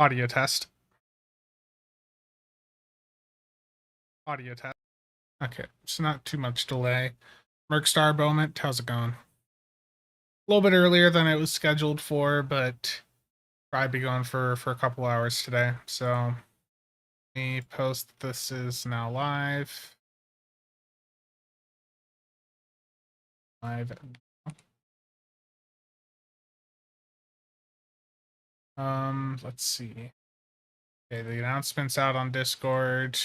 Audio test. Audio test. Okay, so not too much delay. Merkstar Bowman, how's it going? A little bit earlier than it was scheduled for, but probably be going for a couple hours today. So let me post this is now live. Live. Let's see. Okay, the announcement's out on Discord.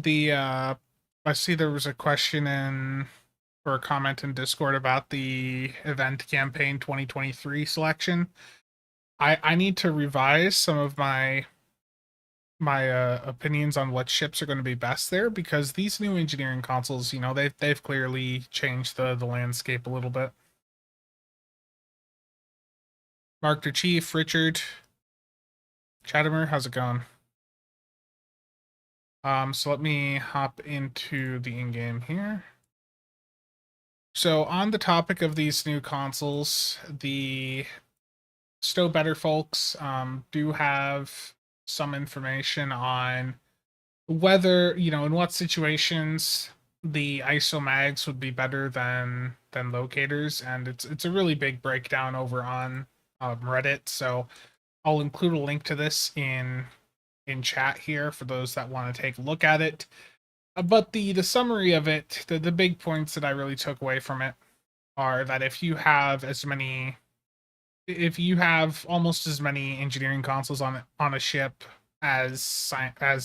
I see there was a question in or a comment in Discord about the event campaign 2023 selection. I need to revise some of my opinions on what ships are going to be best there, because these new engineering consoles, they've clearly changed the landscape a little bit. Mark the Chief, Richard, Chatimer, how's it going? So let me hop into the in-game here. So on the topic of these new consoles, the Stow Better folks do have some information on whether, in what situations the isomags would be better than locators, and it's a really big breakdown over on Reddit. So I'll include a link to this in chat here for those that want to take a look at it. But the summary of it, the big points that I really took away from it are that if you have almost as many engineering consoles on a ship as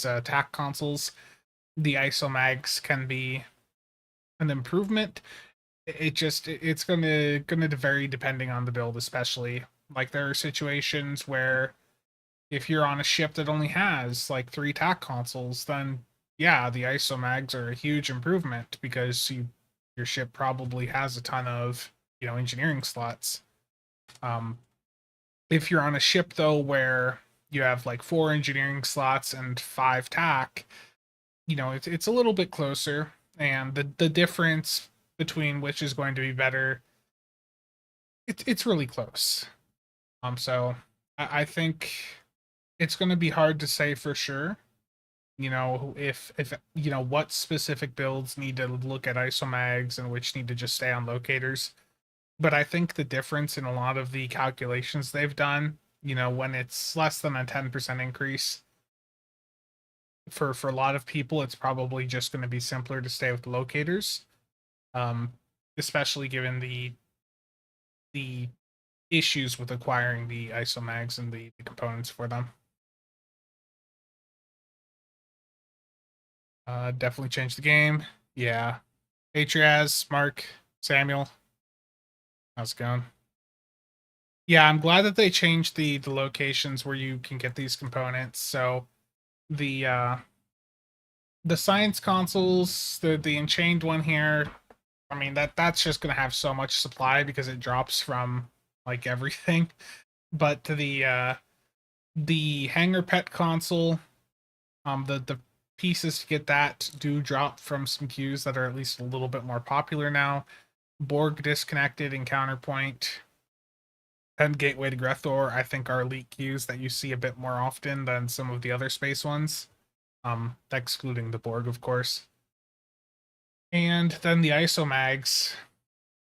attack consoles, the isomags can be an improvement. It's gonna vary depending on the build, especially like there are situations where if you're on a ship that only has like 3 attack consoles, then yeah, the isomags are a huge improvement because your ship probably has a ton of engineering slots. If you're on a ship though where you have like 4 engineering slots and 5 tack, it's a little bit closer, and the difference between which is going to be better, it's really close. So I think it's going to be hard to say for sure. If what specific builds need to look at isomags and which need to just stay on locators. But I think the difference in a lot of the calculations they've done, when it's less than a 10% increase, for a lot of people, it's probably just going to be simpler to stay with locators, um, especially given the issues with acquiring the isomags and the components for them. Definitely changed the game. Yeah. Atreas, Mark, Samuel, how's it going? Yeah, I'm glad that they changed the locations where you can get these components. So the science consoles, the Enchained one here, I mean that's just gonna have so much supply because it drops from like everything. But the Hanger Pet console, the pieces to get that do drop from some queues that are at least a little bit more popular now. Borg Disconnected and Counterpoint and Gateway to Grethor, I think, are elite queues that you see a bit more often than some of the other space ones. Excluding the Borg, of course. And then the isomags,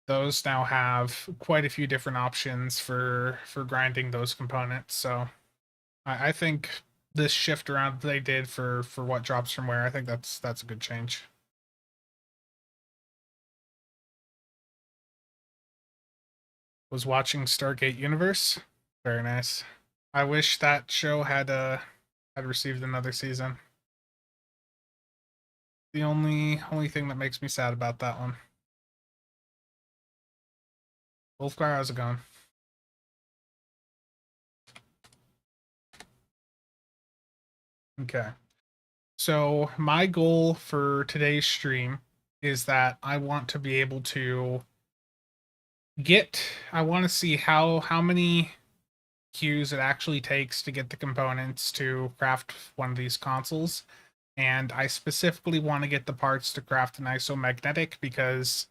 those now have quite a few different options for grinding those components. So I think this shift around they did for what drops from where, I think that's a good change. Was watching Stargate Universe. Very nice. I wish that show had received another season. The only thing that makes me sad about that one. Wolfgar, how's it going? Okay. So my goal for today's stream is that I want to be able to I want to see how many queues it actually takes to get the components to craft one of these consoles. And I specifically want to get the parts to craft an isomagnetic because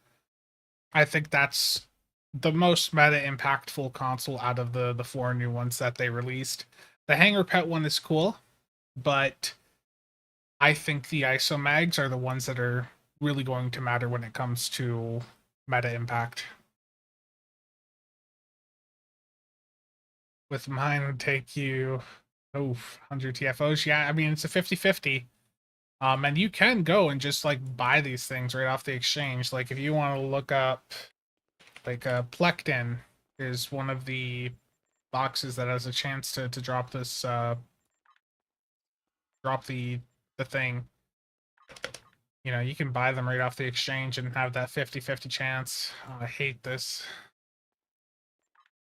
I think that's the most meta impactful console out of the four new ones that they released. The Hanger Pet one is cool, but I think the Isomags are the ones that are really going to matter when it comes to meta impact. With mine would take you 100 TFOs. Yeah, I mean it's a 50-50. And you can go and just like buy these things right off the exchange. Like if you want to look up like Plectin is one of the boxes that has a chance to drop this drop the thing. You know, you can buy them right off the exchange and have that 50-50 chance. Oh, I hate this.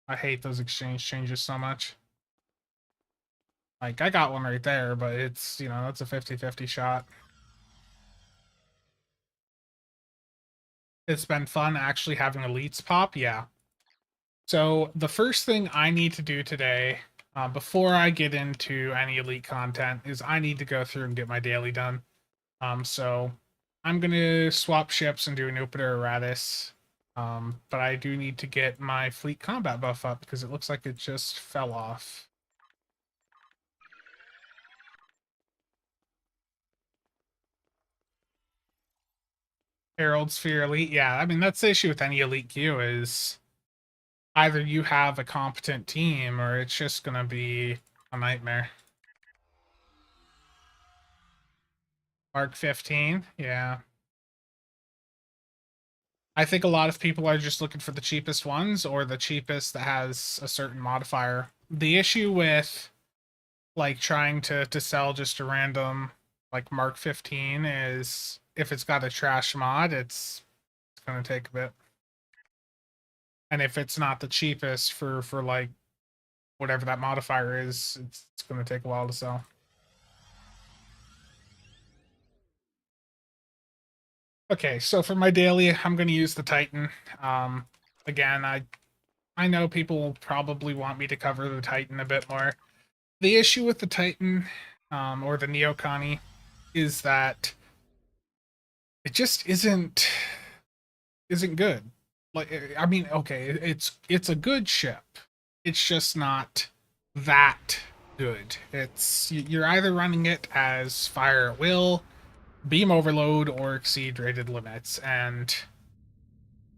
I hate those exchange changes so much. Like, I got one right there, but it's, you know, that's a 50-50 shot. It's been fun actually having elites pop, yeah. So, the first thing I need to do today, before I get into any elite content, is I need to go through and get my daily done. So I'm gonna swap ships and do an Upiter Erratus. But I do need to get my fleet combat buff up because it looks like it just fell off. Herald Sphere Elite, yeah, I mean that's the issue with any elite queue is either you have a competent team or it's just gonna be a nightmare. Mark 15, yeah. I think a lot of people are just looking for the cheapest ones or the cheapest that has a certain modifier. The issue with like trying to sell just a random like Mark 15 is if it's got a trash mod, it's gonna take a bit. And if it's not the cheapest for like whatever that modifier is, it's gonna take a while to sell. Okay, so for my daily, I'm gonna use the Titan. Again, I know people will probably want me to cover the Titan a bit more. The issue with the Titan, or the Neoconi, is that it just isn't good. Like I mean, okay, it's a good ship. It's just not that good. It's you're either running it as fire at will, beam overload, or exceed rated limits, and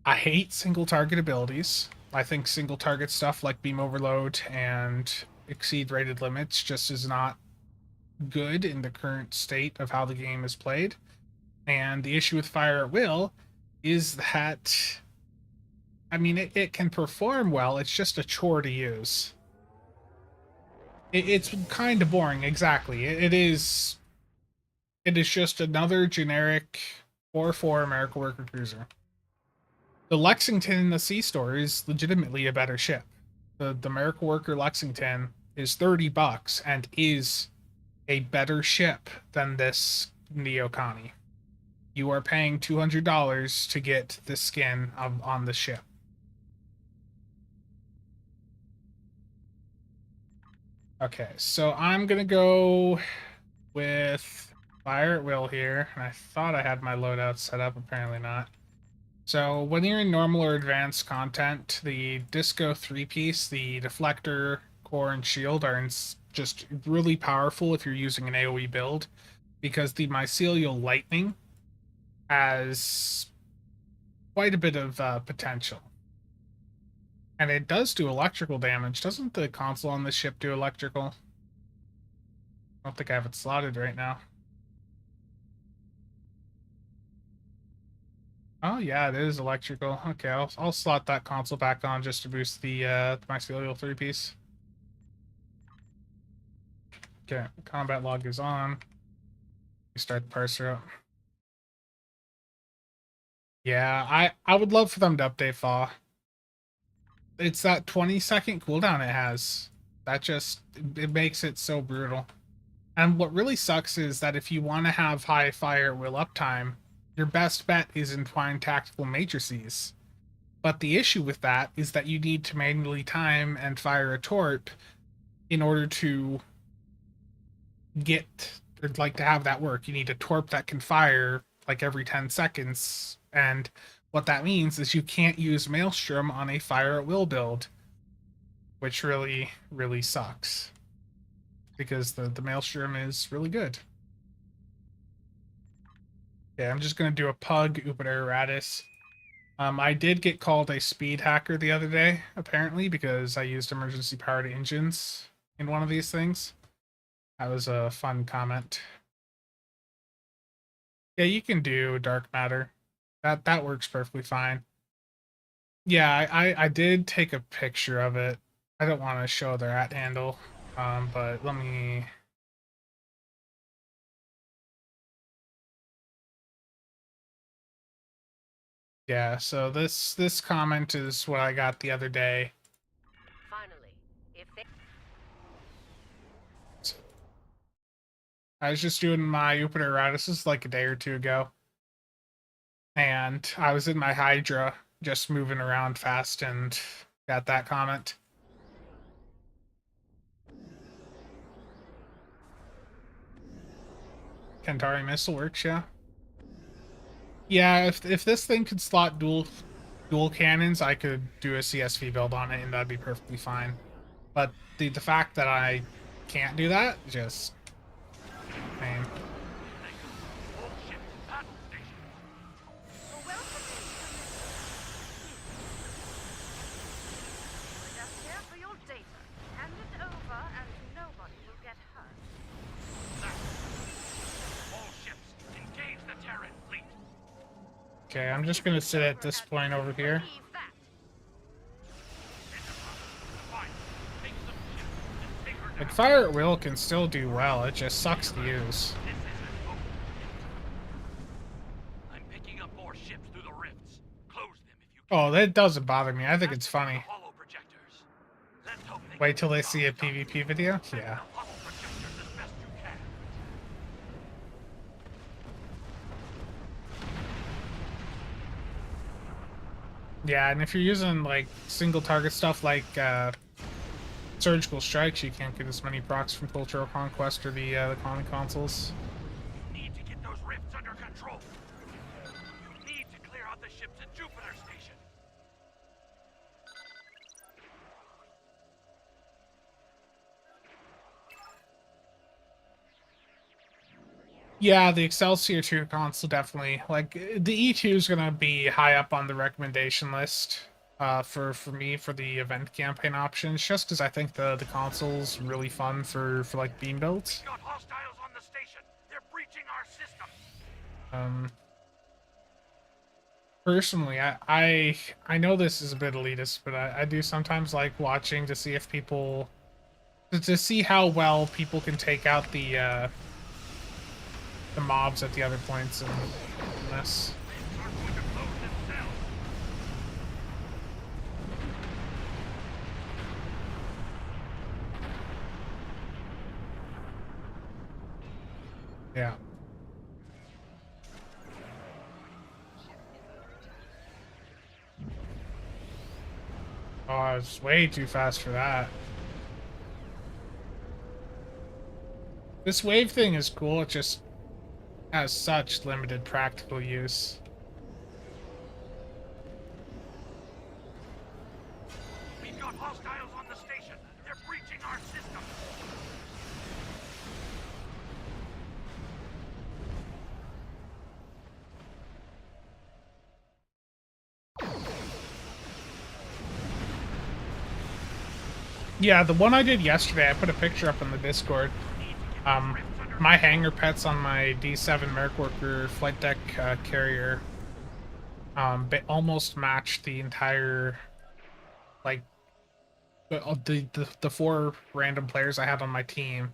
I hate single target abilities. I think single target stuff like beam overload and exceed rated limits just is not good in the current state of how the game is played. And the issue with fire at will is that I mean, it can perform well. It's just a chore to use. It's kind of boring. Exactly. It is. It is just another generic 4-4 American worker cruiser. The Lexington in the Sea Store is legitimately a better ship. The American worker Lexington is $30 and is a better ship than this Neoconi. You are paying $200 to get the skin on the ship. Okay, so I'm gonna go with fire at will here, and I thought I had my loadout set up, apparently not. So when you're in normal or advanced content, the Disco 3-piece, the deflector, core, and shield are just really powerful if you're using an AoE build, because the mycelial lightning has quite a bit of potential. And it does do electrical damage. Doesn't the console on this ship do electrical? I don't think I have it slotted right now. Oh yeah, it is electrical. Okay, I'll slot that console back on just to boost the mycelial 3-piece. Okay, combat log is on. We start the parser up. Yeah, I would love for them to update Thaw. It's that 20-second cooldown it has. That just it makes it so brutal. And what really sucks is that if you want to have high fire will uptime, your best bet is Entwined Tactical Matrices. But the issue with that is that you need to manually time and fire a torp in order to get, like, to have that work. You need a torp that can fire like every 10 seconds. And What that means is you can't use Maelstrom on a fire at will build, which really, really sucks. Because the Maelstrom is really good. Yeah, I'm just gonna do a pug Upiter Ratus. I did get called a speed hacker the other day, apparently, because I used emergency powered engines in one of these things. That was a fun comment. Yeah, you can do dark matter. That works perfectly fine. Yeah, I did take a picture of it. I don't want to show their at handle, but let me. Yeah, so this comment is what I got the other day. Finally, if they... I was just doing my Jupiter Radius like a day or two ago, and I was in my Hydra just moving around fast and got that comment. Kentari missile works, yeah. Yeah, if this thing could slot dual cannons, I could do a CSV build on it, and that'd be perfectly fine. But the fact that I can't do that, just pain. Okay, I'm just gonna sit at this point over here. Like, fire at will can still do well, it just sucks to use. I'm picking up more ships through the rifts. Close them if you can. Oh, that doesn't bother me. I think it's funny. Wait till they see a PvP video? Yeah. Yeah, and if you're using, like, single target stuff like, surgical strikes, you can't get as many procs from Cultural Conquest or the common consoles. You need to get those rifts under control. You need to clear out the ships at Jupiter Station. Yeah, the Excelsior 2 console definitely. Like, the E2 is gonna be high up on the recommendation list for me for the event campaign options, just because I think the console's really fun for like beam builds. Got hostiles on the station. They're breaching our system. Personally, I know this is a bit elitist, but I do sometimes like watching to see if people to see how well people can take out the mobs at the other points in this. Yeah. Oh, it's way too fast for that. This wave thing is cool, it just has such limited practical use. We've got hostiles on the station. They're breaching our system. Yeah, the one I did yesterday, I put a picture up in the Discord. My hangar pets on my D7 Merc Worker flight deck carrier almost matched the entire, like, the four random players I had on my team.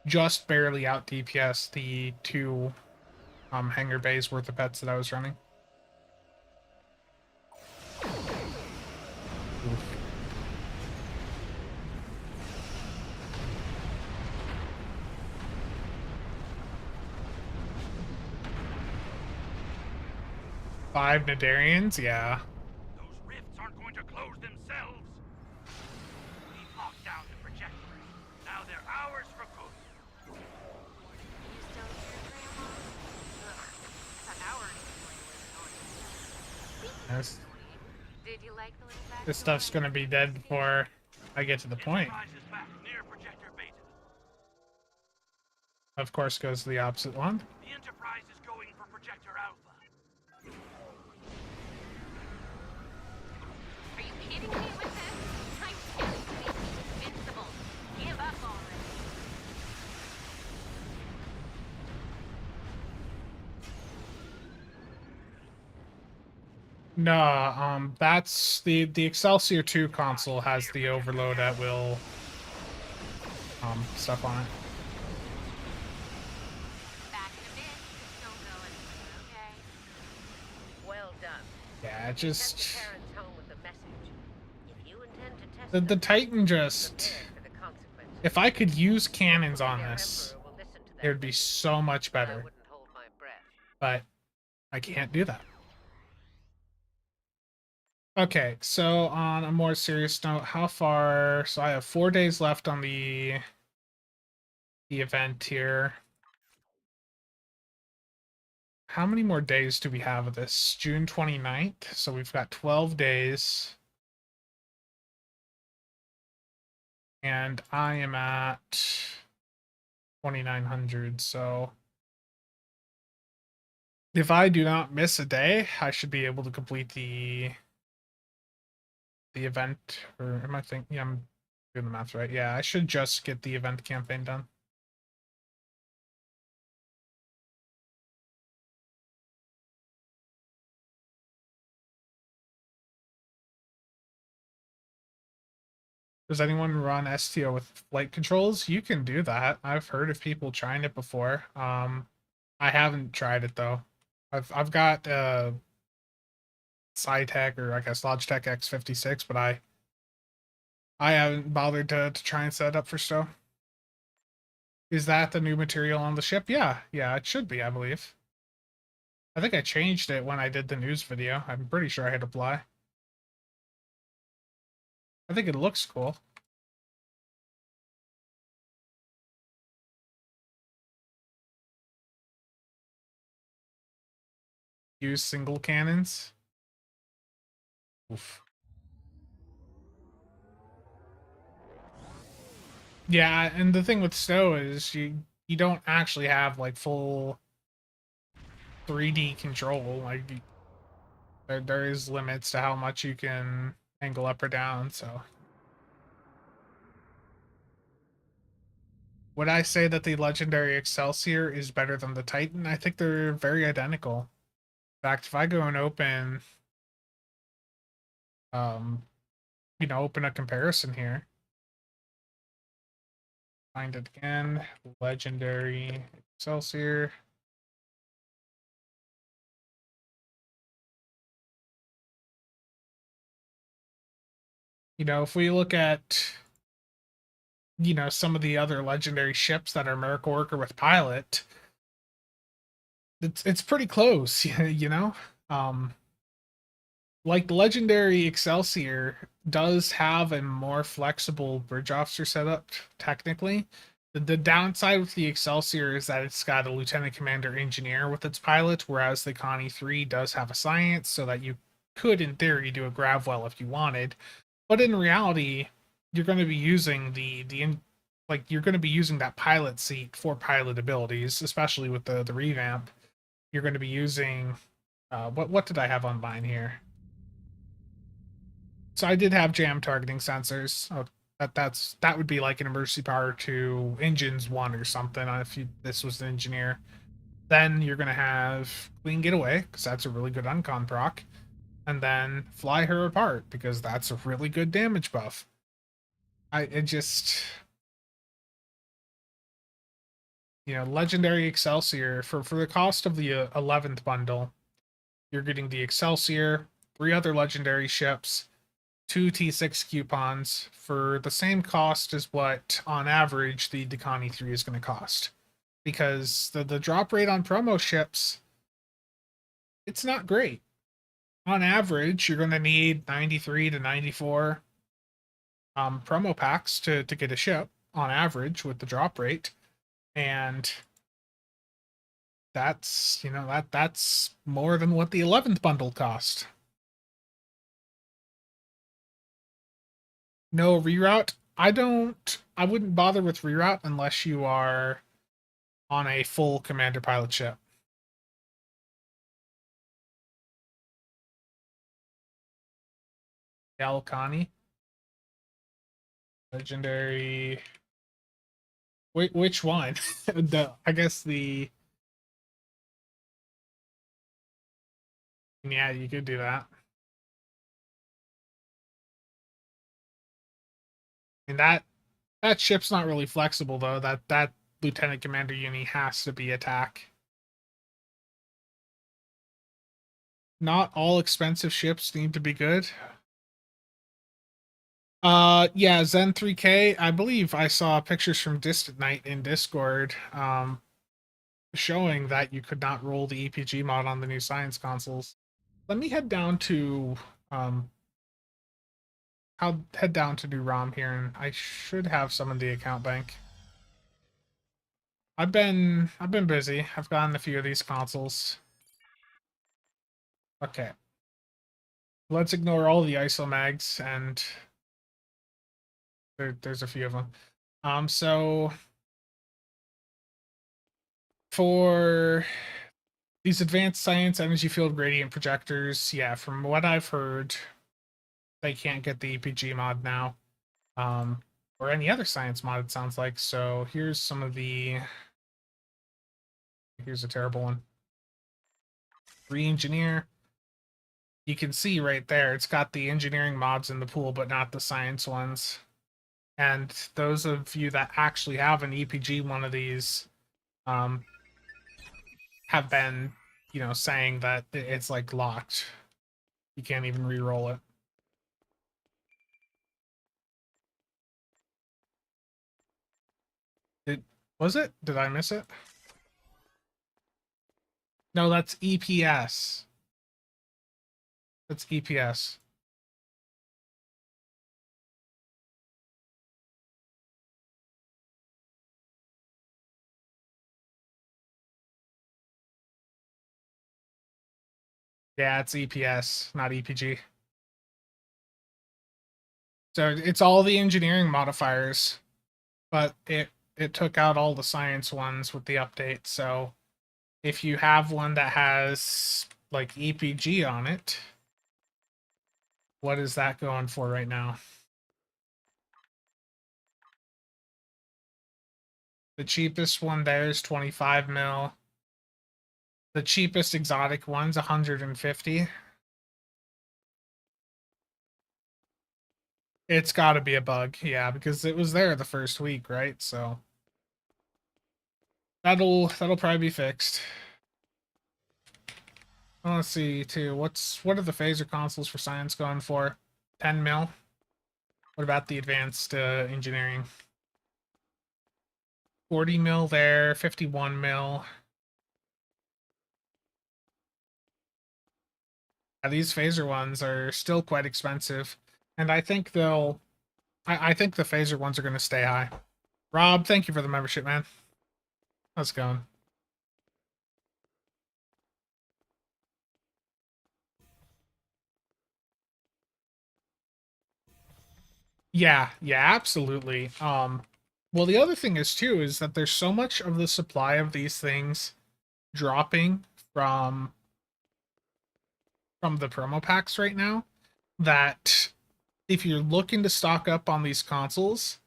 Just barely out DPS the two hangar bays worth of pets that I was running. Oof. Five Nadarians, yeah. Those rifts aren't going to close themselves. We've locked down the projectors. Now they're ours for good. You still here, Grandma? Ugh, that hour anyway was annoying. Speaking This, Did you like the little back this stuff's gonna be dead before I get to the point. Enterprise is back near Projector Beta. Of course, goes to the opposite one. The Enterprise is going for Projector Alpha. Are you kidding me with this? I'm telling you, make me invincible. Give up already. No, that's the Excelsior 2 console has the overload at will stuff on it. Back in a bit. Still going. Okay. Well done. Yeah, it Send just the Terrans home with the message. If you intend to test the them, Titan just prepare for the consequences. if I could use cannons on Their this, Emperor will listen to it that would be message. so much I better. wouldn't hold my breath. But I can't do that. Okay, so on a more serious note, how far? So I have 4 days left on the event here. How many more days do we have of this? June 29th. So we've got 12 days. And I am at 2,900. So if I do not miss a day, I should be able to complete the event. Or am I thinking? Yeah, I'm doing the math right. Yeah, I should just get the event campaign done. Does anyone run STO with flight controls? You can do that. I've heard of people trying it before. I haven't tried it though. I've got SciTech, or I guess Logitech X56, but I haven't bothered to try and set it up for STO. Is that the new material on the ship? Yeah, it should be, I believe. I think I changed it when I did the news video. I'm pretty sure I hit apply. I think it looks cool. Use single cannons. Oof. Yeah, and the thing with STO is you don't actually have like full 3D control. Like there is limits to how much you can angle up or down. So would I say that the legendary Excelsior is better than the Titan? I think they're very identical. In fact, if I go and open, um, open a comparison here. Find it again. Legendary Excelsior. If we look at, some of the other legendary ships that are Merc Worker with pilot, it's pretty close, Um, like the legendary Excelsior does have a more flexible bridge officer setup, technically. The downside with the Excelsior is that it's got a lieutenant commander engineer with its pilot, whereas the Connie 3 does have a science, so that you could, in theory, do a Gravwell if you wanted. But in reality, you're going to be using you're going to be using that pilot seat for pilot abilities, especially with the revamp. You're going to be using what did I have on mine here? So I did have jam targeting sensors. Oh, that would be like an emergency power to engines 1 or something if this was an engineer. Then you're gonna have clean getaway because that's a really good uncon proc, and then fly her apart because that's a really good damage buff. It just legendary Excelsior for the cost of the 11th bundle, you're getting the Excelsior, 3 other legendary ships, 2 T6 coupons for the same cost as what, on average, the Connie 3 is going to cost. Because the drop rate on promo ships, it's not great. On average, you're going to need 93 to 94 promo packs to get a ship, on average, with the drop rate. And that's, that's more than what the 11th bundle cost. No reroute. I wouldn't bother with reroute unless you are on a full commander pilot ship. Galcani. Legendary. Wait, which one? I guess the. Yeah, you could do that. And that ship's not really flexible though. That lieutenant commander uni has to be attack. Not all expensive ships need to be good. Yeah, Zen 3K. I believe I saw pictures from Distant Night in Discord, showing that you could not roll the EPG mod on the new science consoles. Let me head down to I'll head down to new ROM here, and I should have some in the account bank. I've been busy. I've gotten a few of these consoles. Okay. Let's ignore all the isomags, and there's a few of them. So for these advanced science energy field gradient projectors, yeah, from what I've heard, they can't get the EPG mod now. Or any other science mod, it sounds like. So here's some of the. Here's a terrible one. Re-engineer. You can see right there, it's got the engineering mods in the pool, but not the science ones. And those of you that actually have an EPG one of these, have been, saying that it's like locked. You can't even re-roll it. Was it? Did I miss it? No, that's EPS. That's EPS. Yeah, it's EPS, not EPG. So it's all the engineering modifiers, but it took out all the science ones with the update. So if you have one that has like EPG on it, what is that going for right now? The cheapest one there is 25 mil. The cheapest exotic one's 150. It's got to be a bug, yeah, because it was there the first week, right? So that'll probably be fixed. Well, let's see too. What are the phaser consoles for science going for? 10 mil. What about the advanced engineering? 40 mil there, 51 mil. Yeah, these phaser ones are still quite expensive, and I think I think the phaser ones are going to stay high. Rob, thank you for the membership, man. How's it going? Yeah, absolutely. Well, the other thing is too is that there's so much of the supply of these things dropping from the promo packs right now that if you're looking to stock up on these consoles,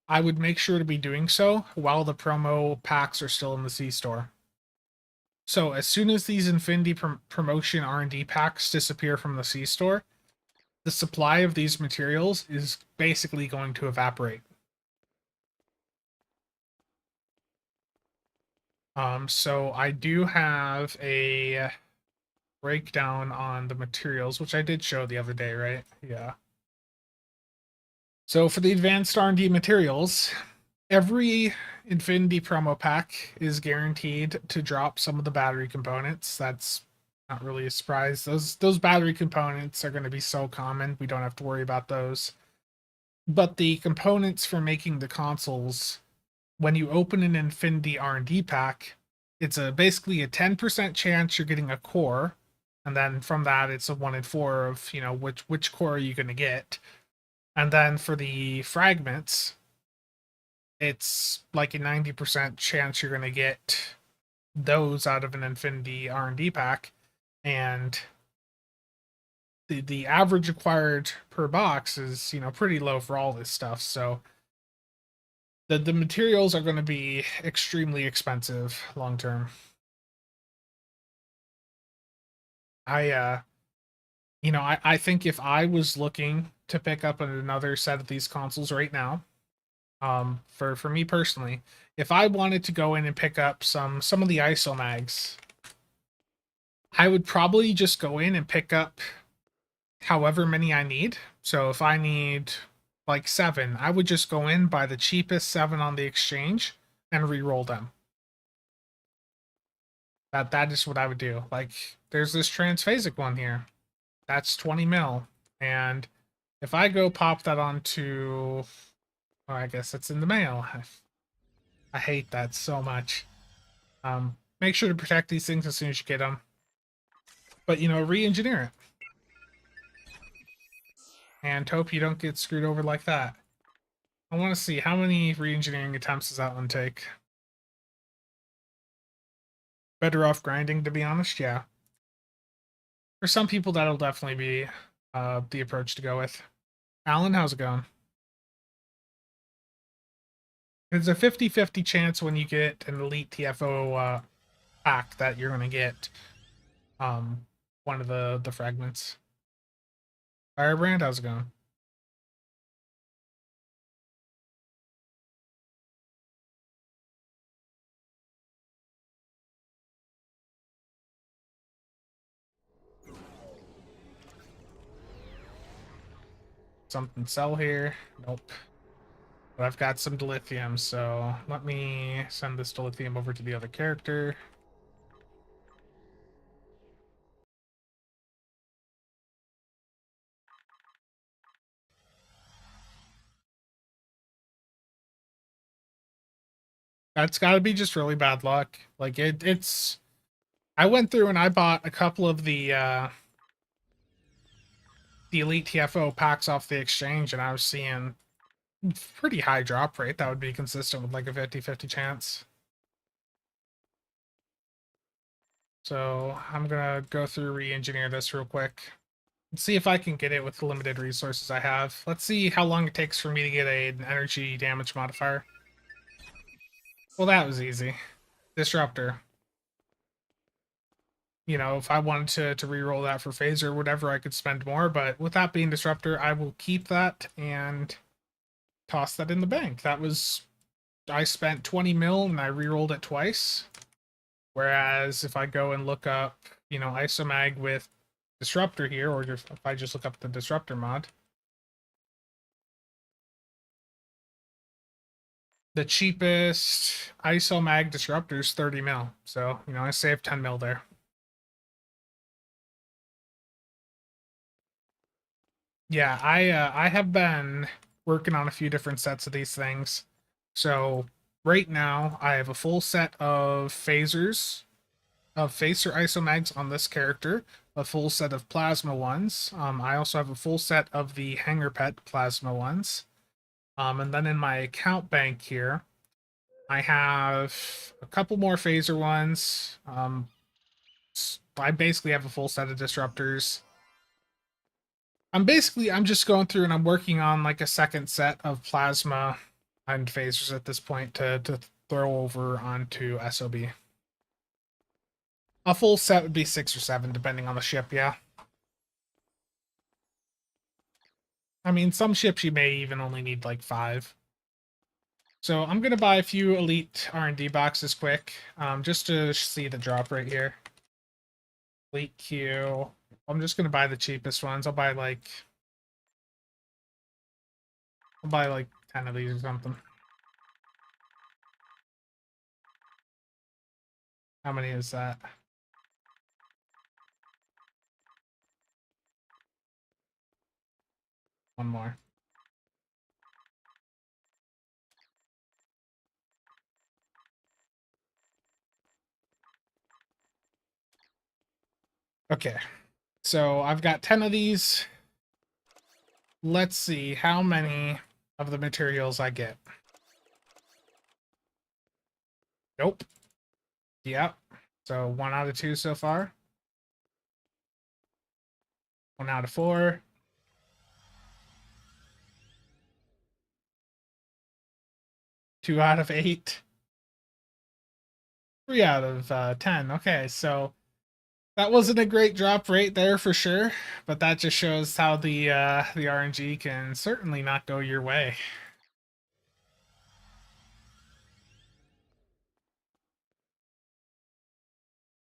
I would make sure to be doing so while the promo packs are still in the C store. So as soon as these Infinity promotion R&D packs disappear from the C store, the supply of these materials is basically going to evaporate. So I do have a breakdown on the materials, which I did show the other day, right? Yeah. So for the advanced R&D materials, every Infinity promo pack is guaranteed to drop some of the battery components. That's not really a surprise. Those battery components are going to be so common, we don't have to worry about those. But the components for making the consoles, when you open an Infinity R&D pack, it's basically a 10% chance you're getting a core, and then from that it's a 1 in 4 of which core are you going to get. And then for the fragments, it's like a 90% chance you're going to get those out of an Infinity R&D pack, and the average acquired per box is, you know, pretty low for all this stuff. So the materials are going to be extremely expensive long term. I you know, I think if I was looking to pick up another set of these consoles right now, for me personally, if I wanted to go in and pick up some of the Isomags, I would probably just go in and pick up however many I need. So if I need like 7, I would just go in, buy the cheapest 7 on the exchange and re-roll them. That is what I would do. Like, there's this transphasic one here. That's 20 mil. And if I go pop that onto, well, I guess it's in the mail. I hate that so much. Make sure to protect these things as soon as you get them. But, you know, re-engineer it. And hope you don't get screwed over like that. I want to see how many re-engineering attempts does that one take. Better off grinding, to be honest, yeah. For some people, that'll definitely be the approach to go with. Alan, how's it going? There's a 50-50 chance when you get an Elite TFO pack that you're going to get one of the fragments. Firebrand, how's it going? Something sell here? Nope. But I've got some dilithium, so let me send this dilithium over to the other character. That's got to be just really bad luck. Like it's I went through and I bought a couple of the Elite TFO packs off the exchange, and I was seeing pretty high drop rate that would be consistent with like a 50-50 chance. So I'm gonna go through re-engineer this real quick and see if I can get it with the limited resources I have. Let's see how long it takes for me to get an energy damage modifier. Well, that was easy. Disruptor. You know, if I wanted to re-roll that for phase or whatever, I could spend more, but with that being disruptor, I will keep that and toss that in the bank. That was, I spent 20 mil and I re-rolled it twice. Whereas if I go and look up, you know, Isomag with disruptor here, or if I just look up the disruptor mod, the cheapest Isomag disruptor is 30 mil. So, you know, I saved 10 mil there. Yeah, I have been working on a few different sets of these things. So right now I have a full set of phasers, of phaser isomags on this character, a full set of plasma ones. I also have a full set of the hanger pet plasma ones. And then in my account bank here, I have a couple more phaser ones. I basically have a full set of disruptors. I'm just going through and I'm working on like a second set of plasma and phasers at this point to throw over onto SOB. A full set would be 6 or 7, depending on the ship, yeah. I mean, some ships you may even only need like 5. So I'm gonna buy a few elite R&D boxes quick, just to see the drop rate here. Elite Q. I'm just gonna buy the cheapest ones. I'll buy like 10 of these or something. How many is that? One more. Okay. So I've got 10 of these. let's see how many of the materials I get. Nope. Yep. So 1 out of 2 so far. 1 out of 4. 2 out of 8. 3 out of 10. Okay, so that wasn't a great drop rate there for sure, but that just shows how the RNG can certainly not go your way.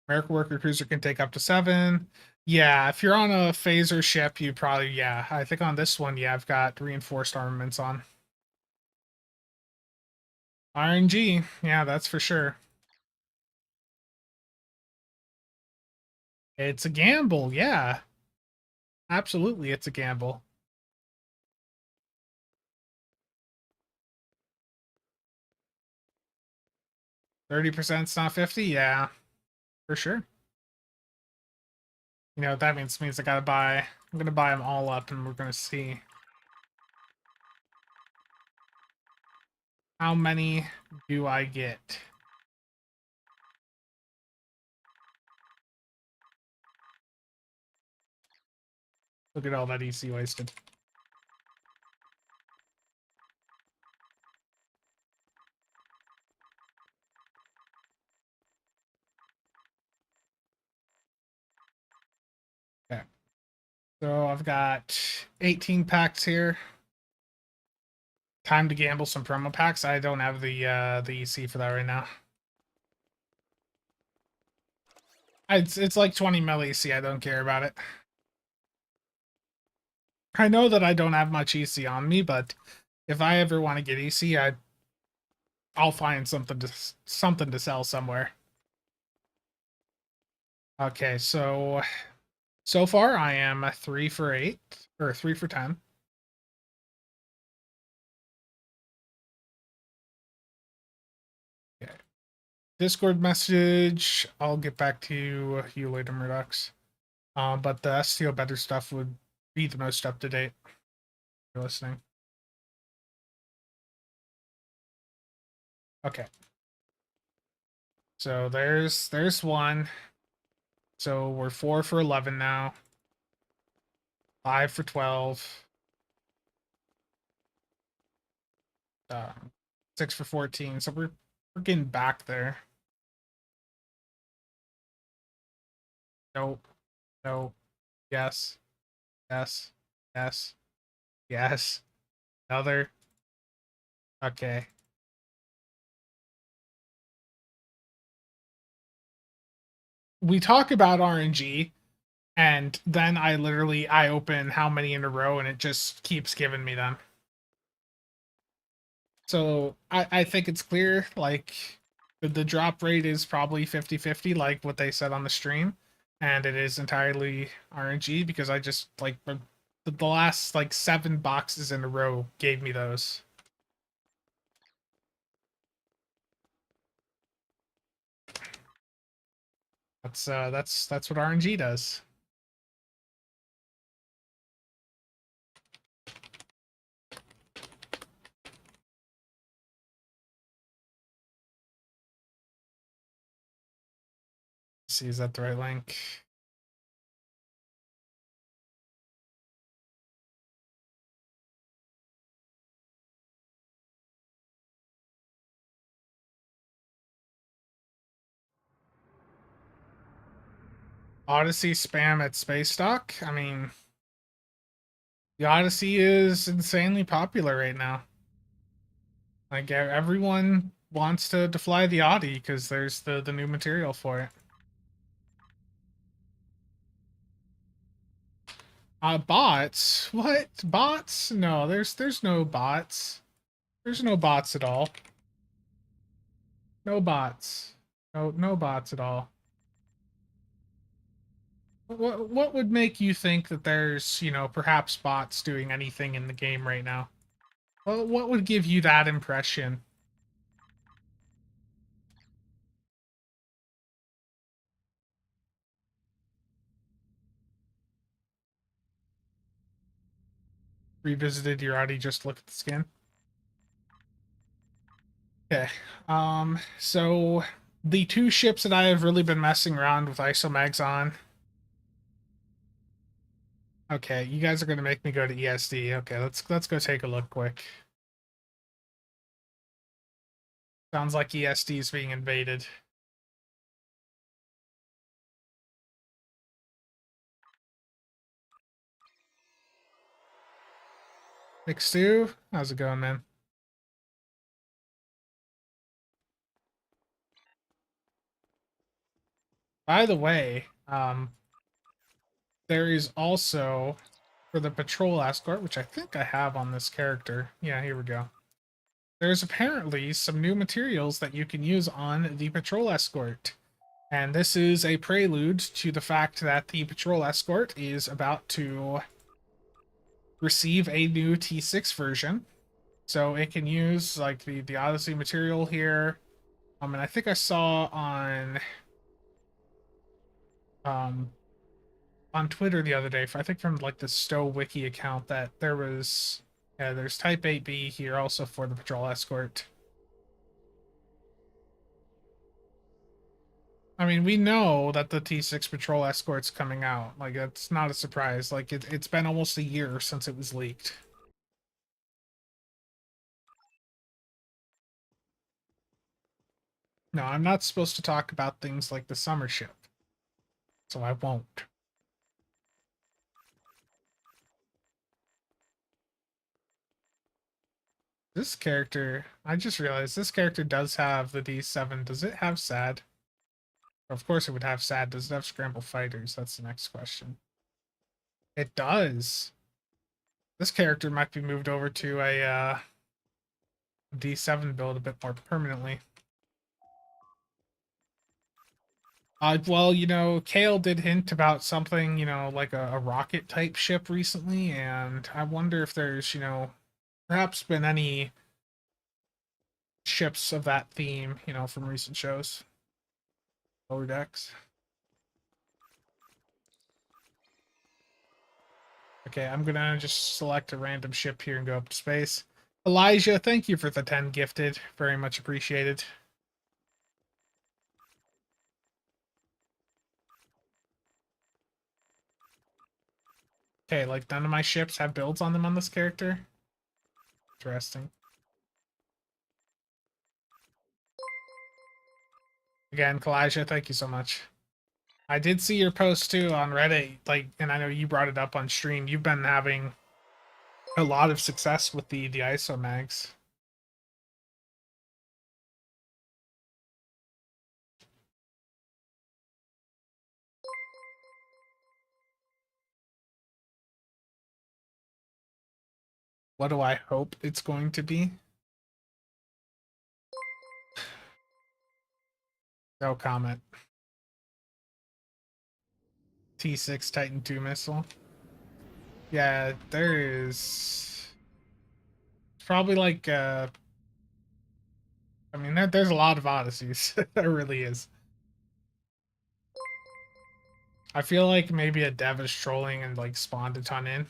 American Worker Cruiser can take up to 7. Yeah, if you're on a phaser ship, you probably, yeah. I think on this one, yeah, I've got reinforced armaments on. RNG, yeah, that's for sure. It's a gamble, yeah. Absolutely, it's a gamble. 30%'s not 50, yeah, for sure. You know what that means I gotta buy. I'm gonna buy them all up, and we're gonna see how many do I get. Look at all that EC wasted. Okay. So I've got 18 packs here. Time to gamble some promo packs. I don't have the EC for that right now. It's like 20 mil EC. I don't care about it. I know that I don't have much EC on me, but if I ever want to get EC, I'll find something to sell somewhere. Okay, so far I am a 3 for 8 or 3 for 10. Okay. Discord message. I'll get back to you later, Murdochs. But the STO better stuff would be the most up to date. If you're listening. Okay. So there's one. So we're 4 for 11 now. 5 for 12. 6 for 14. So we're getting back there. Nope. Nope. Yes. Yes. Yes. Yes. Another. Okay. We talk about RNG, and then I open how many in a row, and it just keeps giving me them. So I think it's clear, like, the drop rate is probably 50-50, like what they said on the stream, and it is entirely RNG because I just, like, the last, like, 7 boxes in a row gave me those. That's what RNG does. Let's see, is that the right link? Odyssey spam at space dock? I mean, the Odyssey is insanely popular right now. Like everyone wants to fly the Audi because there's the new material for it. Bots? What? Bots? No, there's no bots. There's no bots at all. No bots. No bots at all. What would make you think that there's, perhaps bots doing anything in the game right now? Well, what would give you that impression? revisited your already just look at the skin. Okay. So the two ships that I have really been messing around with Isomags on. Okay, you guys are gonna make me go to ESD. Okay, let's go take a look quick. Sounds like ESD is being invaded. Nick Stu, how's it going, man? By the way, there is also for the patrol escort, which I think I have on this character. Yeah, here we go. There's apparently some new materials that you can use on the patrol escort. And this is a prelude to the fact that the patrol escort is about to receive a new T6 version. So it can use like the Odyssey material here. And I think I saw um on Twitter the other day, I think from like the Stow Wiki account, that there was yeah, there's Type 8B here also for the patrol escort. I mean, we know that the T6 patrol escort's coming out. Like, that's not a surprise. Like, it's been almost a year since it was leaked. No, I'm not supposed to talk about things like the summer ship, so I won't. This character, I just realized this character does have the D7. Does it have SAD? Of course it would have SAD. Does it have Scramble Fighters? That's the next question. It does. This character might be moved over to a D7 build a bit more permanently. Well, Kale did hint about something, like a rocket type ship recently, and I wonder if there's, perhaps been any ships of that theme, from recent shows. Lower decks. Okay, I'm gonna just select a random ship here and go up to space. Elijah, thank you for the 10 gifted. Very much appreciated. Okay, like none of my ships have builds on them on this character. Interesting. Again, Kalijah, thank you so much. I did see your post too on Reddit, like, and I know you brought it up on stream. You've been having a lot of success with the Isomags. What do I hope it's going to be? No comment. T6 Titan 2 missile. Yeah, there is probably like I mean there's a lot of Odysseys. There really is. I feel like maybe a dev is trolling and like spawned a ton in.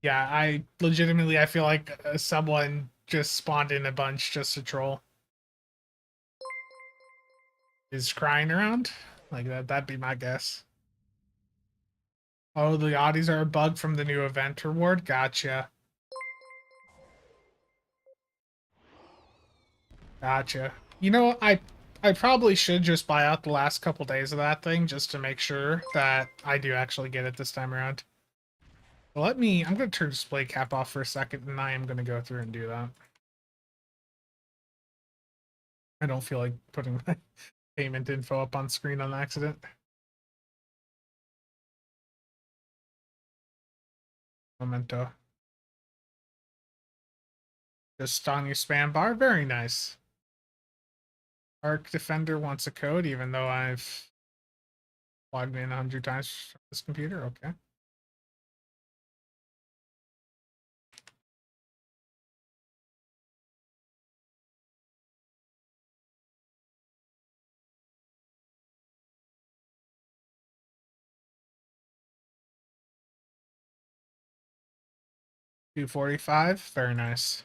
Yeah, I feel like someone just spawned in a bunch just to troll. Is crying around? Like that'd be my guess. Oh, the oddies are a bug from the new event reward? Gotcha. Gotcha. I probably should just buy out the last couple days of that thing just to make sure that I do actually get it this time around. I'm gonna turn display cap off for a second and I am gonna go through and do that. I don't feel like putting my payment info up on screen on accident. Memento. Just on your spam bar? Very nice. Arc Defender wants a code even though I've logged in 100 times from this computer. Okay. 245. Very nice.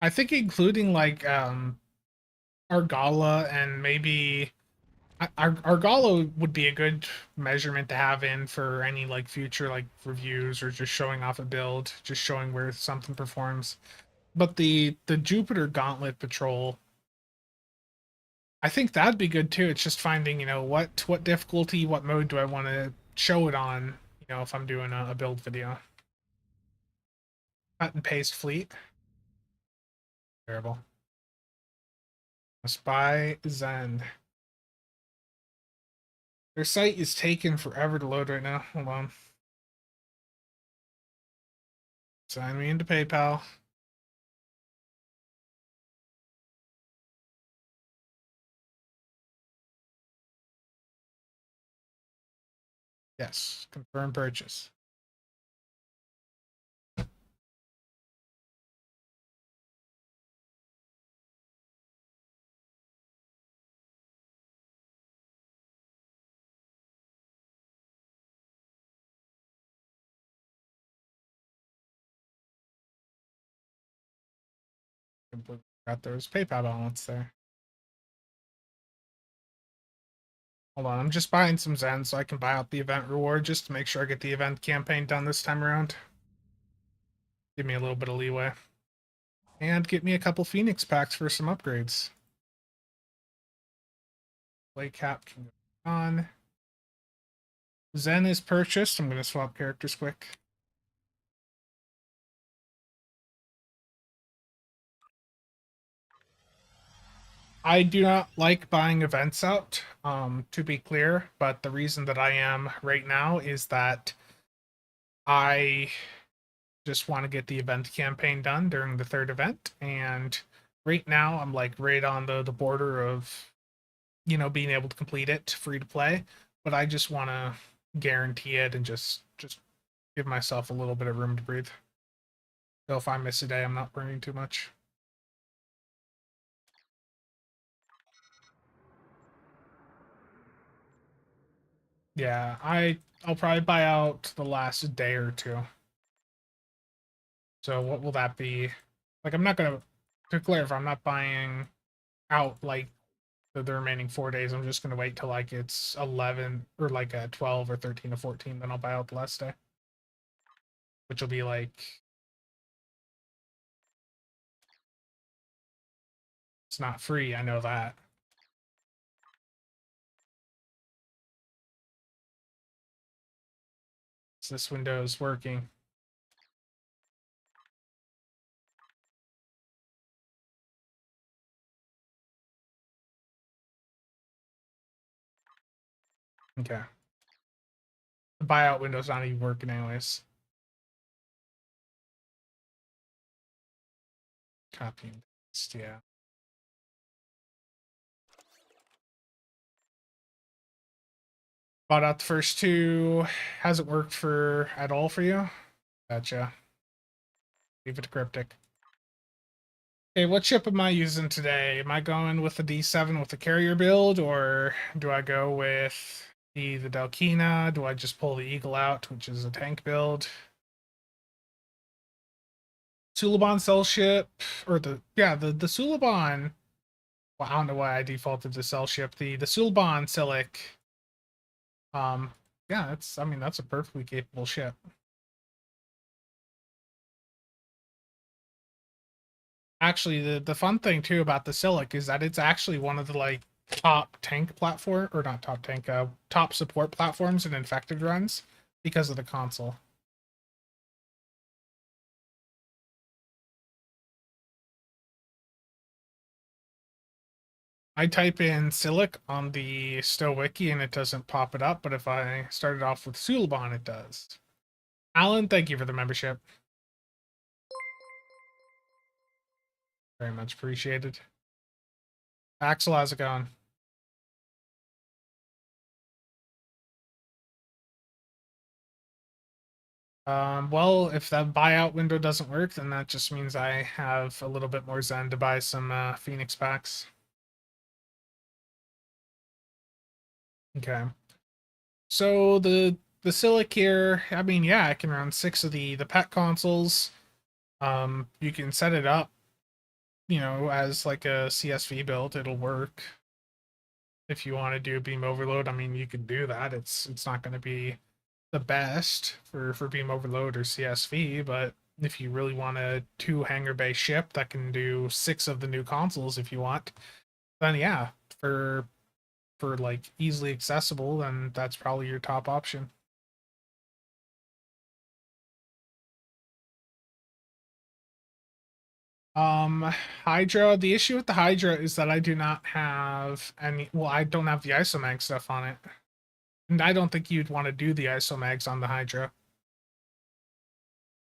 I think including like Argala and maybe Argala would be a good measurement to have in for any like future like reviews or just showing off a build, just showing where something performs. But the Jupiter Gauntlet Patrol, I think that'd be good too. It's just finding, what difficulty, what mode do I want to show it on, if I'm doing a build video. Cut and paste fleet. Terrible. Spy Zen. Their site is taking forever to load right now. Hold on. Sign me into PayPal. Yes. Confirm purchase. Got those PayPal balance there. Hold on, I'm just buying some Zen so I can buy out the event reward just to make sure I get the event campaign done this time around. Give me a little bit of leeway. And get me a couple Phoenix packs for some upgrades. Play cap can go on. Zen is purchased. I'm going to swap characters quick. I do not like buying events out, to be clear, but the reason that I am right now is that I just want to get the event campaign done during the third event, and right now I'm like right on the border of being able to complete it free to play, but I just want to guarantee it and just give myself a little bit of room to breathe. So if I miss a day, I'm not burning too much. Yeah, I'll probably buy out the last day or two. So what will that be? Like I'm not gonna, to clarify, I'm not buying out like the remaining 4 days. I'm just gonna wait till like it's 11 or like a 12 or 13 or 14, then I'll buy out the last day. Which will be like, it's not free, I know that. So this window is working. Okay. The buyout window's not even working anyways. Copy and paste, yeah. Bought out the first two. Hasn't worked for at all for you? Gotcha. Leave it cryptic. Okay, what ship am I using today? Am I going with the D7 with the carrier build, or do I go with the Delkina? Do I just pull the Eagle out, which is a tank build? Suliban cell ship, or the Suliban. Well, I don't know why I defaulted to cell ship. The Suliban Silic. Yeah, that's a perfectly capable ship. Actually, the fun thing too about the Silic is that it's actually one of the like top tank platform, or not top tank, top support platforms in infected runs because of the console. I type in Silic on the Stow wiki and it doesn't pop it up, but if I started off with Suliban, it does. Alan, thank you for the membership. Very much appreciated. Axel, how's it going? Well, if that buyout window doesn't work, then that just means I have a little bit more Zen to buy some Phoenix packs. Okay. So the the Silic here, I mean, yeah, I can run 6 of the pet consoles. You can set it up, as like a CSV build. It'll work. If you want to do beam overload, I mean, you can do that. It's not going to be the best for beam overload or CSV, but if you really want a 2 hangar bay ship that can do 6 of the new consoles if you want, then yeah, for like easily accessible, then that's probably your top option. Hydra, the issue with the Hydra is that I do not have any, well, I don't have the Isomag stuff on it. And I don't think you'd want to do the Isomags on the Hydra.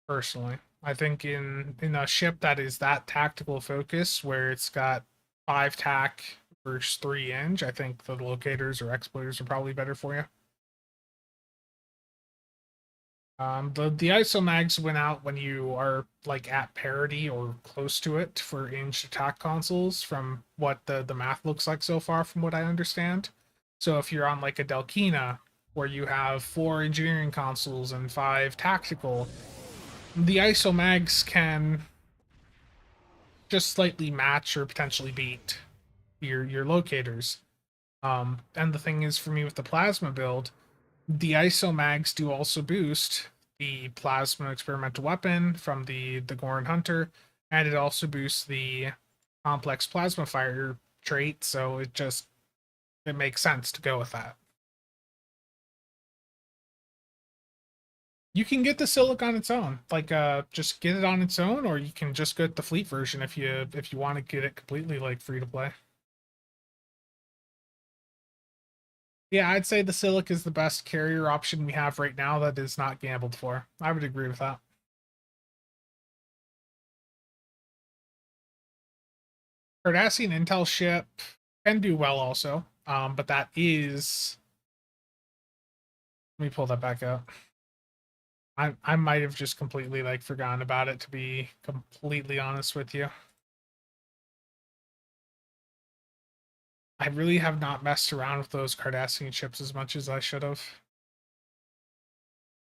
Personally. I think in a ship that is that tactical focus where it's got 5 tack versus 3 inch, I think the locators or exploiters are probably better for you. The Isomags went out when you are like at parity or close to it for hinged attack consoles from what the math looks like so far from what I understand. So if you're on like a Delkina where you have 4 engineering consoles and 5 tactical, the Isomags can just slightly match or potentially beat your locators. And the thing is for me with the plasma build, the Isomags do also boost the plasma experimental weapon from the Goran Hunter, and it also boosts the complex plasma fire trait, so it makes sense to go with that. You can get the Silic on its own, like just get it on its own, or you can just get the fleet version if you want to get it completely like free to play. Yeah, I'd say the Silic is the best carrier option we have right now that is not gambled for. I would agree with that. Cardassian Intel ship can do well also, but that is. Let me pull that back up. I might have just completely like forgotten about it, to be completely honest with you. I really have not messed around with those Cardassian ships as much as I should have.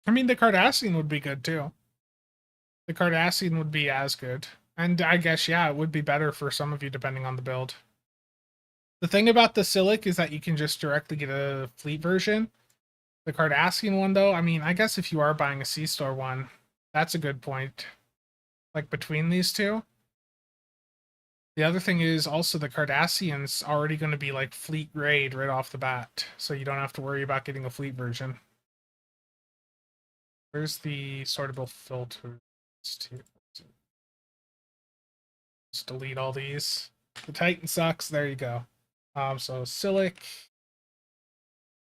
I mean, the Cardassian would be good too. The Cardassian would be as good. And I guess, yeah, it would be better for some of you depending on the build. The thing about the Silic is that you can just directly get a fleet version. The Cardassian one, though, I mean, I guess if you are buying a C-Store one, that's a good point. Like, between these two. The other thing is also the Cardassian's already going to be, like, fleet grade right off the bat. So you don't have to worry about getting a fleet version. Where's the sortable filter? Let's delete all these. The Titan sucks. There you go. So Silic.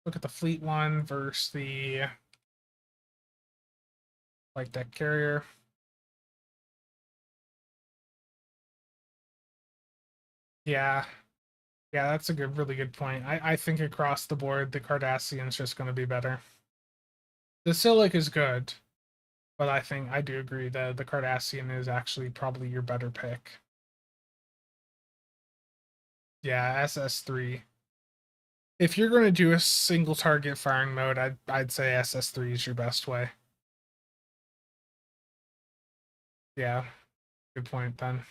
Look at the fleet one versus the like deck carrier. Yeah. Yeah, that's a really good point. I think across the board, the Cardassian's just going to be better. The Silic is good, but I think I do agree that the Cardassian is actually probably your better pick. Yeah, SS3. If you're going to do a single target firing mode, I'd say SS3 is your best way. Yeah, good point then.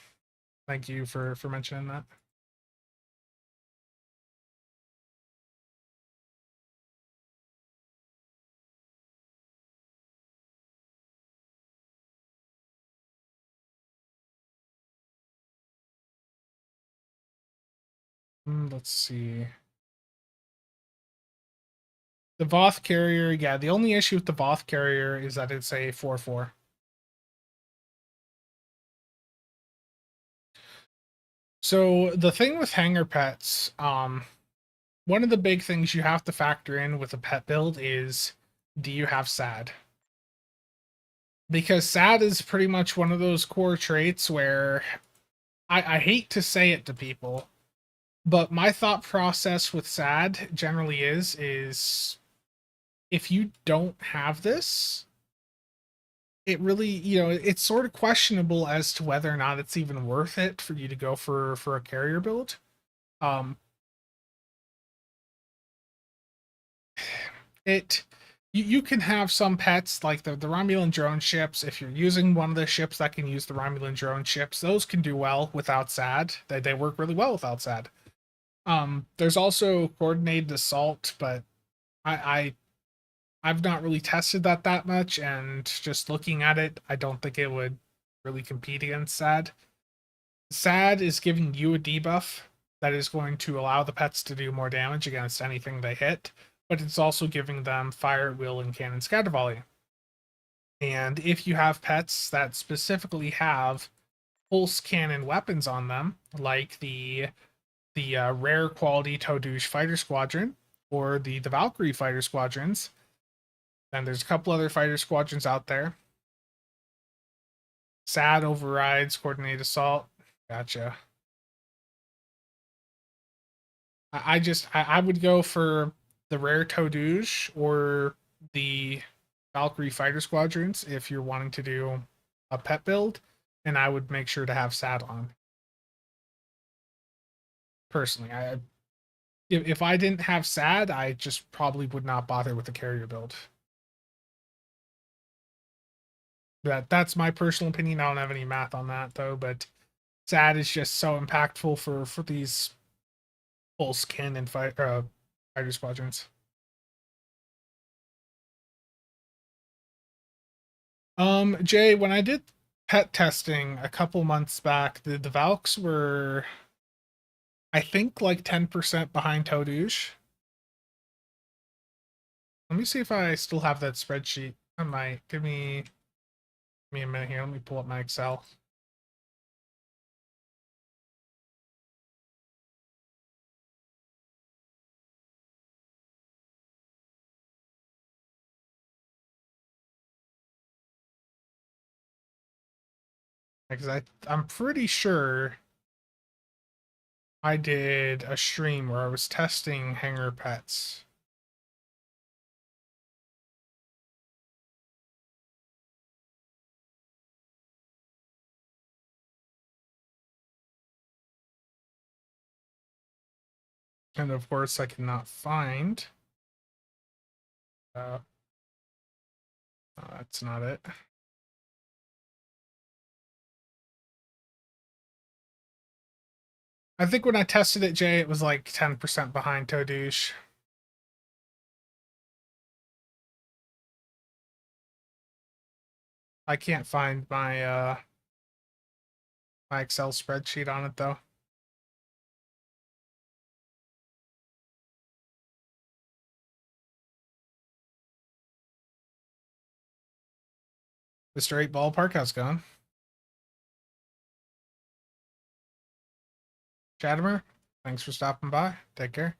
Thank you for mentioning that. Let's see. The Voth carrier, yeah, the only issue with the Voth carrier is that it's a 4/4. So the thing with hanger pets, one of the big things you have to factor in with a pet build is, do you have SAD? Because SAD is pretty much one of those core traits where I hate to say it to people, but my thought process with SAD generally is if you don't have this, it really, it's sort of questionable as to whether or not it's even worth it for you to go for a carrier build. Um, it You can have some pets like the Romulan drone ships. If you're using one of the ships that can use the Romulan drone ships, those can do well without SAD. They work really well without SAD. There's also coordinated assault, but I I've not really tested that much, and just looking at it, I don't think it would really compete against SAD. SAD is giving you a debuff that is going to allow the pets to do more damage against anything they hit, but it's also giving them fire at will and cannon scatter volley. And if you have pets that specifically have pulse cannon weapons on them, like the rare quality Todouche fighter squadron or the Valkyrie fighter squadrons, then there's a couple other fighter squadrons out there. SAD overrides coordinated assault. Gotcha. I would go for the rare Todouche or the Valkyrie fighter squadrons if you're wanting to do a pet build, and I would make sure to have SAD on. Personally, if I didn't have SAD, I just probably would not bother with the carrier build. That's my personal opinion. I don't have any math on that though, but SAD is just so impactful for these pulse cannon fighter squadrons. Jay, when I did pet testing a couple months back, the Valks were, I think, like 10% behind Todouche. Let me see if I still have that spreadsheet. I might. Give me a minute here. Let me pull up my Excel. Because I'm pretty sure I did a stream where I was testing hanger pets. And of course I cannot find no, that's not it. I think when I tested it, Jay, it was like 10% behind Todouche. I can't find my Excel spreadsheet on it though. Mr. 8 Ballpark, how's it going? Chatimer, thanks for stopping by. Take care.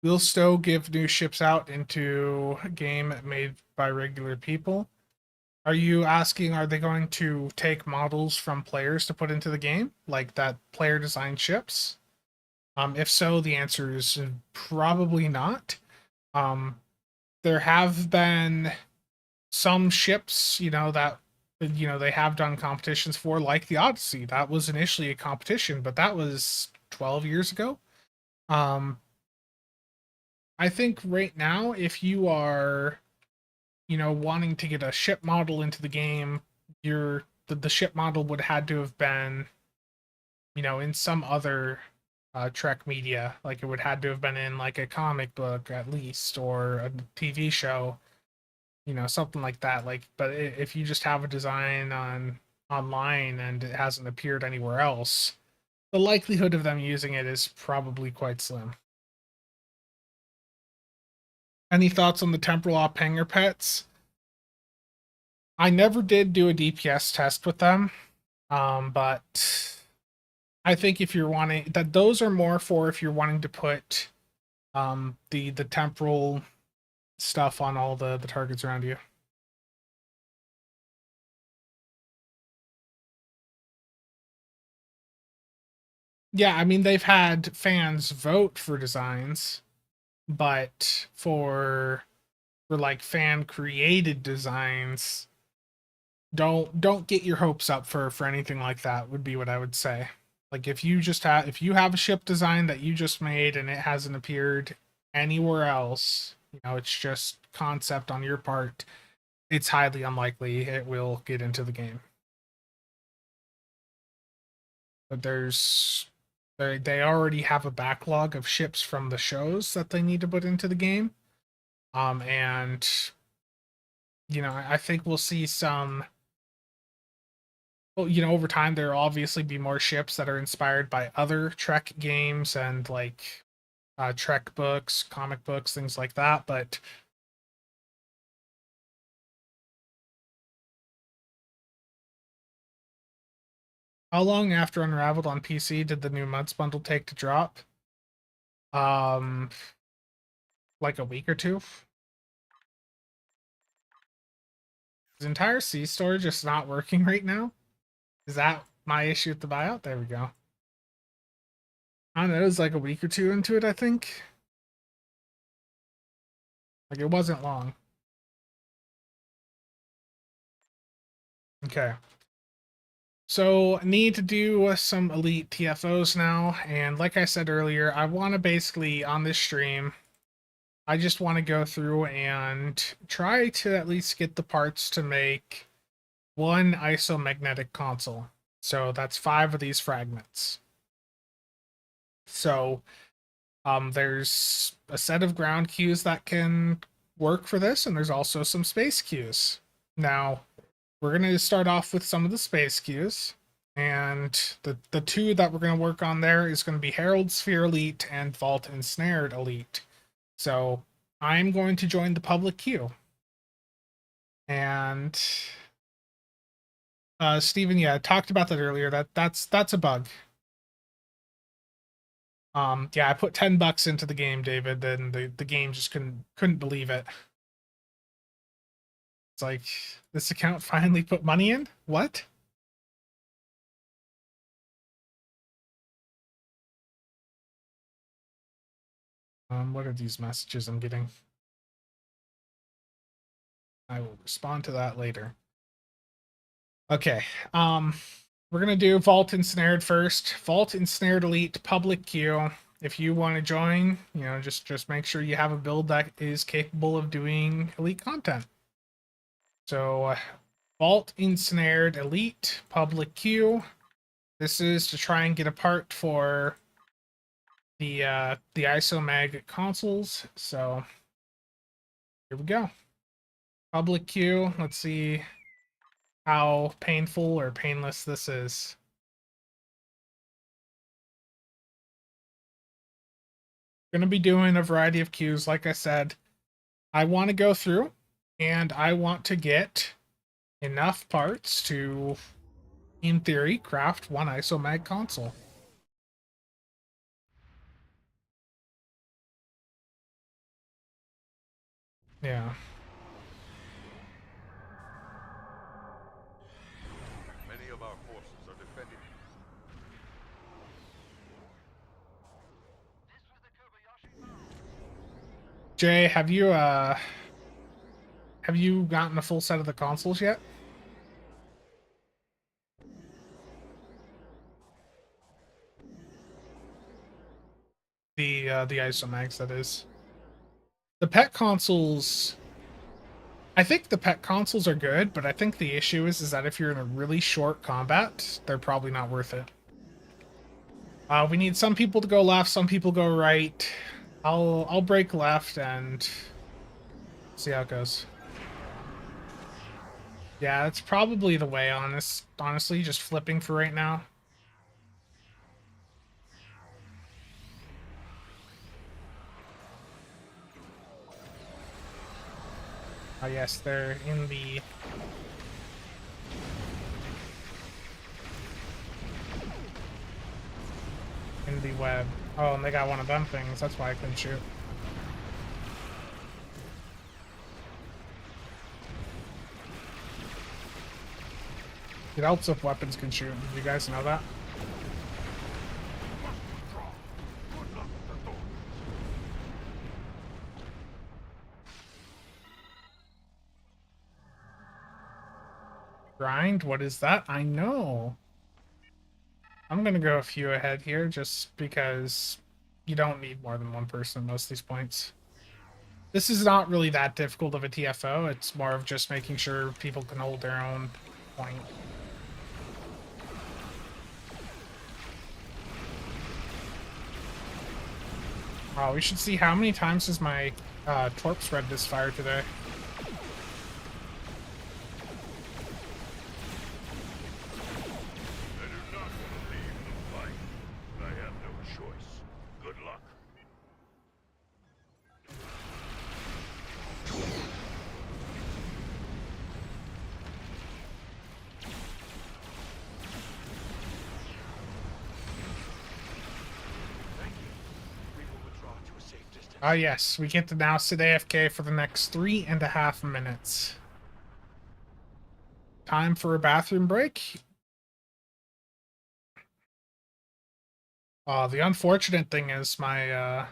Will Stowe give new ships out into a game made by regular people? Are you asking, are they going to take models from players to put into the game? Like that player designed ships? If so, the answer is probably not. There have been some ships, that they have done competitions for, like the Odyssey. That was initially a competition, but that was 12 years ago. I think right now, if you are, wanting to get a ship model into the game, the ship model would had to have been, in some other Trek media. Like it would had to have been in like a comic book at least, or a TV show, something like that. Like, but if you just have a design online and it hasn't appeared anywhere else, the likelihood of them using it is probably quite slim. Any thoughts on the temporal op hanger pets? I never did do a DPS test with them, but I think if you're wanting that, those are more for if you're wanting to put the temporal stuff on all the targets around you. Yeah, I mean they've had fans vote for designs, but for like fan created designs, don't get your hopes up for anything like that, would be what I would say. Like if you have a ship design that you just made and it hasn't appeared anywhere else, it's just concept on your part, it's highly unlikely it will get into the game. But they already have a backlog of ships from the shows that they need to put into the game. And I think we'll see some. Well, over time there'll obviously be more ships that are inspired by other Trek games and like Trek books, comic books, things like that. But how long after Unraveled on PC did the new Months bundle take to drop? Like a week or two. Is entire C store just not working right now? Is that my issue with the buyout? There we go. I don't know, it was like a week or two into it, I think. Like it wasn't long. Okay. So need to do some elite TFOs now, and like I said earlier, I want to basically on this stream, I just want to go through and try to at least get the parts to make one isomagnetic console. So that's 5 of these fragments. So there's a set of ground cues that can work for this, and there's also some space cues. Now, we're going to start off with some of the space cues, and the 2 that we're going to work on there is going to be Herald Sphere Elite and Vault Ensnared Elite. So I'm going to join the public queue. And Steven, yeah, I talked about that earlier. That's a bug. Yeah, I put $10 into the game, David, and the game just couldn't believe it. It's like, this account finally put money in? What? What are these messages I'm getting? I will respond to that later. Okay, we're gonna do Vault Ensnared first. Vault Ensnared Elite public queue. If you want to join, just make sure you have a build that is capable of doing elite content. So, Vault Ensnared Elite public queue. This is to try and get a part for the Isomag consoles. So here we go. Public queue. Let's see how painful or painless this is. Going to be doing a variety of queues. Like I said, I want to go through and I want to get enough parts to, in theory, craft one Isomag console. Yeah. Many of our forces are defending. Jay, have you gotten a full set of the consoles yet? The Isomags, that is. The pet consoles, I think the pet consoles are good, but I think the issue is that if you're in a really short combat, they're probably not worth it. We need some people to go left, some people go right. I'll break left and see how it goes. Yeah, that's probably the way, honestly, just flipping for right now. Oh yes, they're in the web. Oh, and they got one of them things. That's why I couldn't shoot. It helps if weapons can shoot. Did you guys know that? Grind? What is that? I know. I'm gonna go a few ahead here just because you don't need more than one person at most of these points. This is not really that difficult of a TFO. It's more of just making sure people can hold their own point. Oh, we should see how many times has my torp spread this fire today. I do not want to leave the fight, but I have no choice. Good luck. Thank you. We will withdraw to a safe distance. Ah, yes, we get to now sit AFK for the next 3.5 minutes. Time for a bathroom break. The unfortunate thing is my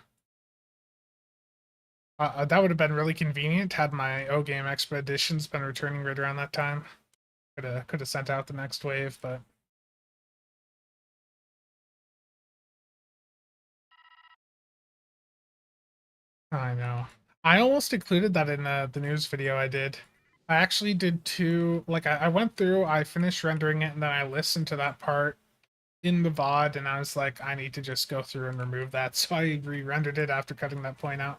that would have been really convenient had my O game expeditions been returning right around that time. Could have sent out the next wave, but I know. I almost included that in the news video I did. I actually did two. Like I went through, I finished rendering it, and then I listened to that part in the VOD, and I was like, I need to just go through and remove that. So I re-rendered it after cutting that point out.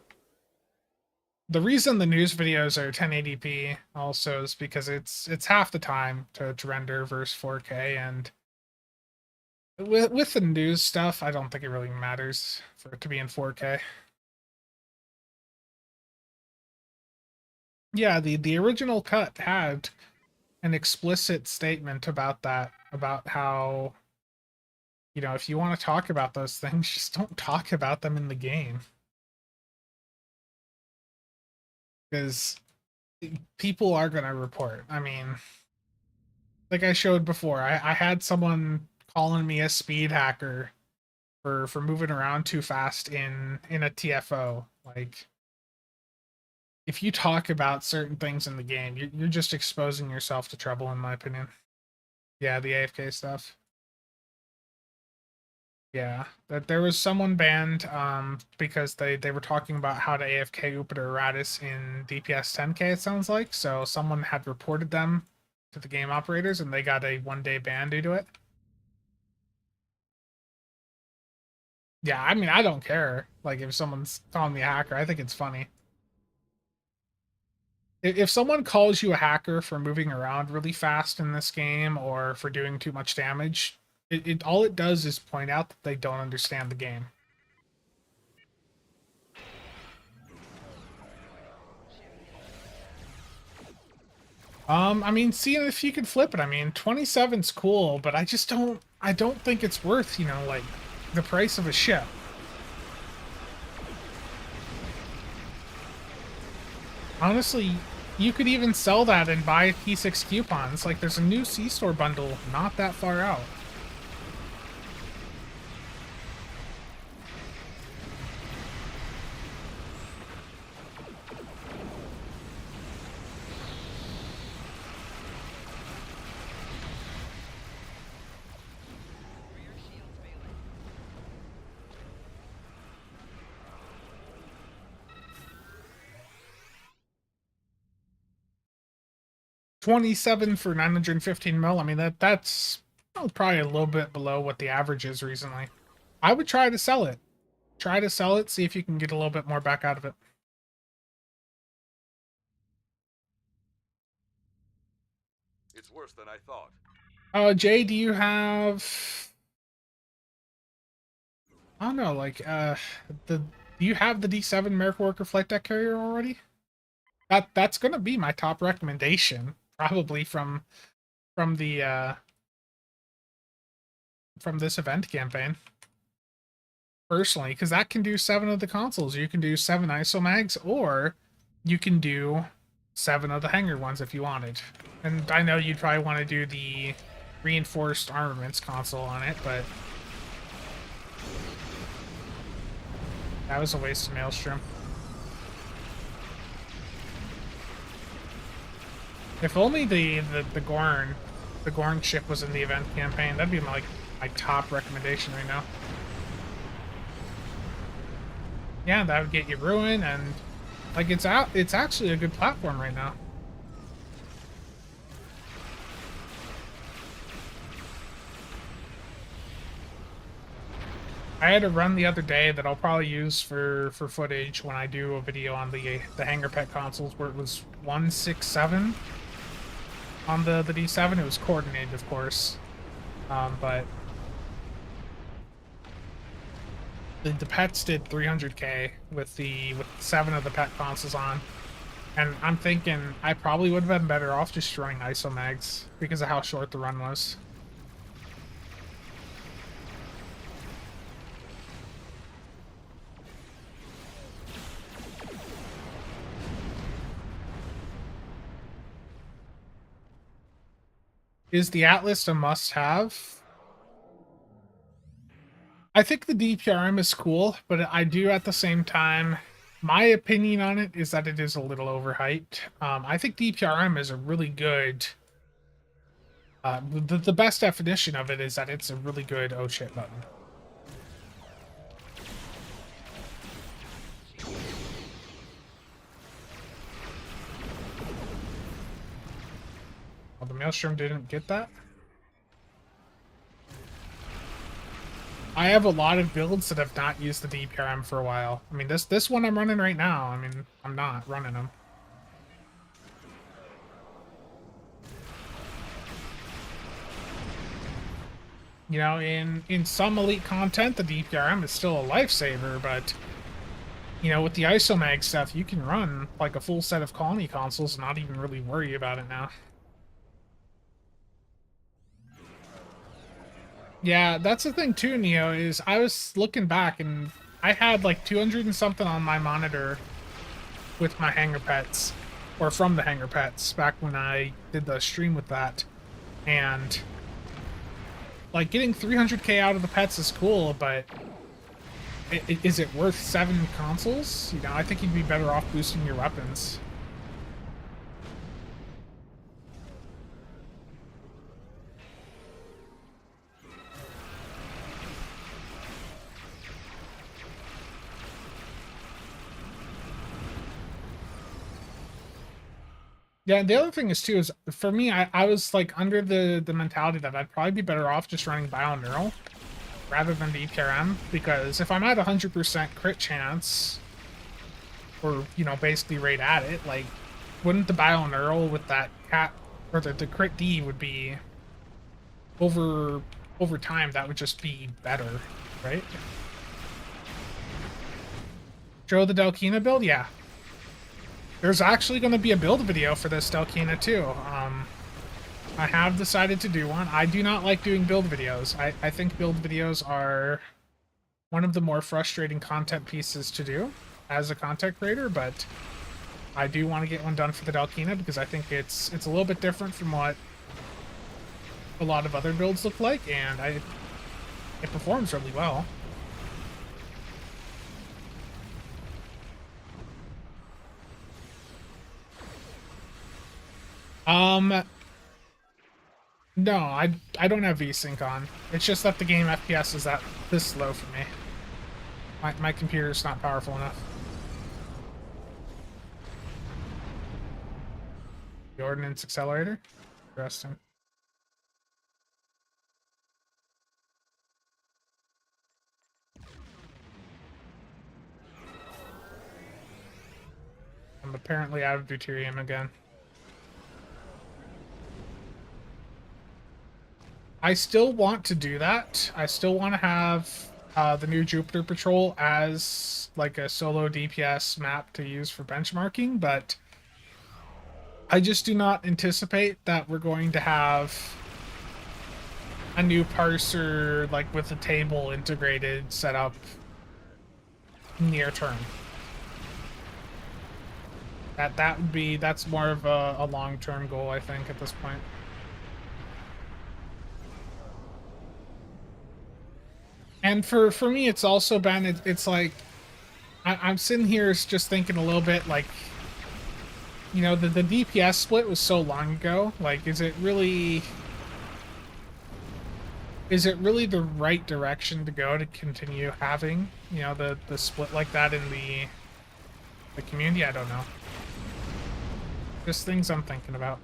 The reason the news videos are 1080p also is because it's half the time to render versus 4K, and with the news stuff, I don't think it really matters for it to be in 4K. Yeah, the original cut had an explicit statement about that, about how, you know, if you want to talk about those things, just don't talk about them in the game. Because people are going to report. I mean, like I showed before, I had someone calling me a speed hacker for moving around too fast in a TFO. Like, if you talk about certain things in the game, you're just exposing yourself to trouble, in my opinion. Yeah, the AFK stuff. Yeah, that there was someone banned because they were talking about how to AFK Upiter Ratus in DPS 10k, it sounds like. So someone had reported them to the game operators, and they got a 1-day ban due to it. Yeah, I mean, I don't care. Like, if someone's calling me a hacker, I think it's funny. If someone calls you a hacker for moving around really fast in this game or for doing too much damage, it all it does is point out that they don't understand the game. I mean, seeing if you could flip it. I mean, 27's cool, but I don't think it's worth, you know, like, the price of a ship. Honestly, you could even sell that and buy P6 coupons. Like, there's a new C-Store bundle not that far out. $27 for 915 mil. I mean, that's probably a little bit below what the average is recently. I would try to sell it. Try to sell it, see if you can get a little bit more back out of it. It's worse than I thought. Jay, do you have... I don't know, like, do you have the D7 Miracle Worker Flight Deck Carrier already? That's gonna be my top recommendation, probably from the from this event campaign. Personally, because that can do 7 of the consoles. You can do 7 Isomags, or you can do 7 of the hangar ones if you wanted. And I know you'd probably want to do the reinforced armaments console on it, but that was a waste of Maelstrom. If only the Gorn ship was in the event campaign, that'd be my top recommendation right now. Yeah, that would get you Ruin, and like it's actually a good platform right now. I had a run the other day that I'll probably use for footage when I do a video on the Hanger Pet consoles, where it was 167 on the D7. It was coordinated, of course, but the pets did 300k with 7 of the pet consoles on, and I'm thinking I probably would have been better off just running Isomags because of how short the run was. Is the Atlas a must-have? I think the DPRM is cool, but I do at the same time, my opinion on it is that it is a little overhyped. I think DPRM is a really good... the best definition of it is that it's a really good oh shit button. Oh, the Maelstrom didn't get that? I have a lot of builds that have not used the DPRM for a while. I mean, this one I'm running right now, I mean, I'm not running them. You know, in some elite content, the DPRM is still a lifesaver, but, you know, with the Isomag stuff, you can run, like, a full set of colony consoles and not even really worry about it now. Yeah, that's the thing too, Neo, is I was looking back and I had like 200 and something on my monitor with my Hanger Pets, or from the Hanger Pets, back when I did the stream with that. And like getting 300k out of the pets is cool, but is it worth 7 consoles? You know, I think you'd be better off boosting your weapons. Yeah, the other thing is too is for me, I was like under the mentality that I'd probably be better off just running Bioneural rather than the EPRM, because if I'm at 100% crit chance, or you know basically right at it, like wouldn't the Bioneural with that cat or the crit D would be over time, that would just be better, right? Show the Delkina build, yeah. There's actually going to be a build video for this Delkina too. I have decided to do one. I do not like doing build videos. I think build videos are one of the more frustrating content pieces to do as a content creator, but I do want to get one done for the Delkina because I think it's a little bit different from what a lot of other builds look like, and it performs really well. No, I don't have VSync on. It's just that the game FPS is this slow for me. My computer's not powerful enough. The Ordnance Accelerator? Interesting. I'm apparently out of deuterium again. I still want to do that. I still want to have the new Jupiter Patrol as like a solo DPS map to use for benchmarking, but I just do not anticipate that we're going to have a new parser like with a table integrated set up near term. That's more of a long-term goal, I think, at this point. And for me, it's also been, it's like, I'm sitting here just thinking a little bit like, you know, the DPS split was so long ago. Like, is it really the right direction to go to continue having, you know, the split like that in the community? I don't know. Just things I'm thinking about.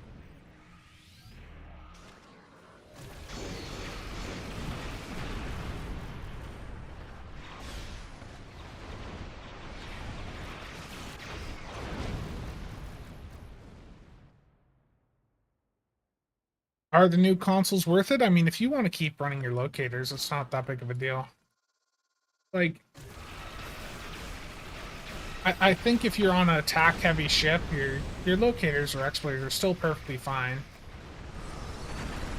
Are the new consoles worth it? I mean, if you want to keep running your locators, it's not that big of a deal. Like, I think if you're on an attack-heavy ship, your locators or exploiters are still perfectly fine.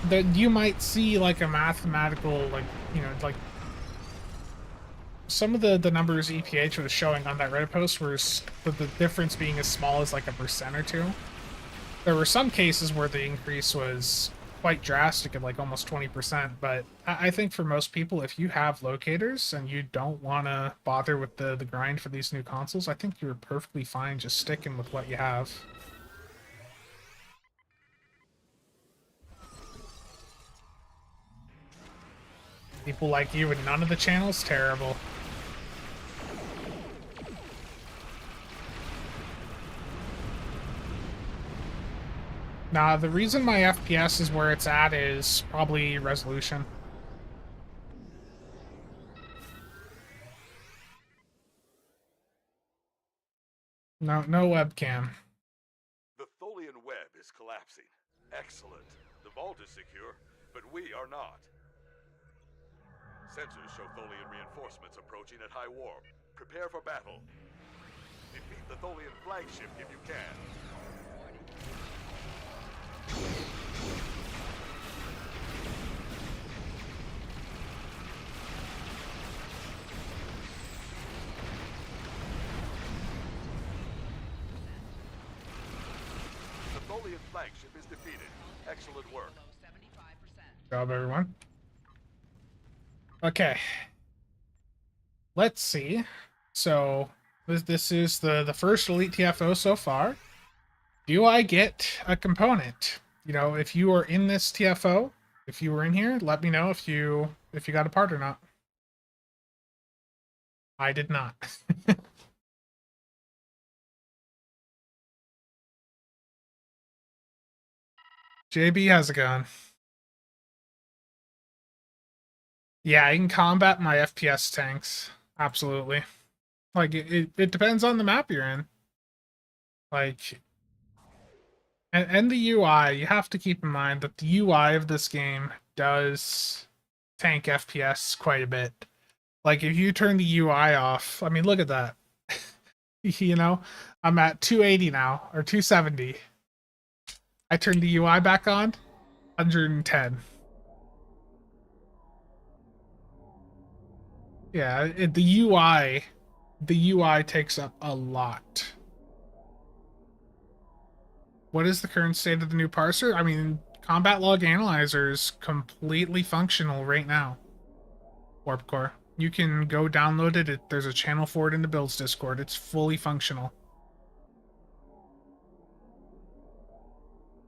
That you might see like a mathematical, like, you know, like some of the numbers EPH was showing on that Reddit post were the difference being as small as like a percent or two. There were some cases where the increase was quite drastic at like almost 20%, but I think for most people, if you have locators and you don't want to bother with the grind for these new consoles, I think you're perfectly fine just sticking with what you have. People like you and none of the channels, terrible. Nah, the reason my FPS is where it's at is probably resolution. No webcam. The Tholian web is collapsing. Excellent. The vault is secure, but we are not. Sensors show Tholian reinforcements approaching at high warp. Prepare for battle. Defeat the Tholian flagship if you can. The Tholian flagship is defeated. Excellent work. Good job, everyone. Okay. Let's see. So this is the first Elite TFO so far. Do I get a component? You know, if you are in this TFO, if you were in here, let me know if you got a part or not. I did not. JB has a gun. Yeah, I can combat my FPS tanks. Absolutely. Like, it depends on the map you're in. Like, and the UI, you have to keep in mind that the UI of this game does tank FPS quite a bit. Like, if you turn the UI off, I mean, look at that. You know, I'm at 280 now, or 270. I turned the UI back on, 110. Yeah, the UI takes up a lot. What is the current state of the new parser? I mean, Combat Log Analyzer is completely functional right now. Warp Core. You can go download it. There's a channel for it in the builds Discord. It's fully functional.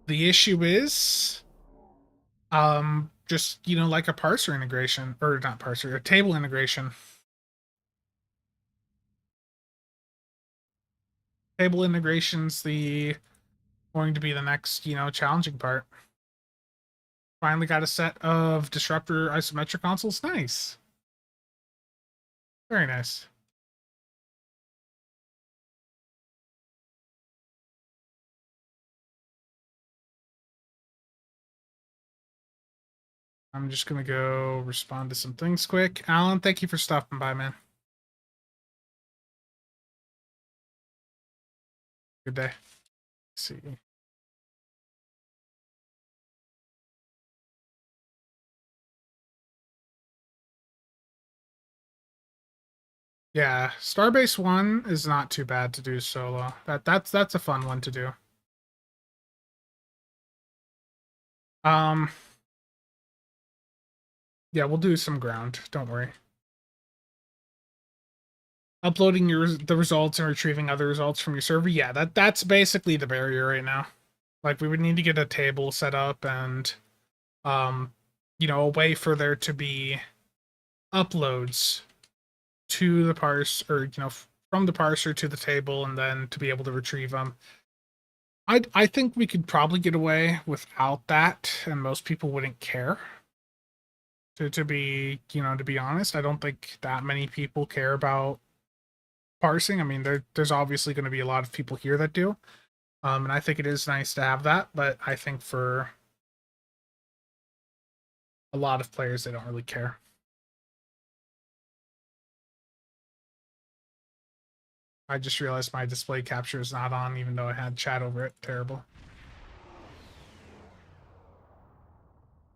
The issue is, just, you know, like a parser integration, or not parser, a table integration. Table integration's going to be the next, you know, challenging part. Finally got a set of disruptor isometric consoles. Nice. Very nice. I'm just gonna go respond to some things quick. Alan, thank you for stopping by, man. Good day. Let's see. Yeah, Starbase 1 is not too bad to do solo. That's a fun one to do. Um yeah, we'll do some ground, don't worry. uploading the results and retrieving other results from your server, yeah, that's basically the barrier right now. Like, we would need to get a table set up and a way for there to be uploads to the parse, or from the parser to the table, and then to be able to retrieve them. I think we could probably get away without that, and most people wouldn't care. To be honest, I don't think that many people care about parsing. I mean, there's obviously going to be a lot of people here that do, and I think it is nice to have that. But I think for a lot of players, they don't really care. I just realized my display capture is not on, even though I had chat over it. Terrible.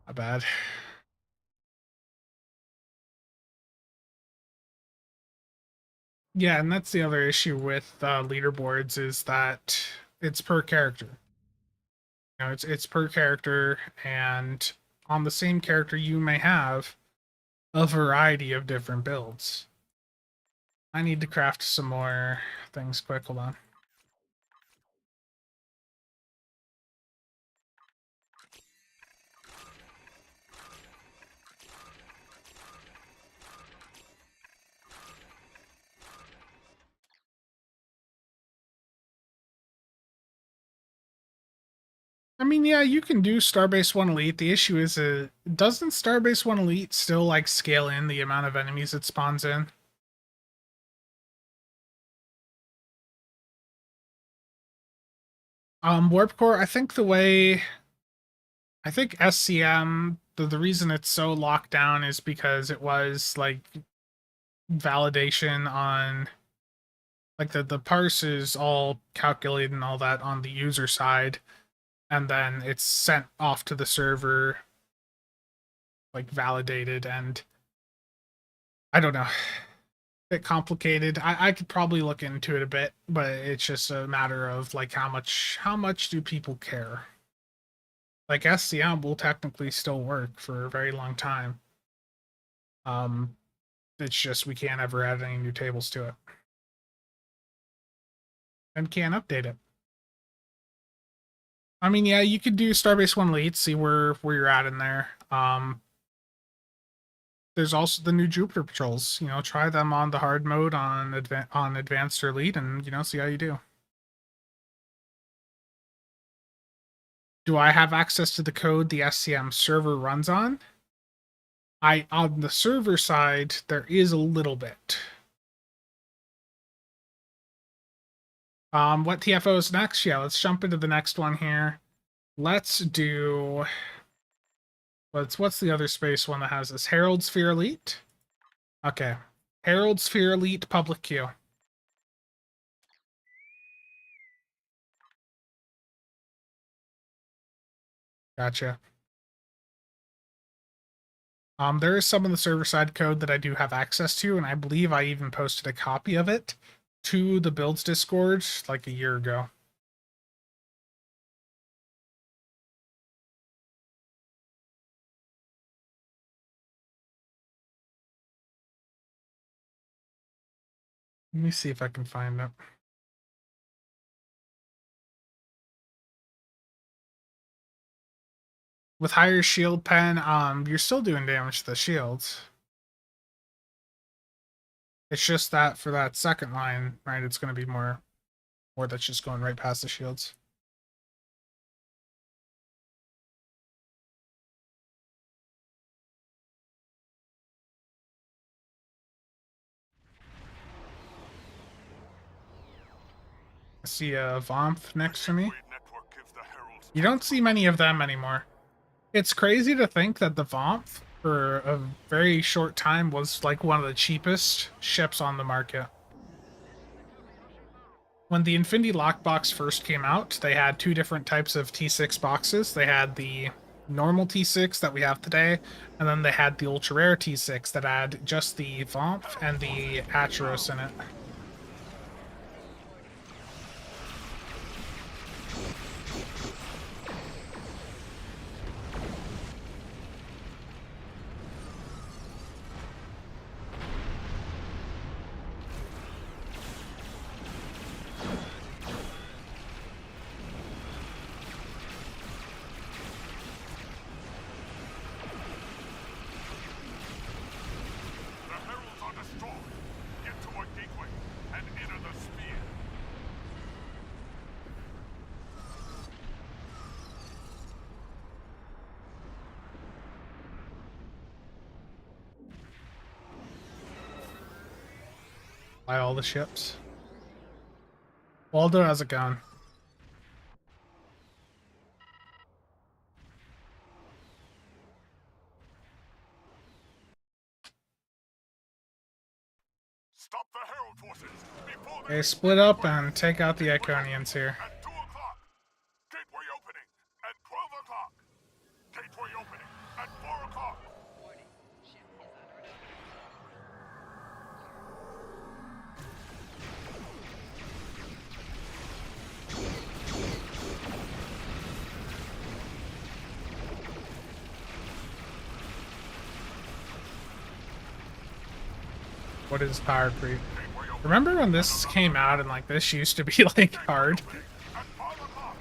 Not bad. Yeah, and that's the other issue with leaderboards, is that it's per character. It's per character, and on the same character you may have a variety of different builds. I need to craft some more things quick. Hold on. I mean, yeah, you can do Starbase 1 Elite. The issue is, doesn't Starbase 1 Elite still, like, scale in the amount of enemies it spawns in? Warp Core, I think SCM, the reason it's so locked down is because it was, like, validation on, like, the parse is all calculated and all that on the user side, and then it's sent off to the server, like, validated, and I don't know. Bit complicated. I could probably look into it a bit, but it's just a matter of, like, how much do people care? Like, SCM will technically still work for a very long time. It's just we can't ever add any new tables to it. And can't update it. I mean, yeah, you could do Starbase 1 Elite, see where you're at in there. There's also the new Jupiter patrols. Try them on the hard mode on advanced or elite, and see how you do. Do I have access to the code the SCM server runs on? On the server side, there is a little bit. What TFO is next? Yeah, let's jump into the next one here. Let's do... What's the other space one that has this? Herald Sphere Elite? Okay. Herald Sphere Elite public queue. Gotcha. There is some of the server side code that I do have access to, and I believe I even posted a copy of it to the builds Discord like a year ago. Let me see if I can find it. With higher shield pen, you're still doing damage to the shields. It's just that for that second line, right, it's going to be more that's just going right past the shields. I see a Vomp next to me. You don't see many of them anymore. It's crazy to think that the Vomp, for a very short time, was like one of the cheapest ships on the market. When the Infinity Lockbox first came out, they had two different types of T6 boxes. They had the normal T6 that we have today, and then they had the ultra rare T6 that had just the Vomp and the Atros in it. Buy all the ships. Waldo, how's it going? Stop the Herald forces before Okay, split up and take out the Iconians here. At 2 o'clock. Gateway opening at 12 o'clock. Gateway opening at 4 o'clock. What is power creep? Remember when this came out and like this used to be like hard? At 5 o'clock.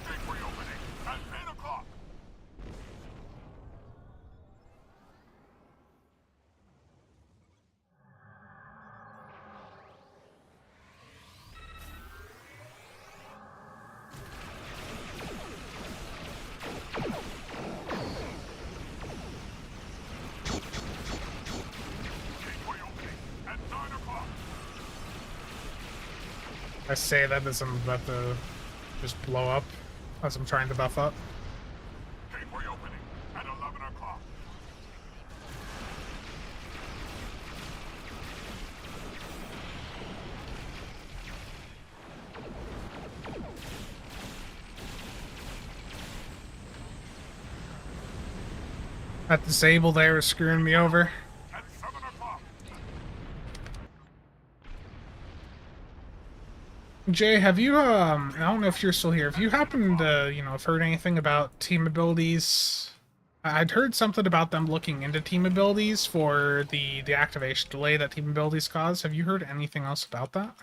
Gateway opening at 8 o'clock. Gateway opening at 9 o'clock. I say that as I'm about to just blow up as I'm trying to buff up. Gateway opening at 11 o'clock. That disable there is screwing me over. At 7 o'clock. Jay, have you I don't know if you're still here. Have you happened to, have heard anything about team abilities? I'd heard something about them looking into team abilities for the activation delay that team abilities cause. Have you heard anything else about that?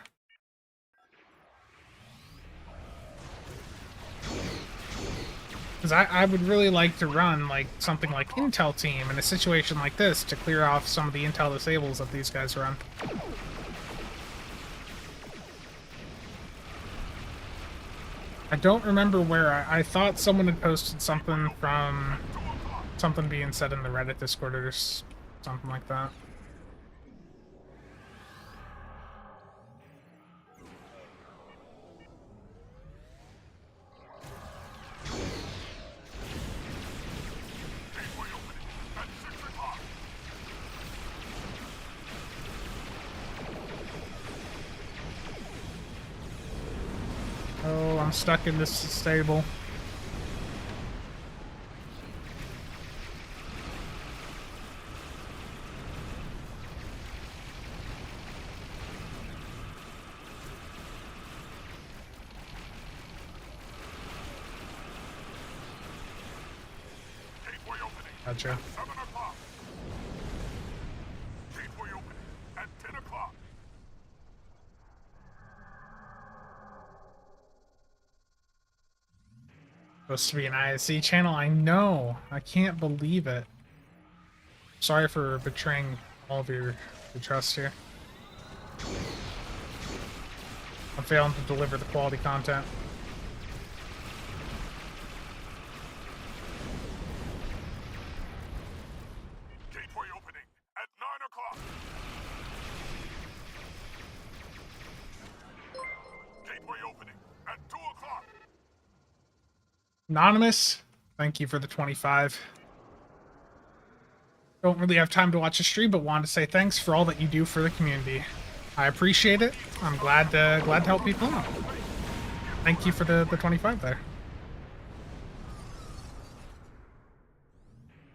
Because I would really like to run like something like Intel Team in a situation like this to clear off some of the Intel disables that these guys run. I don't remember where. I thought someone had posted something from something being said in the Reddit Discord or something like that. Gateway opening at 6 o'clock. Oh, I'm stuck in this stable. Gateway opening Gotcha. at 7 o'clock. Gateway opening at 10 o'clock. Supposed to be an ISC channel. I know. I can't believe it. Sorry for betraying all of your trust here. I'm failing to deliver the quality content. Gateway opening at 9 o'clock. Gateway opening at 2 o'clock. Anonymous, thank you for the 25. Don't really have time to watch a stream, but wanted to say thanks for all that you do for the community. I appreciate it. I'm glad to help people out. Thank you for the 25 there.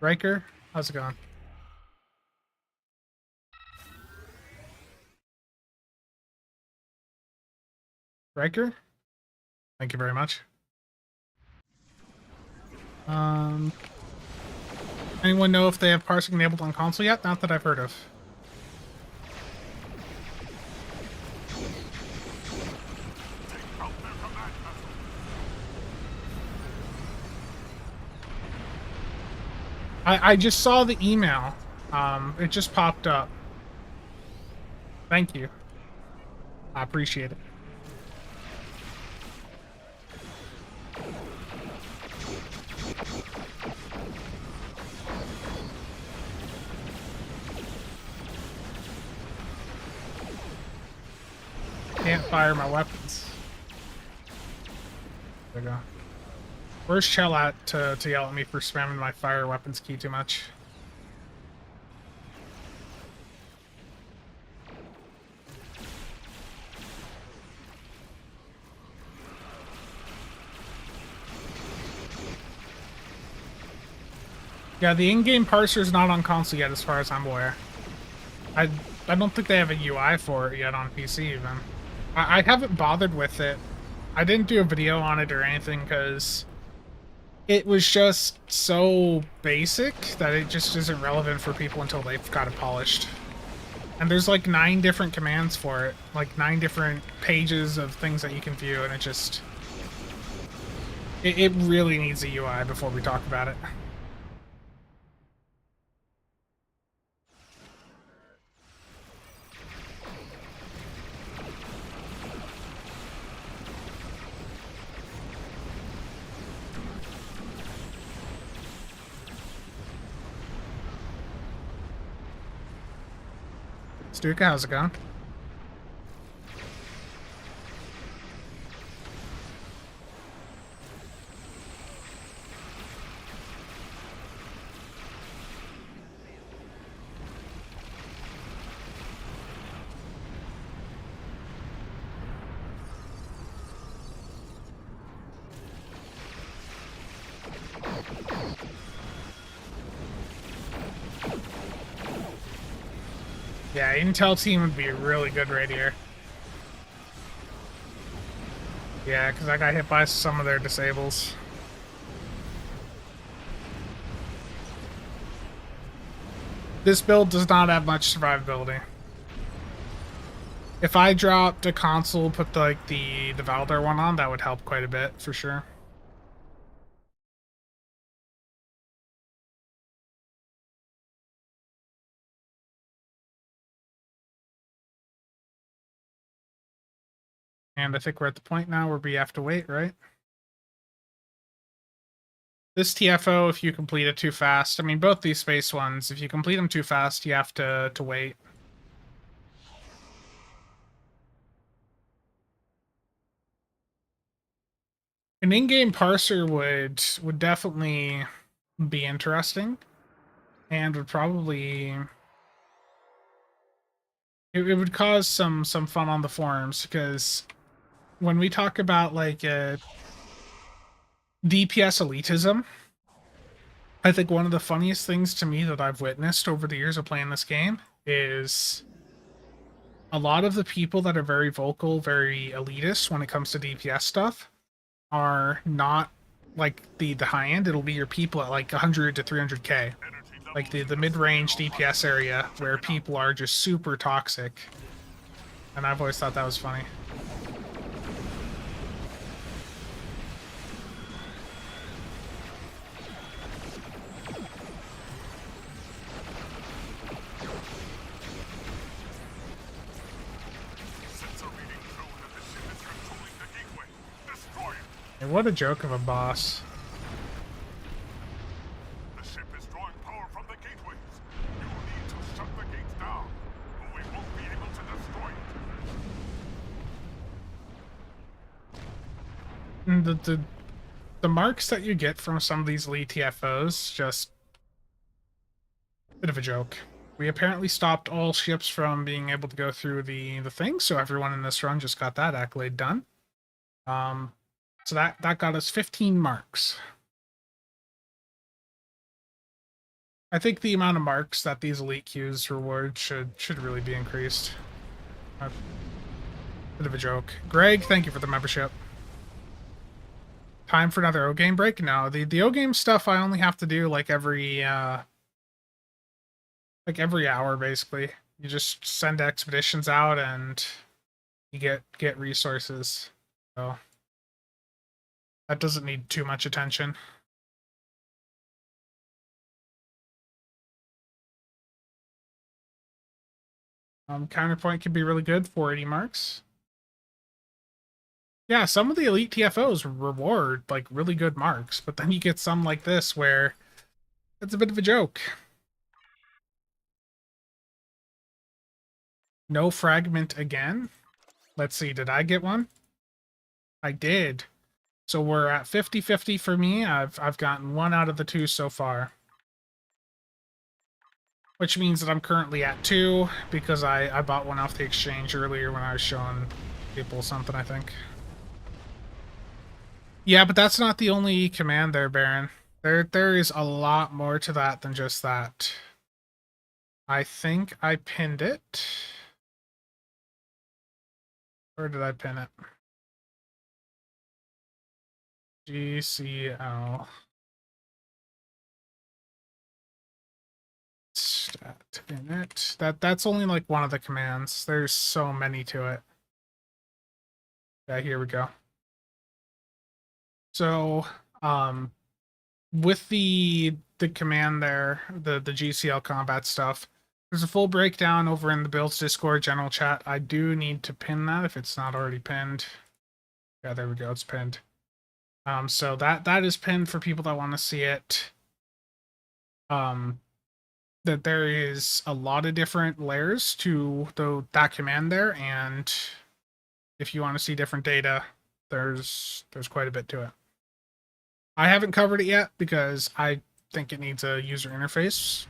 Riker, how's it going? Riker? Thank you very much. Anyone know if they have parsing enabled on console yet? Not that I've heard of. Take out their command vessel. I just saw the email. It just popped up. Thank you. I appreciate it. Can't fire my weapons. There we go. Where's Chell at to yell at me for spamming my fire weapons key too much? Yeah, the in-game parser is not on console yet, as far as I'm aware. I don't think they have a UI for it yet on PC even. I haven't bothered with it. I didn't do a video on it or anything because it was just so basic that it just isn't relevant for people until they've got it polished. And there's like 9 different commands for it, like 9 different pages of things that you can view, and it just... It really needs a UI before we talk about it. Stuka, how's it going? Yeah, Intel team would be really good right here. Yeah, because I got hit by some of their disables. This build does not have much survivability. If I dropped a console, put the Valdar one on, that would help quite a bit, for sure. And I think we're at the point now where we have to wait, right? This TFO, if you complete it too fast, I mean, both these space ones, if you complete them too fast, you have to wait. An in-game parser would definitely be interesting, and would probably it would cause some fun on the forums, because when we talk about like DPS elitism, I think one of the funniest things to me that I've witnessed over the years of playing this game is a lot of the people that are very vocal, very elitist when it comes to DPS stuff are not like the high end. It'll be your people at like 100 to 300k, like the mid-range DPS area where people are just super toxic. And I've always thought that was funny. And what a joke of a boss. The ship is drawing power from the gateways. You will need to shut the gates down, or we won't be able to destroy it. And the marks that you get from some of these elite TFOs, just a bit of a joke. We apparently stopped all ships from being able to go through the thing, so everyone in this run just got that accolade done. So that got us 15 marks. I think the amount of marks that these elite queues reward should really be increased. A bit of a joke. Greg, thank you for the membership. Time for another O game break? No, the O game stuff I only have to do like every hour basically. You just send expeditions out and you get resources. So that doesn't need too much attention. Counterpoint can be really good, 480 marks. Yeah, some of the elite TFOs reward like really good marks, but then you get some like this where it's a bit of a joke. No fragment again. Let's see, did I get one? I did. So we're at 50-50 for me. I've gotten one out of the two so far. Which means that I'm currently at 2 because I bought one off the exchange earlier when I was showing people something, I think. Yeah, but that's not the only command there, Baron. There is a lot more to that than just that. I think I pinned it. Where did I pin it? GCL. Stat init. That's only like one of the commands. There's so many to it. Yeah, here we go. So, with the command there, the GCL combat stuff, there's a full breakdown over in the builds Discord general chat. I do need to pin that if it's not already pinned. Yeah, there we go. It's pinned. So that is pinned for people that want to see it. That there is a lot of different layers to that command there, and if you want to see different data, there's quite a bit to it. I haven't covered it yet because I think it needs a user interface.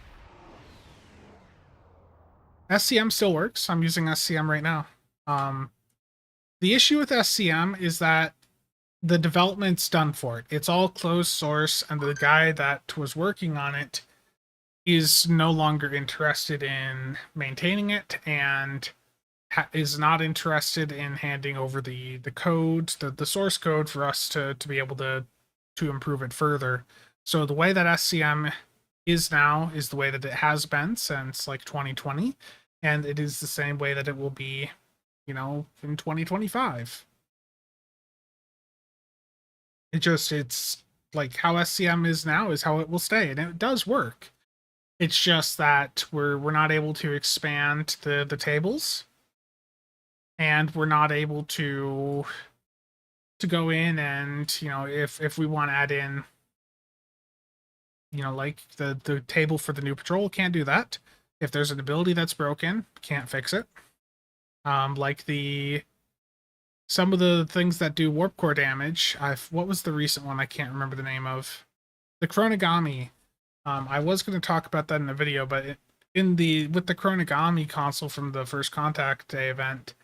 SCM still works. I'm using SCM right now. The issue with SCM is that the development's done for it. It's all closed source, and the guy that was working on it is no longer interested in maintaining it and is not interested in handing over the code, the source code for us to be able to improve it further. So the way that SCM is now is the way that it has been since like 2020, and it is the same way that it will be, you know, in 2025. It's like how SCM is now is how it will stay, and it does work. It's just that we're not able to expand the tables, and we're not able to go in and, you know, if we want to add in, you know, like the table for the new patrol, can't do that. If there's an ability that's broken, can't fix it. Like some of the things that do warp core damage. What was the recent one? I can't remember the name of. The Chronogami. I was going to talk about that in the video, but with the Chronogami console from the First Contact Day event,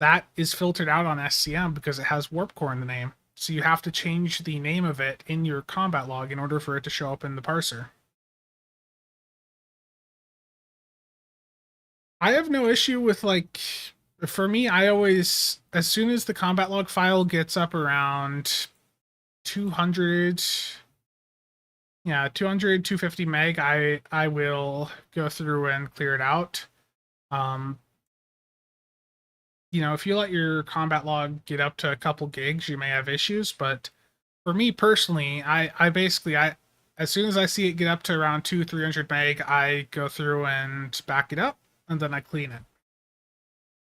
that is filtered out on SCM because it has warp core in the name. So you have to change the name of it in your combat log in order for it to show up in the parser. I have no issue with, like, for me, I always, as soon as the combat log file gets up around 200, yeah, 200, 250 meg, I will go through and clear it out. You know, if you let your combat log get up to a couple gigs, you may have issues, but for me personally, I basically, as soon as I see it get up to around 300 meg, I go through and back it up, and then I clean it.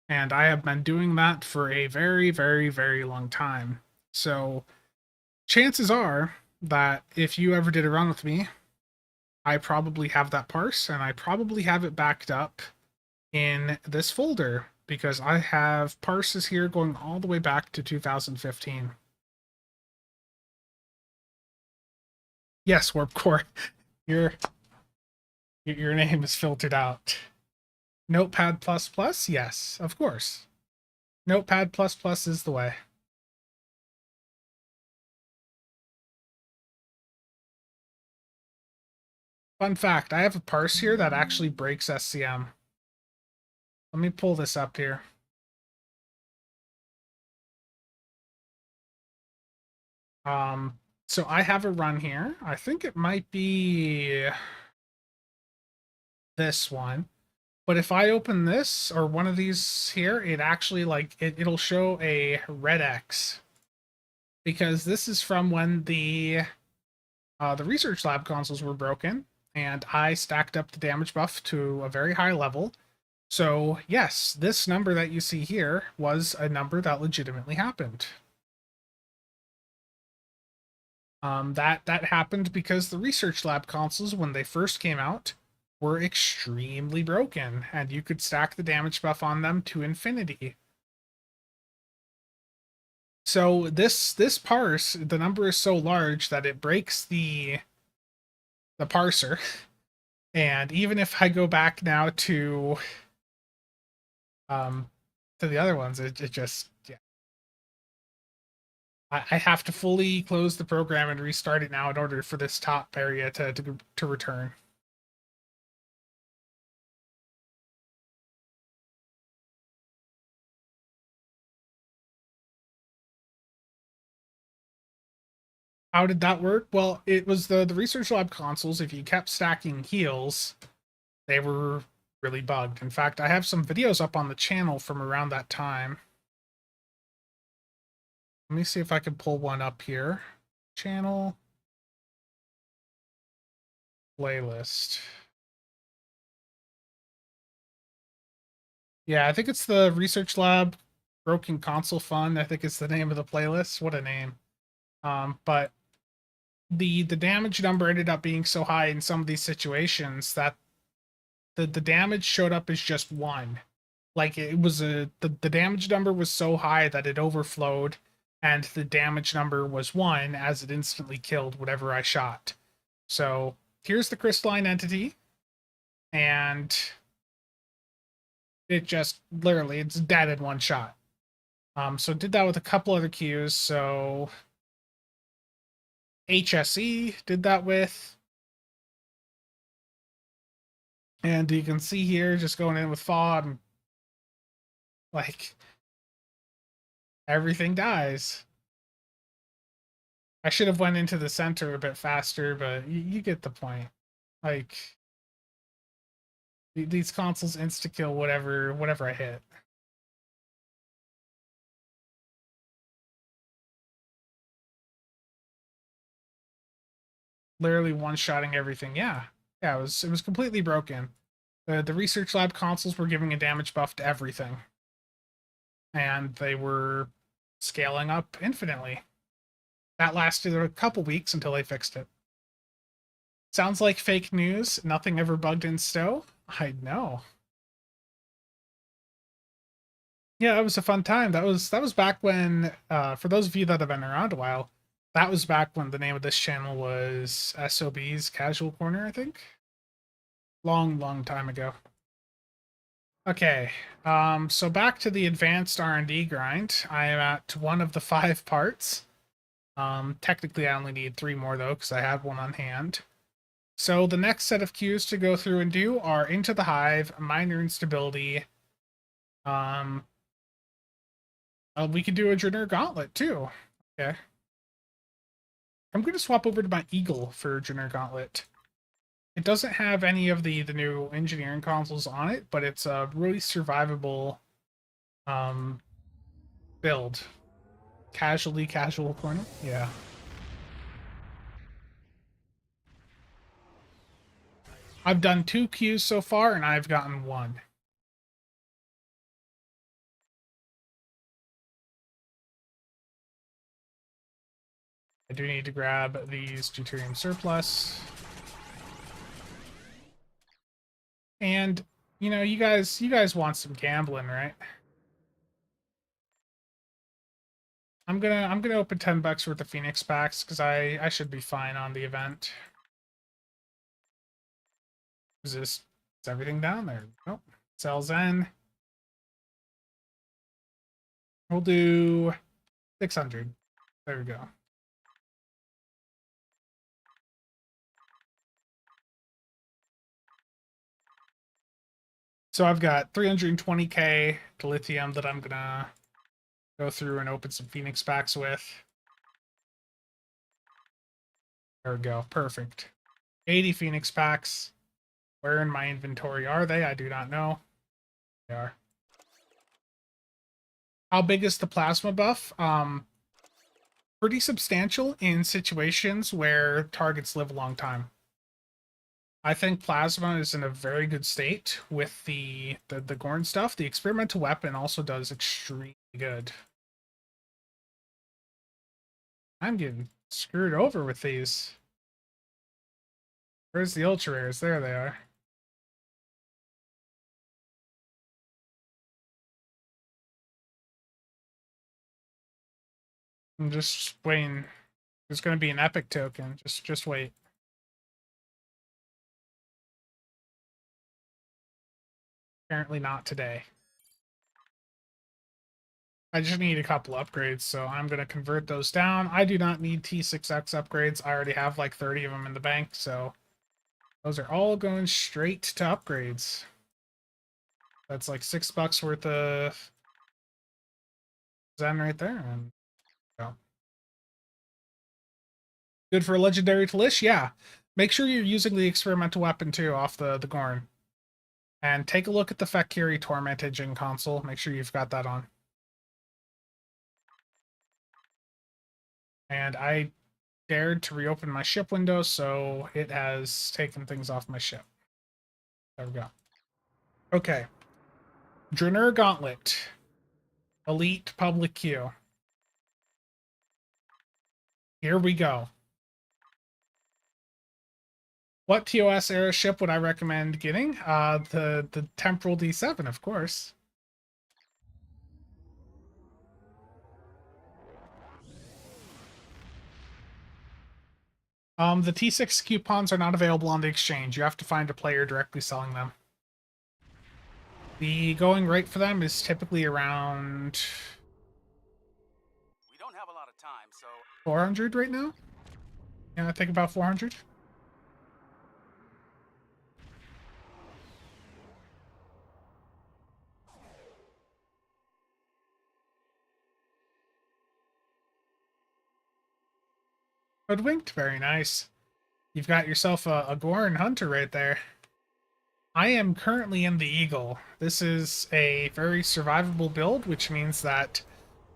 And I have been doing that for a very, very, very long time. So chances are that if you ever did a run with me, I probably have that parse, and I probably have it backed up in this folder because I have parses here going all the way back to 2015. Yes, Warp Core, your name is filtered out. Notepad++, yes, of course. Notepad++ is the way. Fun fact, I have a parse here that actually breaks SCM. Let me pull this up here. So I have a run here. I think it might be this one. But if I open this or one of these here, it actually, like, it'll show a red X. Because this is from when the research lab consoles were broken, and I stacked up the damage buff to a very high level. So yes, this number that you see here was a number that legitimately happened. That happened because the research lab consoles, when they first came out, were extremely broken, and you could stack the damage buff on them to infinity. So this parse, the number is so large that it breaks the parser. And even if I go back now um to the other ones, it just, yeah. I have to fully close the program and restart it now in order for this top area to return. How did that work? Well, it was the research lab consoles. If you kept stacking heals, they were really bugged. In fact, I have some videos up on the channel from around that time. Let me see if I can pull one up here. Channel playlist. Yeah, I think it's the Research Lab Broken Console Fun. I think it's the name of the playlist. What a name. But the damage number ended up being so high in some of these situations that the damage showed up as just one. Like it was the damage number was so high that it overflowed, and the damage number was one as it instantly killed whatever I shot. So here's the crystalline entity, and it just literally it's dead in one shot. So did that with a couple other queues. So HSE did that with, and you can see here just going in with FOD, and like everything dies. I should have went into the center a bit faster, but you get the point. Like these consoles insta kill whatever I hit. Literally one-shotting everything. Yeah, it was completely broken. The research lab consoles were giving a damage buff to everything, and they were scaling up infinitely. That lasted a couple weeks until they fixed it. Sounds like fake news. Nothing ever bugged in Stowe. I know. Yeah, that was a fun time. That was back when, for those of you that have been around a while, that was back when the name of this channel was SOB's Casual Corner, I think. Long time ago. Okay, so back to the advanced R&D grind. I am at one of the 5 parts. Technically I only need 3 more though, because I had one on hand. So the next set of queues to go through and do are Into the Hive, Minor Instability. We could do a Journer Gauntlet too. Okay. I'm going to swap over to my Eagle for Journer Gauntlet. It doesn't have any of the new engineering consoles on it, but it's a really survivable build. Casual corner? Yeah. I've done 2 queues so far, and I've gotten 1. I do need to grab these deuterium surplus. And, you guys want some gambling, right? I'm gonna open $10 worth of Phoenix packs, because I should be fine on the event. Is everything down there? Nope. Cells in. We'll do 600. There we go. So I've got 320k to lithium that I'm gonna go through and open some Phoenix packs with. There we go. Perfect. 80 Phoenix packs. Where in my inventory are they? I do not know. They are. How big is the plasma buff? Pretty substantial in situations where targets live a long time. I think plasma is in a very good state with the Gorn stuff. The experimental weapon also does extremely good. I'm getting screwed over with these. Where's the ultra rares? There they are. I'm just waiting. There's going to be an epic token. Just wait. Apparently not today. I just need a couple upgrades, so I'm going to convert those down. I do not need T6X upgrades. I already have like 30 of them in the bank, so those are all going straight to upgrades. That's like $6 worth of Zen right there. And well, good for a legendary Talish, yeah. Make sure you're using the experimental weapon too off the Gorn. And take a look at the Fekiri Tormentage in console. Make sure you've got that on. And I dared to reopen my ship window, so it has taken things off my ship. There we go. Okay. Draenor Gauntlet. Elite public queue. Here we go. What TOS era ship would I recommend getting? The Temporal D7, of course. The T6 coupons are not available on the exchange. You have to find a player directly selling them. The going rate for them is typically around We don't have a lot of time, so 400 right now. Yeah, I think about 400. Hoodwinked, very nice. You've got yourself a Gorn Hunter right there. I am currently in the Eagle. This is a very survivable build, which means that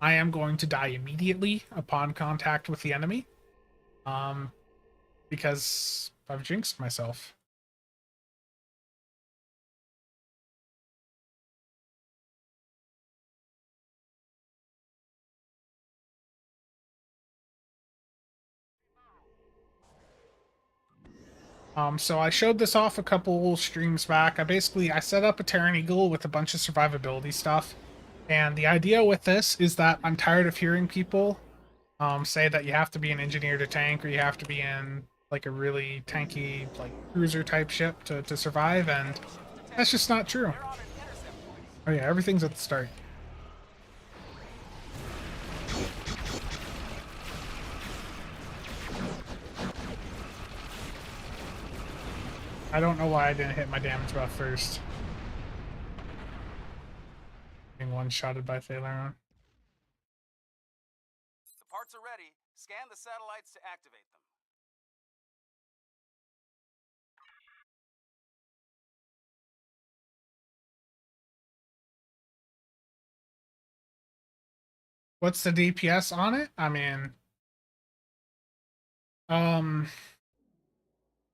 I am going to die immediately upon contact with the enemy. Because I've jinxed myself. So I showed this off a couple streams back. I set up a Terran Eagle with a bunch of survivability stuff. And the idea with this is that I'm tired of hearing people say that you have to be an engineer to tank, or you have to be in like a really tanky like cruiser type ship to survive, and that's just not true. Oh yeah, everything's at the start. I don't know why I didn't hit my damage buff first. Being one-shotted by Thalaron. The parts are ready. Scan the satellites to activate them. What's the DPS on it? I mean,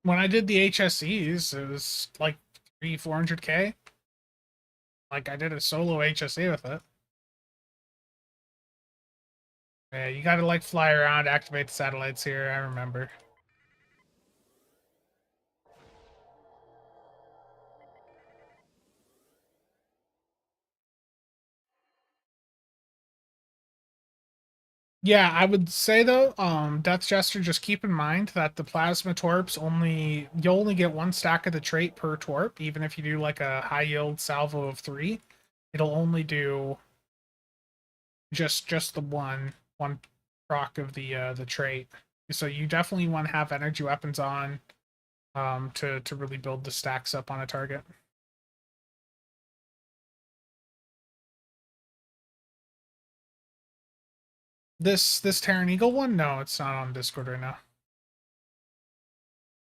when I did the HSEs, it was like 400k. Like, I did a solo HSE with it. Yeah, you gotta like fly around, activate the satellites here, I remember. Yeah, I would say though, Death Jester, just keep in mind that the plasma torps you'll only get one stack of the trait per torp, even if you do like a high yield salvo of 3. It'll only do just the one proc of the trait. So you definitely want to have energy weapons on to really build the stacks up on a target. This Terran Eagle one? No, it's not on Discord right now.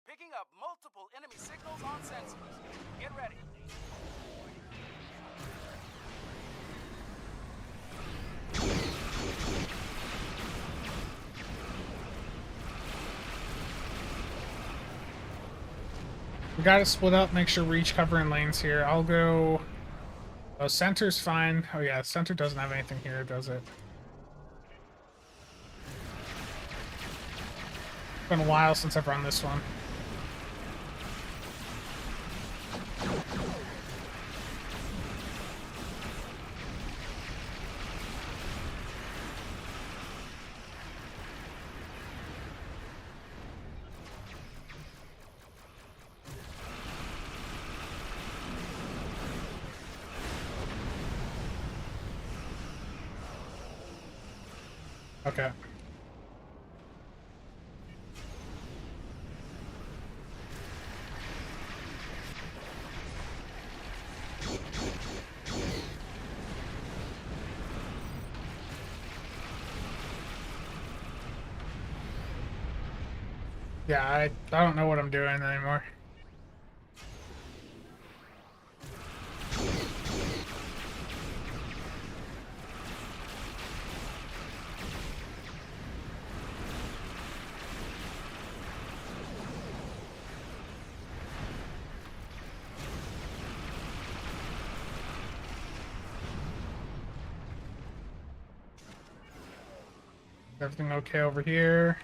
Picking up multiple enemy signals on sensors. Get ready. We gotta split up, make sure we're each covering lanes here. I'll go... Oh, center's fine. Oh yeah, center doesn't have anything here, does it? Been a while since I've run this one. Okay. Yeah, I don't know what I'm doing anymore. Everything okay over here?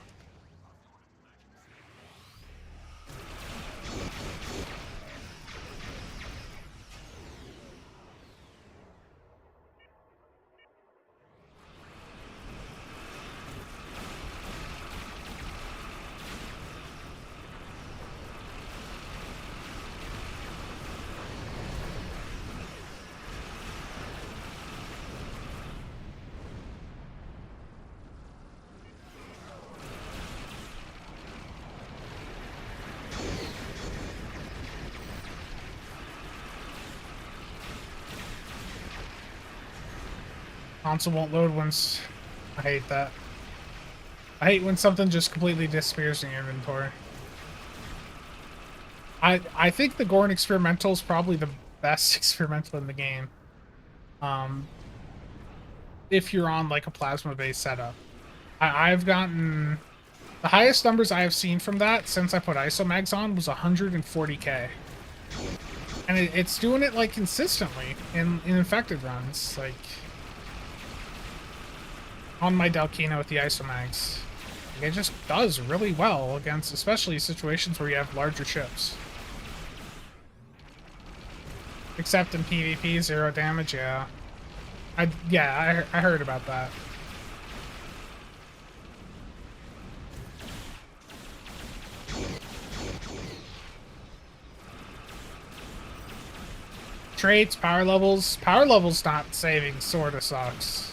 Console won't load once. I hate that. I hate when something just completely disappears in your inventory. I think the Gorn experimental is probably the best experimental in the game. If you're on like a plasma based setup. I've gotten the highest numbers I have seen from that since I put Isomags on was 140k. And it's doing it like consistently in infected runs, like on my Delkino with the Isomags. It just does really well against especially situations where you have larger ships. Except in PvP, 0 damage, yeah. I heard about that. Traits, power levels. Power levels not saving sorta sucks.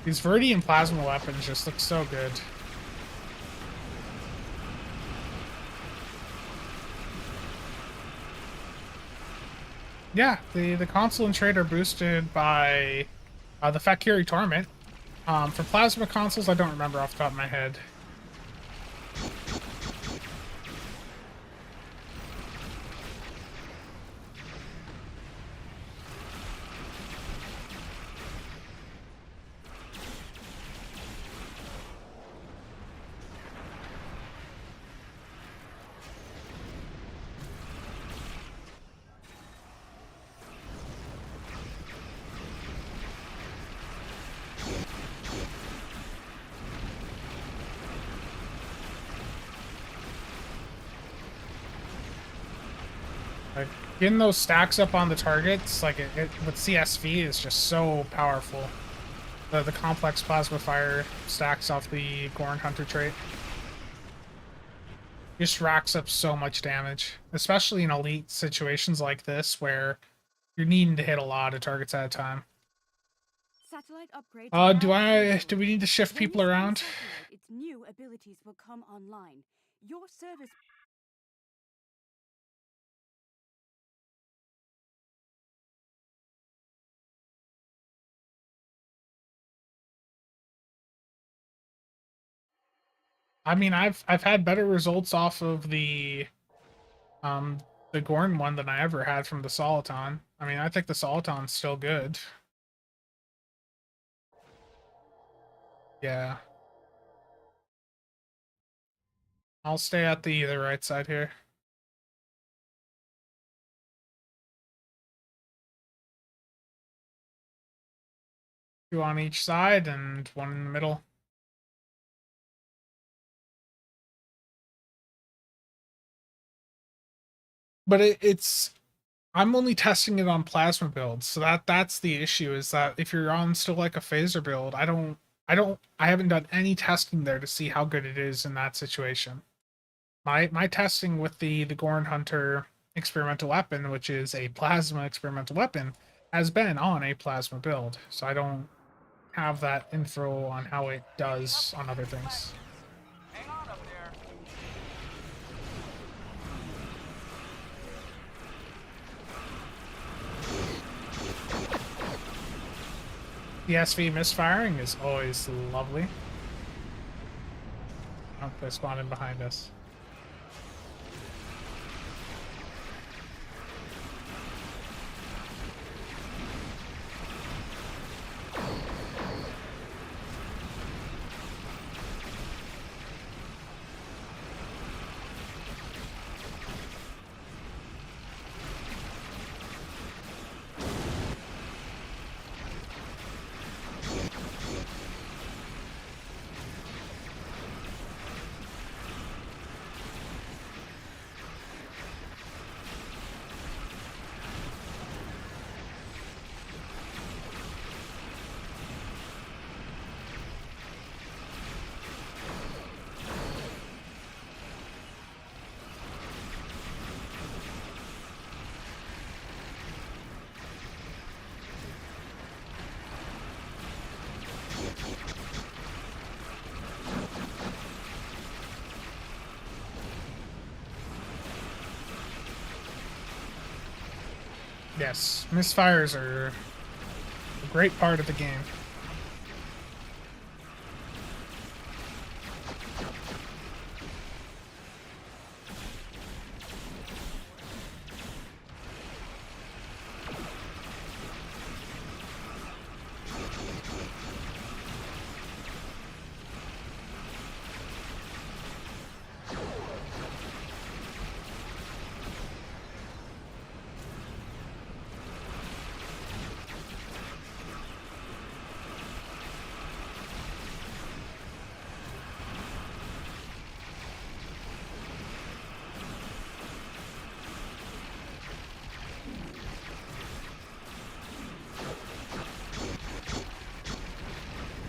These Viridian plasma weapons just look so good. Yeah, the console and trade are boosted by the Fakiri Torment. For plasma consoles, I don't remember off the top of my head. Like, getting those stacks up on the targets, like it with CSV is just so powerful. The complex plasma fire stacks off the Gorn Hunter trait. Just racks up so much damage, especially in elite situations like this where you're needing to hit a lot of targets at a time. Satellite upgrades are Do now do we need to shift When people you around? satellite, its new abilities will come online. Your service I mean, I've had better results off of um the Gorn one than I ever had from the Soliton. I mean, I think the Soliton's still good. Yeah. I'll stay at the right side here. Two on each side and one in the middle. But it's I'm only testing it on plasma builds, so that's the issue. Is that if you're on still like a phaser build, I haven't done any testing there to see how good it is in that situation. My testing with the Gorn Hunter experimental weapon, which is a plasma experimental weapon, has been on a plasma build, so I don't have that info on how it does on other things. Hang on up there. The SV misfiring is always lovely. Oh, they spawned in behind us. Yes, misfires are a great part of the game.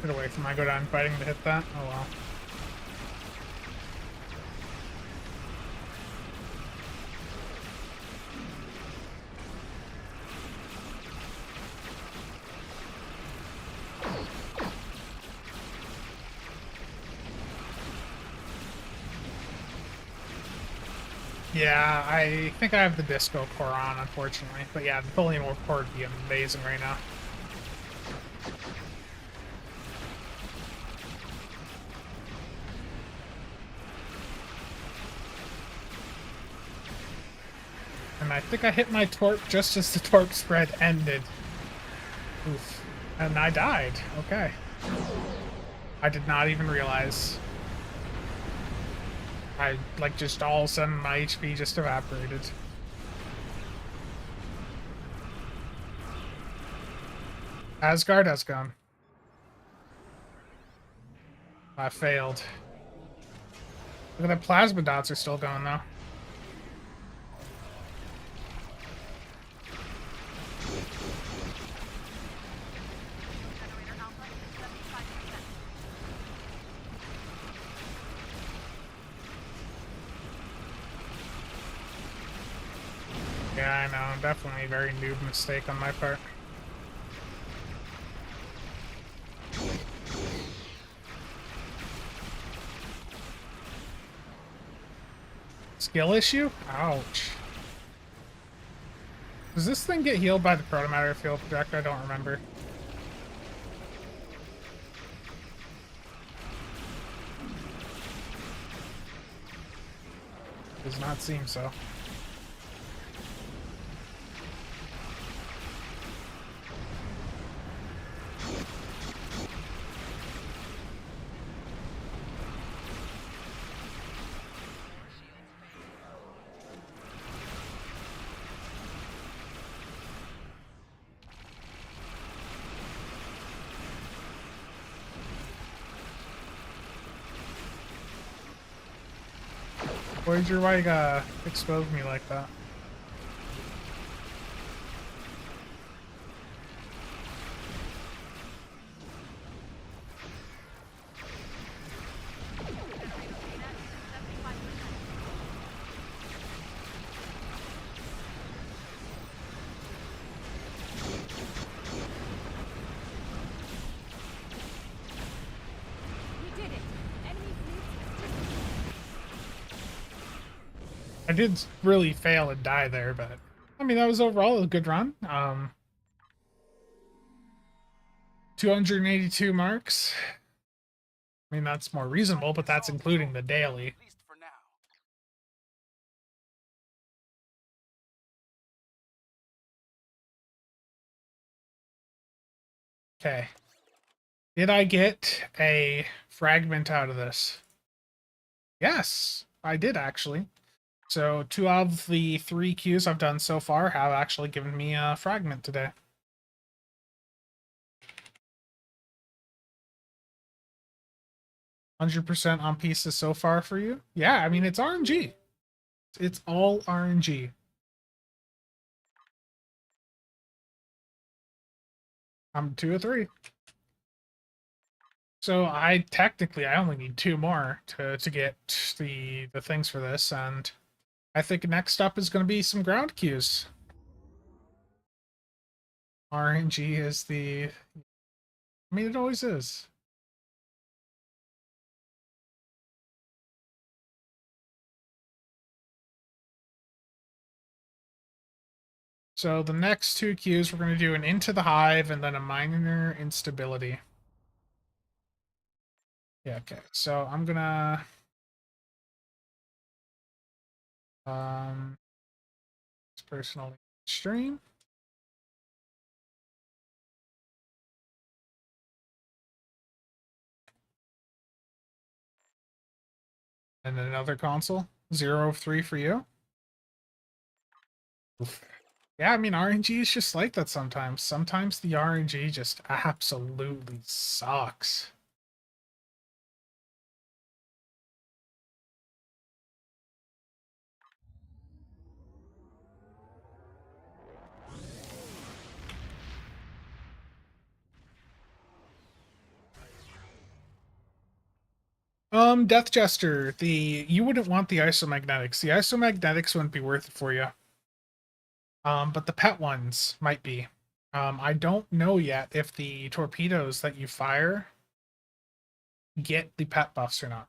Get away from my go down fighting to hit that. Oh well. Yeah, I think I have the disco core on, unfortunately. But yeah, the Tholian Warp core would be amazing right now. And I think I hit my torp just as the torp spread ended. Oof. And I died. Okay. I did not even realize. I, like, just all of a sudden my HP just evaporated. Asgard has gone. I failed. Look at the plasma dots are still going though. Generator output is 75%. Yeah, I know. Definitely a very noob mistake on my part. Skill issue? Ouch. Does this thing get healed by the protomatter field projector? I don't remember. Does not seem so. Voyager, why you gotta expose me like that? We did it! Enemy fleet I did really fail and die there, but I mean that was overall a good run. 282 marks. I mean that's more reasonable, but that's including the daily. At least for now. Okay. Did I get a fragment out of this? Yes, I did actually. So 2 out of the 3 queues I've done so far have actually given me a fragment today. %100% on pieces so far for you? Yeah, I mean, it's RNG. It's all RNG. I'm 2 or 3. So I only need 2 more to get the things for this, and I think next up is going to be some ground queues. RNG is the... I mean, it always is. So the next 2 queues, we're going to do an Into the Hive and then a Minor Instability. Yeah, okay. So I'm going to... personally stream. And then another console. 0 of 3 for you. Oof. Yeah, I mean, RNG is just like that sometimes. Sometimes the RNG just absolutely sucks. Death Jester, you wouldn't want the isomagnetics. The isomagnetics wouldn't be worth it for you. But the pet ones might be. I don't know yet if the torpedoes that you fire get the pet buffs or not.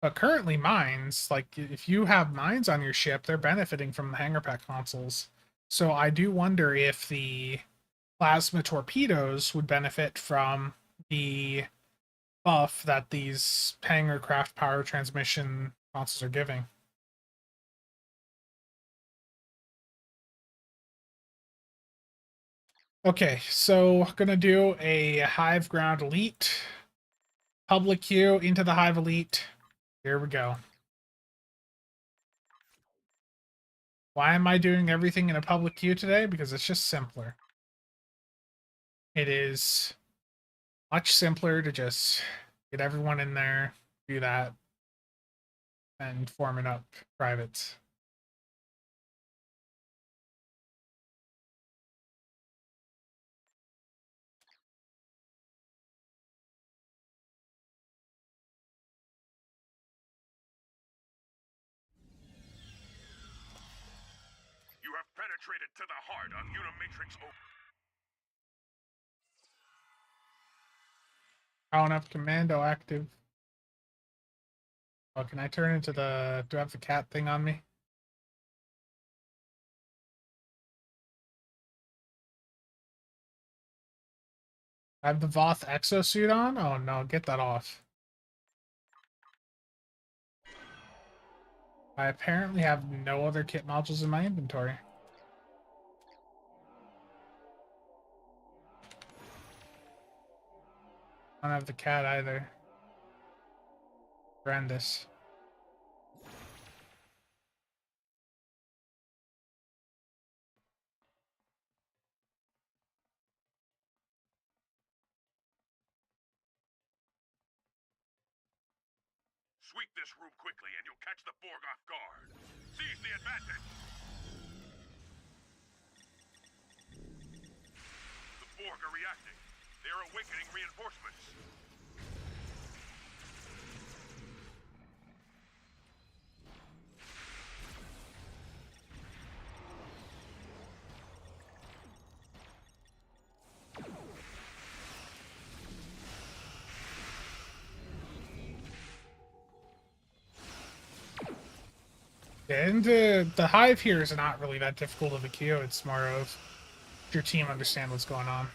But currently mines, like if you have mines on your ship, they're benefiting from the hangar pack consoles. So I do wonder if the plasma torpedoes would benefit from the buff that these hangar craft power transmission consoles are giving. Okay, so gonna do a Hive Ground Elite. Public queue into the Hive Elite. Here we go. Why am I doing everything in a public queue today? Because it's just simpler. It is much simpler to just get everyone in there, do that, and forming up privates. You have penetrated to the heart of Unimatrix O. I don't have commando active. Oh, can I turn into the... Do I have the cat thing on me? I have the Voth exosuit on? Oh no, get that off. I apparently have no other kit modules in my inventory. I don't have the cat either. Horrendous. Sweep this room quickly and you'll catch the Borg off guard. Seize the advantage! The Borg are reacting. They are awakening reinforcements. And the hive here is not really that difficult of a queue. It's more of your team understand what's going on.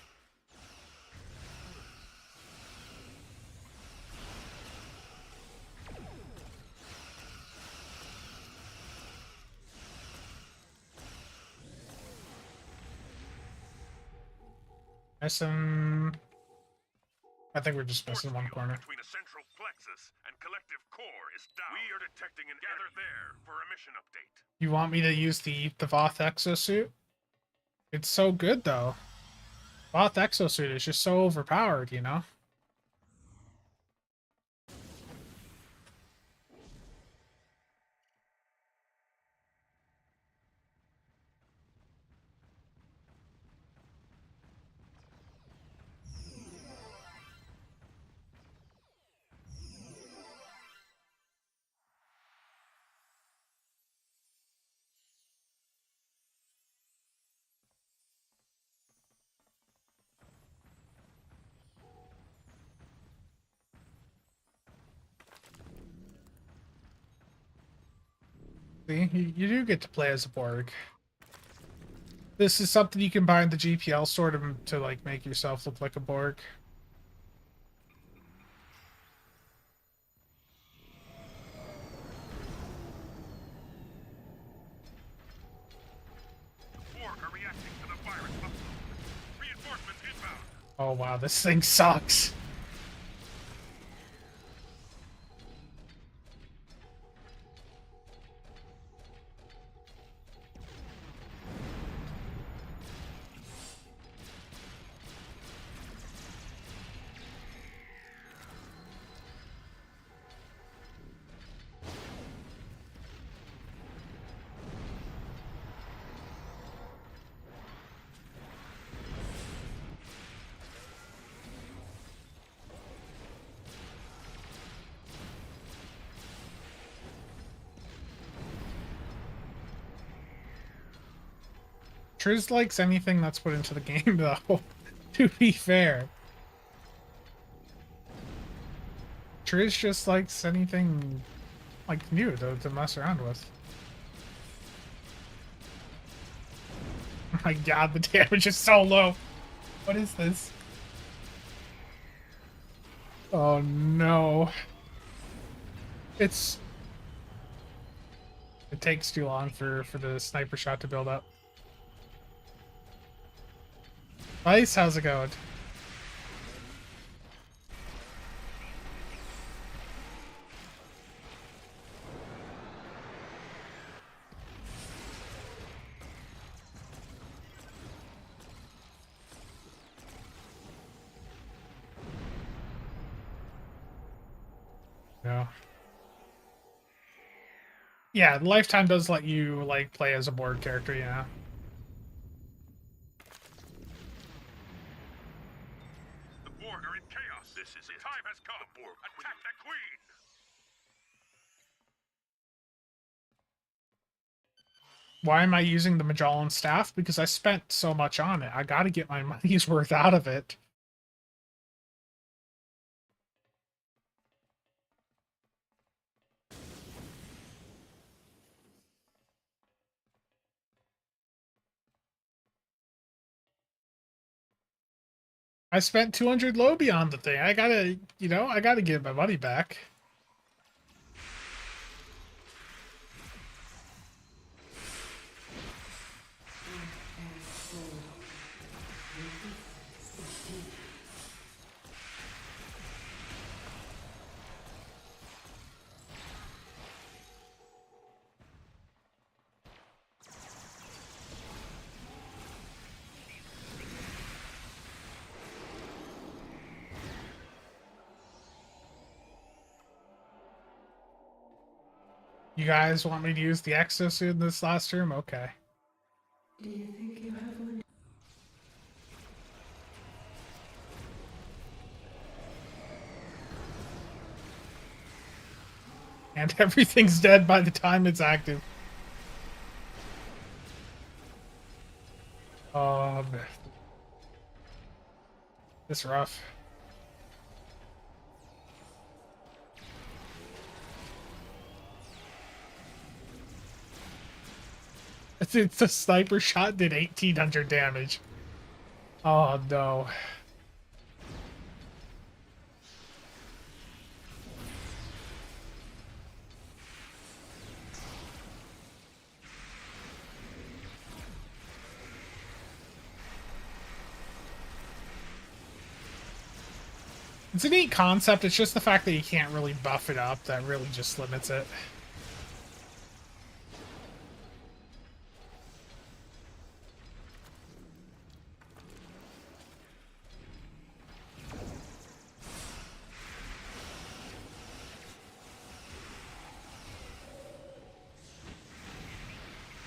I think we're just missing one corner. Between a central plexus and collective core is down. We are detecting an gather there for a mission update. You want me to use the Voth exosuit? It's so good though. Voth exosuit is just so overpowered, you know? See, you do get to play as a Borg. This is something you can buy in the GPL store to like make yourself look like a Borg. Borg are reacting to the virus upload. Reinforcements inbound. Oh wow, this thing sucks. Triz likes anything that's put into the game, though, to be fair. Triz just likes anything, like, new to mess around with. Oh my god, the damage is so low. What is this? Oh no. It takes too long for the sniper shot to build up. Ice, how's it going? No. Yeah, Lifetime does let you like play as a board character, yeah. The Borg are in chaos. This is it. Time has come. The Borg attack the Queen. Why am I using the Magellan staff? Because I spent so much on it. I gotta get my money's worth out of it. I spent 200 Lobby on the thing. I gotta, I gotta get my money back. You guys want me to use the exosuit in this last room? Okay. And everything's dead by the time it's active. Oh, it's rough. It's a sniper shot did 1,800 damage. Oh no. It's a neat concept. It's just the fact that you can't really buff it up that really just limits it.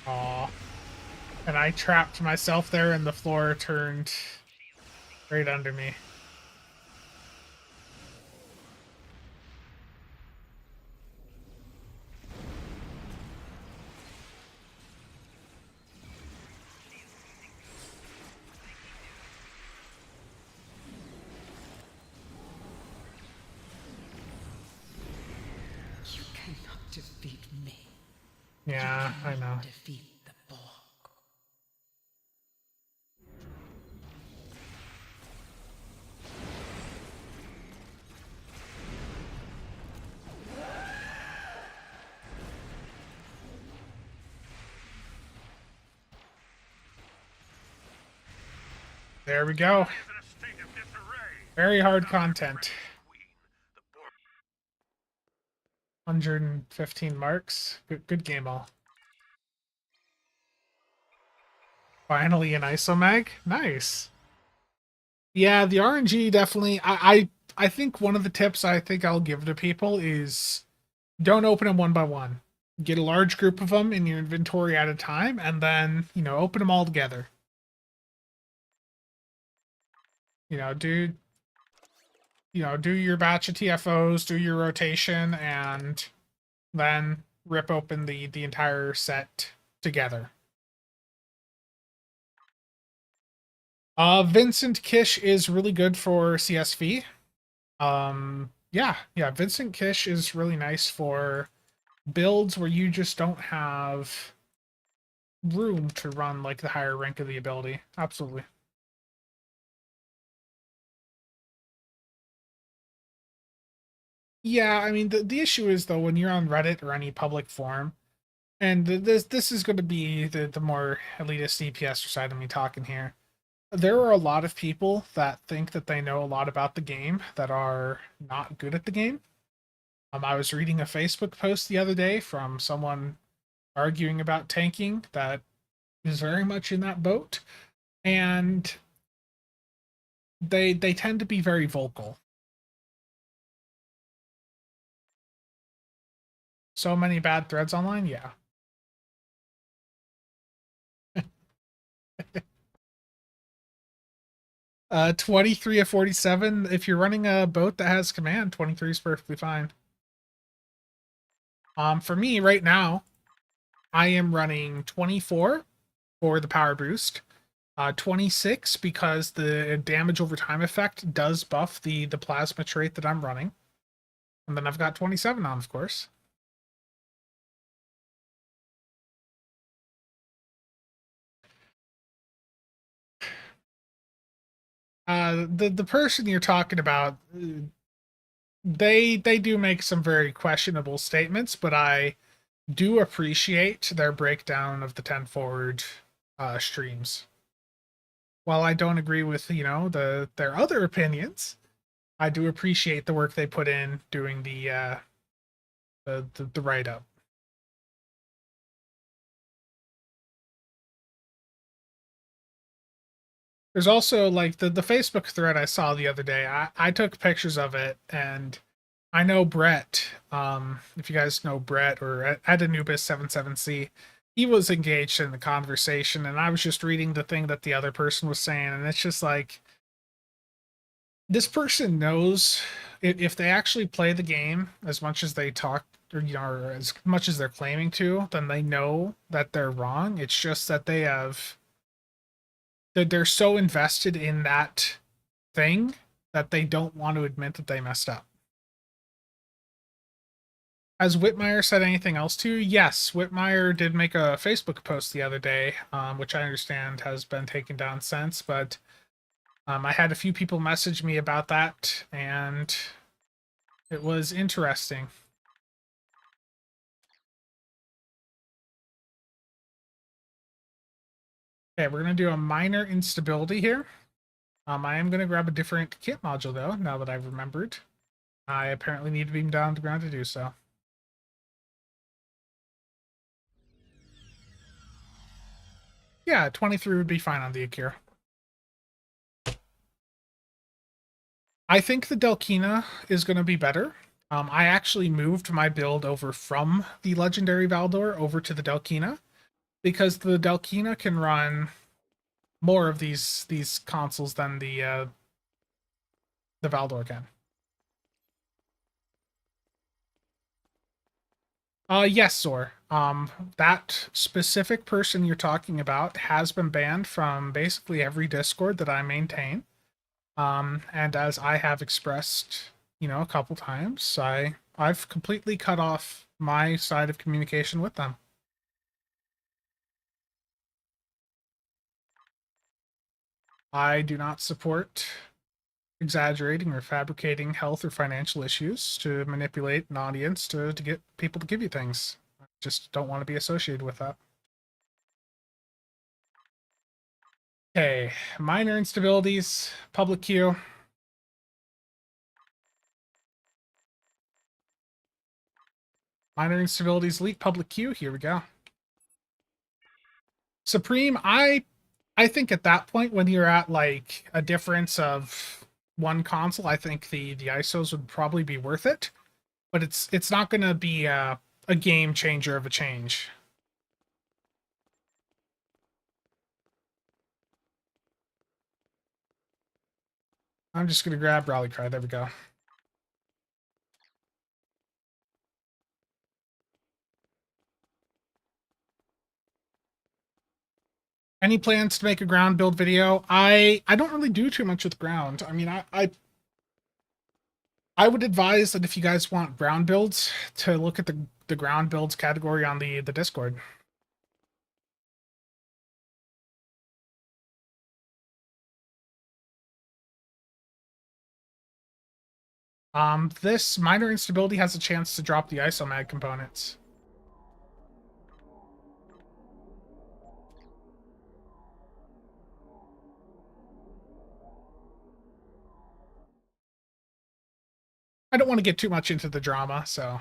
Aw. And I trapped myself there and the floor turned right under me. You cannot defeat me. Yeah, I know. Defeat the Borg. There we go. Is in a state of disarray. Very hard content. Queen, the Borg 115 marks. Good game all. Finally an Isomag. Nice. Yeah, the RNG definitely. I think one of the tips I think I'll give to people is don't open them one by one. Get a large group of them in your inventory at a time, and then open them all together. Do your batch of TFOs, do your rotation, and then rip open the entire set together. Vincent Kish is really good for CSV. Yeah, Vincent Kish is really nice for builds where you just don't have room to run like the higher rank of the ability. Absolutely. Yeah, I mean the issue is though when you're on Reddit or any public forum, and this is going to be the more elitist DPS side of me talking here. There are a lot of people that think that they know a lot about the game that are not good at the game. I was reading a Facebook post the other day from someone arguing about tanking that is very much in that boat, and they tend to be very vocal. So many bad threads online, yeah. 23 of 47. If you're running a boat that has command, 23 is perfectly fine. For me right now, I am running 24 for the power boost, 26 because the damage over time effect does buff the plasma trait that I'm running, and then I've got 27 on, of course. The person you're talking about, they do make some very questionable statements, but I do appreciate their breakdown of the 10 forward streams. While I don't agree with their other opinions, I do appreciate the work they put in doing the write up. There's also like the Facebook thread I saw the other day. I took pictures of it, and I know Brett. If you guys know Brett or at Anubis77C, he was engaged in the conversation, and I was just reading the thing that the other person was saying, and it's just like this person knows if they actually play the game as much as they talk, or or as much as they're claiming to, then they know that they're wrong. It's just that they're so invested in that thing that they don't want to admit that they messed up. Has Whitmire said anything else to you? Yes, Whitmire did make a Facebook post the other day, which I understand has been taken down since, but I had a few people message me about that, and it was interesting. Okay, we're going to do a minor instability here. I am going to grab a different kit module, though, now that I've remembered. I apparently need to beam down to the ground to do so. Yeah, 23 would be fine on the Akira. I think the Delkina is going to be better. I actually moved my build over from the Legendary Valdor over to the Delkina because the Delkina can run more of these consoles than the Valdor can. Yes, Zor. That specific person you're talking about has been banned from basically every Discord that I maintain. And as I have expressed, a couple times, I've completely cut off my side of communication with them. I do not support exaggerating or fabricating health or financial issues to manipulate an audience to get people to give you things. I just don't want to be associated with that. Okay, minor instabilities, public queue. Minor instabilities, leak public queue. Here we go. Supreme, I think at that point when you're at like a difference of one console, I think the ISOs would probably be worth it. But it's not gonna be a game changer of a change. I'm just gonna grab Rally Cry. There we go. Any plans to make a ground build video? I don't really do too much with ground. I mean, I would advise that if you guys want ground builds, to look at the ground builds category on the Discord. This minor instability has a chance to drop the Isomag components. I don't want to get too much into the drama, so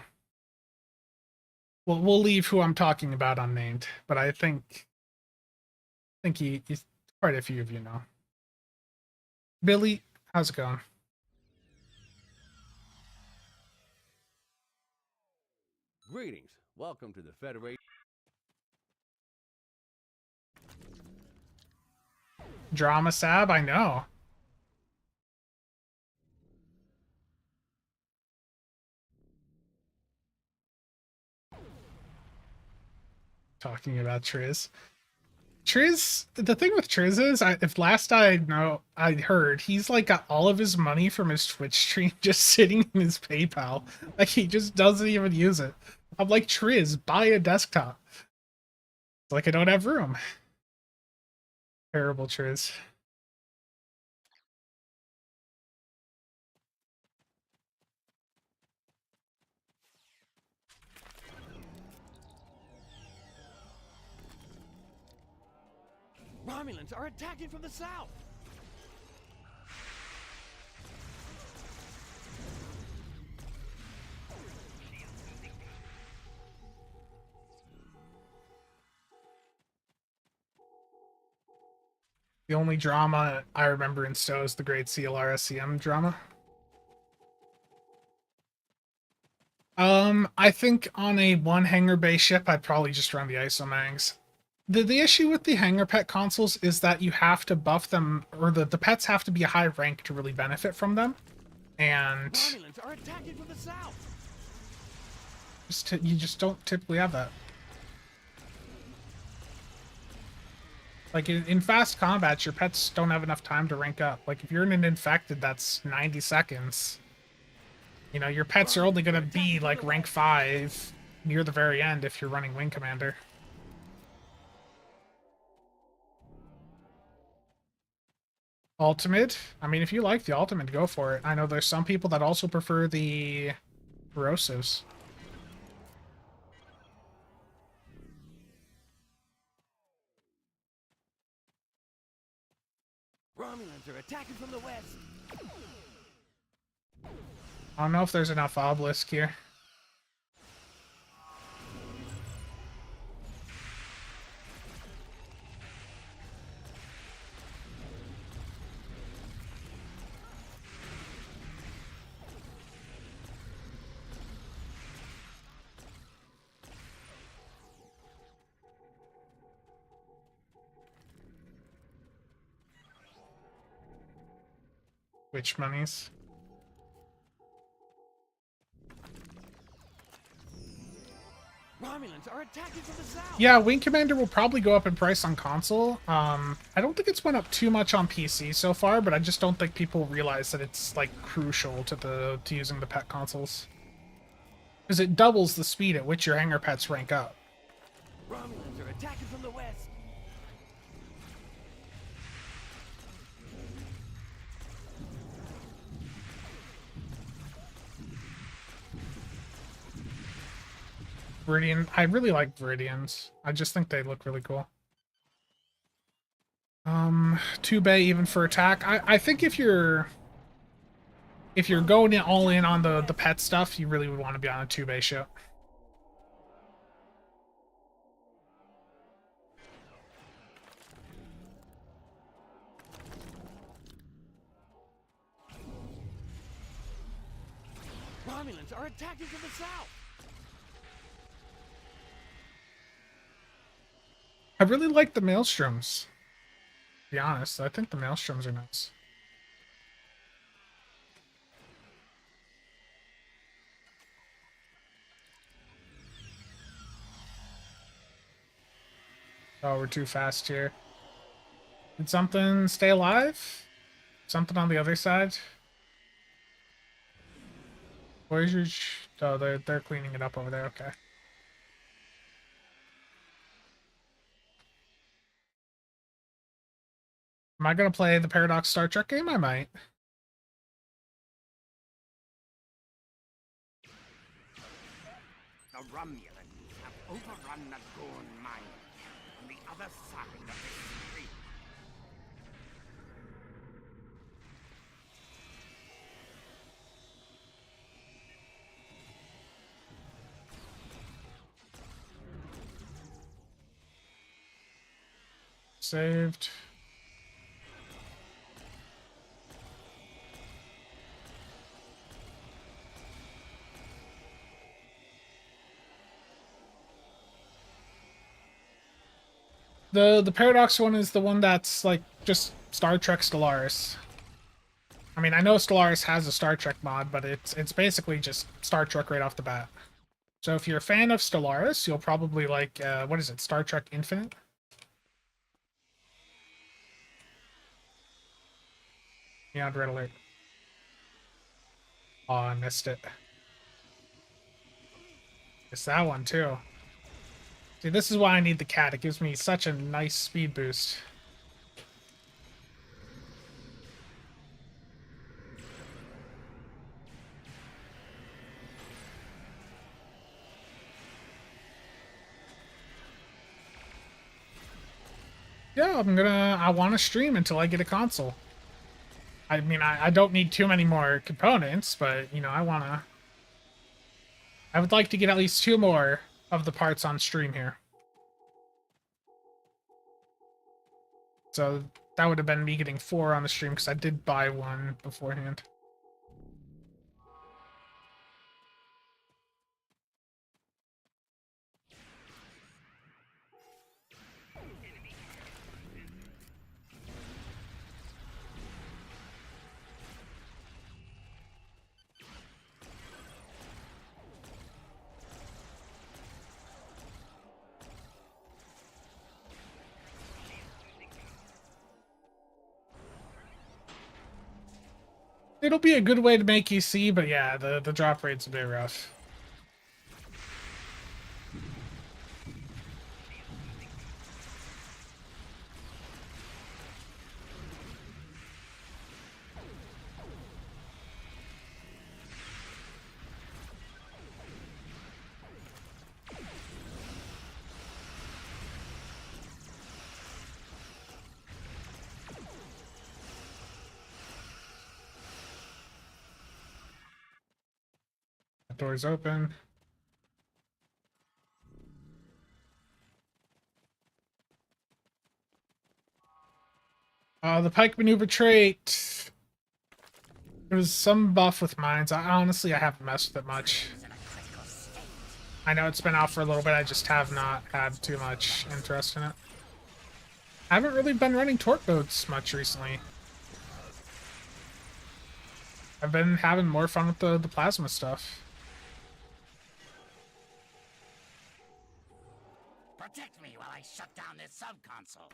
we'll leave who I'm talking about unnamed. But I think he's quite a few of you know. Billy, how's it going? Greetings. Welcome to the Federation. Drama Sab, I know. Talking about Triz. Triz, the thing with Triz is, if last I heard, he's like got all of his money from his Twitch stream just sitting in his PayPal. Like he just doesn't even use it. I'm like, Triz, buy a desktop. It's like I don't have room. Terrible Triz. Romulans are attacking from the south. The only drama I remember in Stowe is the great CLRSCM drama. I think on a one hangar base ship, I'd probably just run the Isomags. The issue with the hangar pet consoles is that you have to buff them, or the pets have to be a high rank to really benefit from them. And Romulans are attacking from the south. you just don't typically have that. Like in fast combat, your pets don't have enough time to rank up. Like if you're in an infected, that's 90 seconds. You know, your pets are only going to be like rank 5 near the very end if you're running Wing Commander. Ultimate? I mean, if you like the ultimate, go for it. I know there's some people that also prefer the corrosives. Romulans are attacking from the west. I don't know if there's enough obelisk here. Which monies? Romulans are attacking from the south. Yeah, Wing Commander will probably go up in price on console. I don't think it's went up too much on PC so far, but I just don't think people realize that it's like crucial to using the pet consoles. Because it doubles the speed at which your hangar pets rank up. Romulans are attacking from the west. Viridian, I really like Viridians. I just think they look really cool. 2-bay even for attack. I think if you're going all in on the pet stuff, you really would want to be on a 2-bay ship. Romulans are attacking from the south. I really like the Maelstroms. To be honest, I think the Maelstroms are nice. Oh, we're too fast here. Did something stay alive? Something on the other side? Where's your... Oh, they're cleaning it up over there. Okay. Am I going to play the Paradox Star Trek game? I might. The Romulans have overrun the Gorn mine on the other side of the street. Saved. The Paradox one is the one that's like just Star Trek Stellaris. I mean, I know Stellaris has a Star Trek mod, but it's basically just Star Trek right off the bat. So if you're a fan of Stellaris, you'll probably like what is it, Star Trek Infinite? Yeah, red alert. Oh, I missed it. Missed that one too. See, this is why I need the cat. It gives me such a nice speed boost. Yeah, I want to stream until I get a console. I mean, I don't need too many more components, but, you know, I would like to get at least 2 more of the parts on stream here. So that would have been me getting 4 on the stream, because I did buy 1 beforehand. It'll be a good way to make you see, but yeah, the drop rate's a bit rough. Doors open. The pike maneuver trait. There was some buff with mines. I haven't messed with it much. I know it's been out for a little bit. I just have not had too much interest in it. I haven't really been running torque boats much recently. I've been having more fun with the plasma stuff. Protect me while I shut down this sub-console.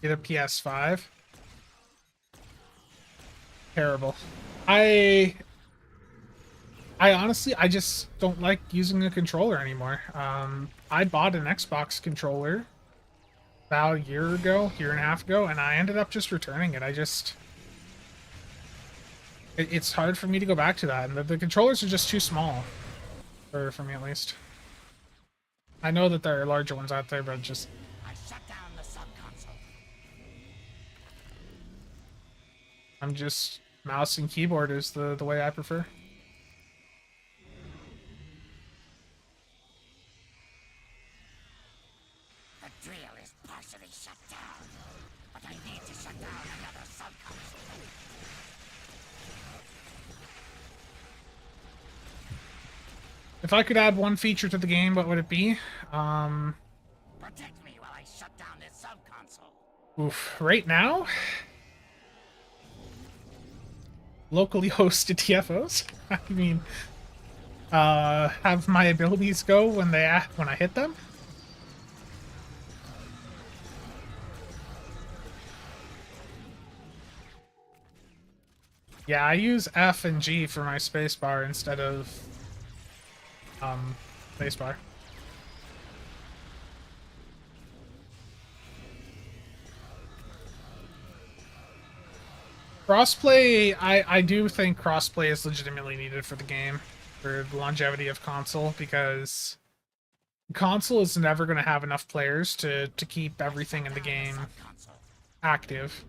Get a PS5. Terrible. I honestly, I just don't like using a controller anymore. I bought an Xbox controller about a year and a half ago, and I ended up just returning it. It's hard for me to go back to that, and the controllers are just too small, for me at least. I know that there are larger ones out there, but just... I shut down the sub-console. I'm just... mouse and keyboard is the way I prefer. The drill is partially shut down, but I need to shut down another sub-console. If I could add one feature to the game, what would it be? Protect me while I shut down this sub-console. Oof. Right now? Locally hosted TFOs? I mean, have my abilities go when I hit them? Yeah, I use F and G for my spacebar instead of spacebar. Crossplay, I do think crossplay is legitimately needed for the game, for the longevity of console, because console is never going to have enough players to keep everything in the game active.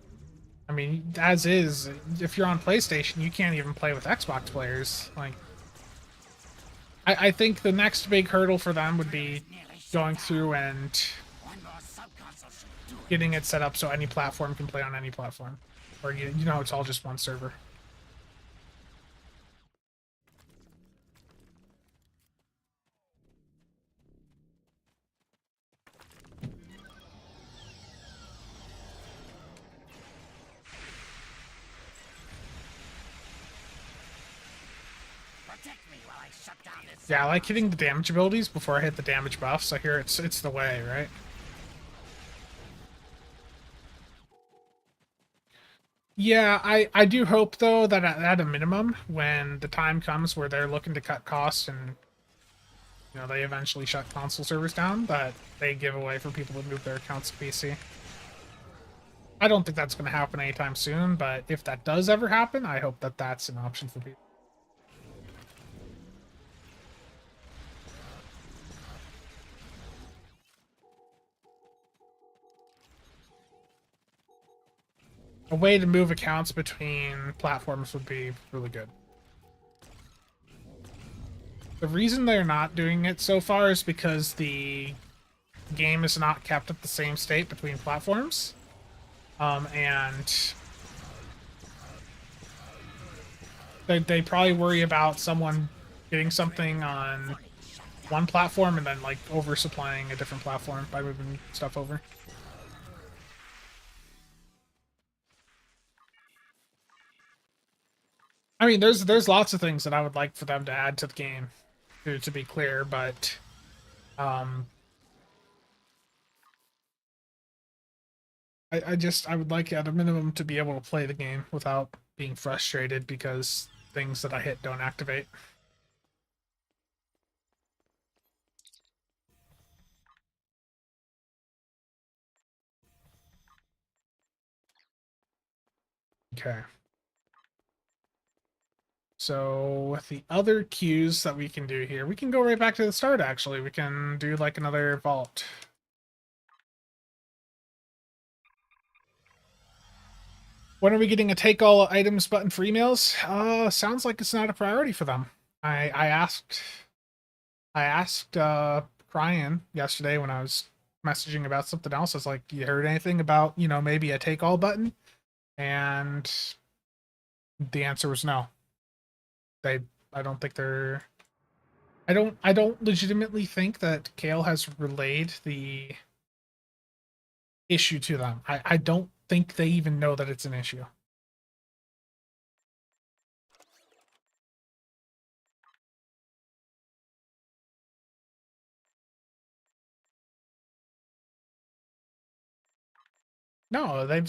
I mean, as is, if you're on PlayStation, you can't even play with Xbox players. Like, I think the next big hurdle for them would be going through and getting it set up so any platform can play on any platform. Or, you know, it's all just one server. Yeah, I like hitting the damage abilities before I hit the damage buffs. I hear it's the way, right? Yeah, I do hope, though, that at a minimum, when the time comes where they're looking to cut costs and, you know, they eventually shut console servers down, that they give away for people to move their accounts to PC. I don't think that's going to happen anytime soon, but if that does ever happen, I hope that that's an option for people. A way to move accounts between platforms would be really good. The reason they're not doing it so far is because the game is not kept at the same state between platforms. And they probably worry about someone getting something on one platform and then, like, oversupplying a different platform by moving stuff over. I mean, there's lots of things that I would like for them to add to the game, to be clear, but um, I would like at a minimum to be able to play the game without being frustrated because things that I hit don't activate. Okay. So with the other queues that we can do here, we can go right back to the start, actually. We can do like another vault. When are we getting a take all items button for emails? Sounds like it's not a priority for them. I asked Ryan yesterday when I was messaging about something else. I was like, you heard anything about, maybe a take all button? And the answer was no. I don't think they're I don't legitimately think that Kale has relayed the issue to them. I don't think they even know that it's an issue. No, they have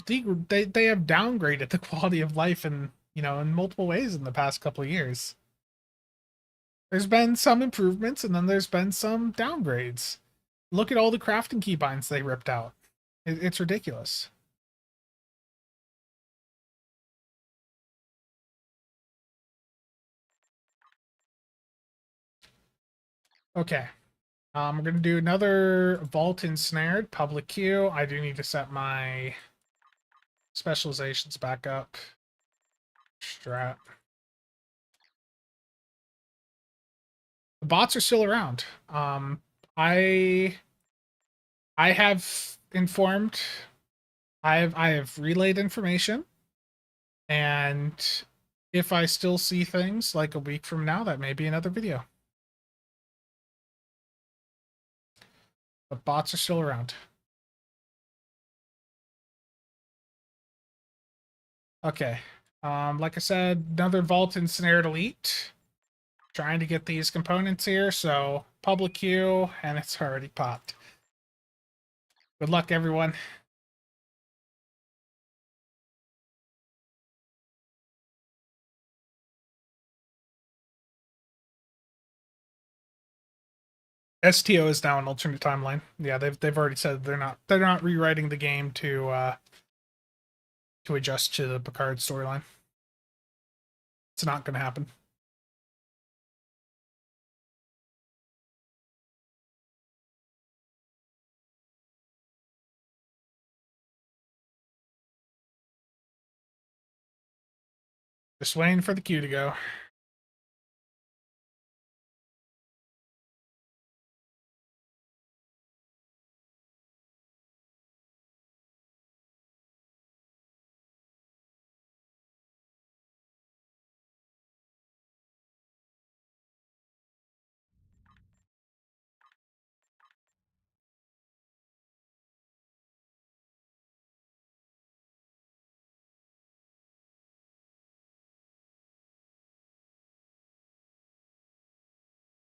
downgraded the quality of life in multiple ways in the past couple of years. There's been some improvements and then there's been some downgrades. Look at all the crafting keybinds they ripped out. It's ridiculous. Okay. We're gonna do another vault ensnared public queue. I do need to set my specializations back up. Strat. The bots are still around. I have informed. I have relayed information, and if I still see things like a week from now, that may be another video. But bots are still around. Okay. Like I said, another vault ensnared elite. Trying to get these components here, so public queue, and it's already popped. Good luck, everyone. STO is now an alternate timeline. Yeah, they've already said they're not rewriting the game to adjust to the Picard storyline. It's not going to happen. Just waiting for the queue to go.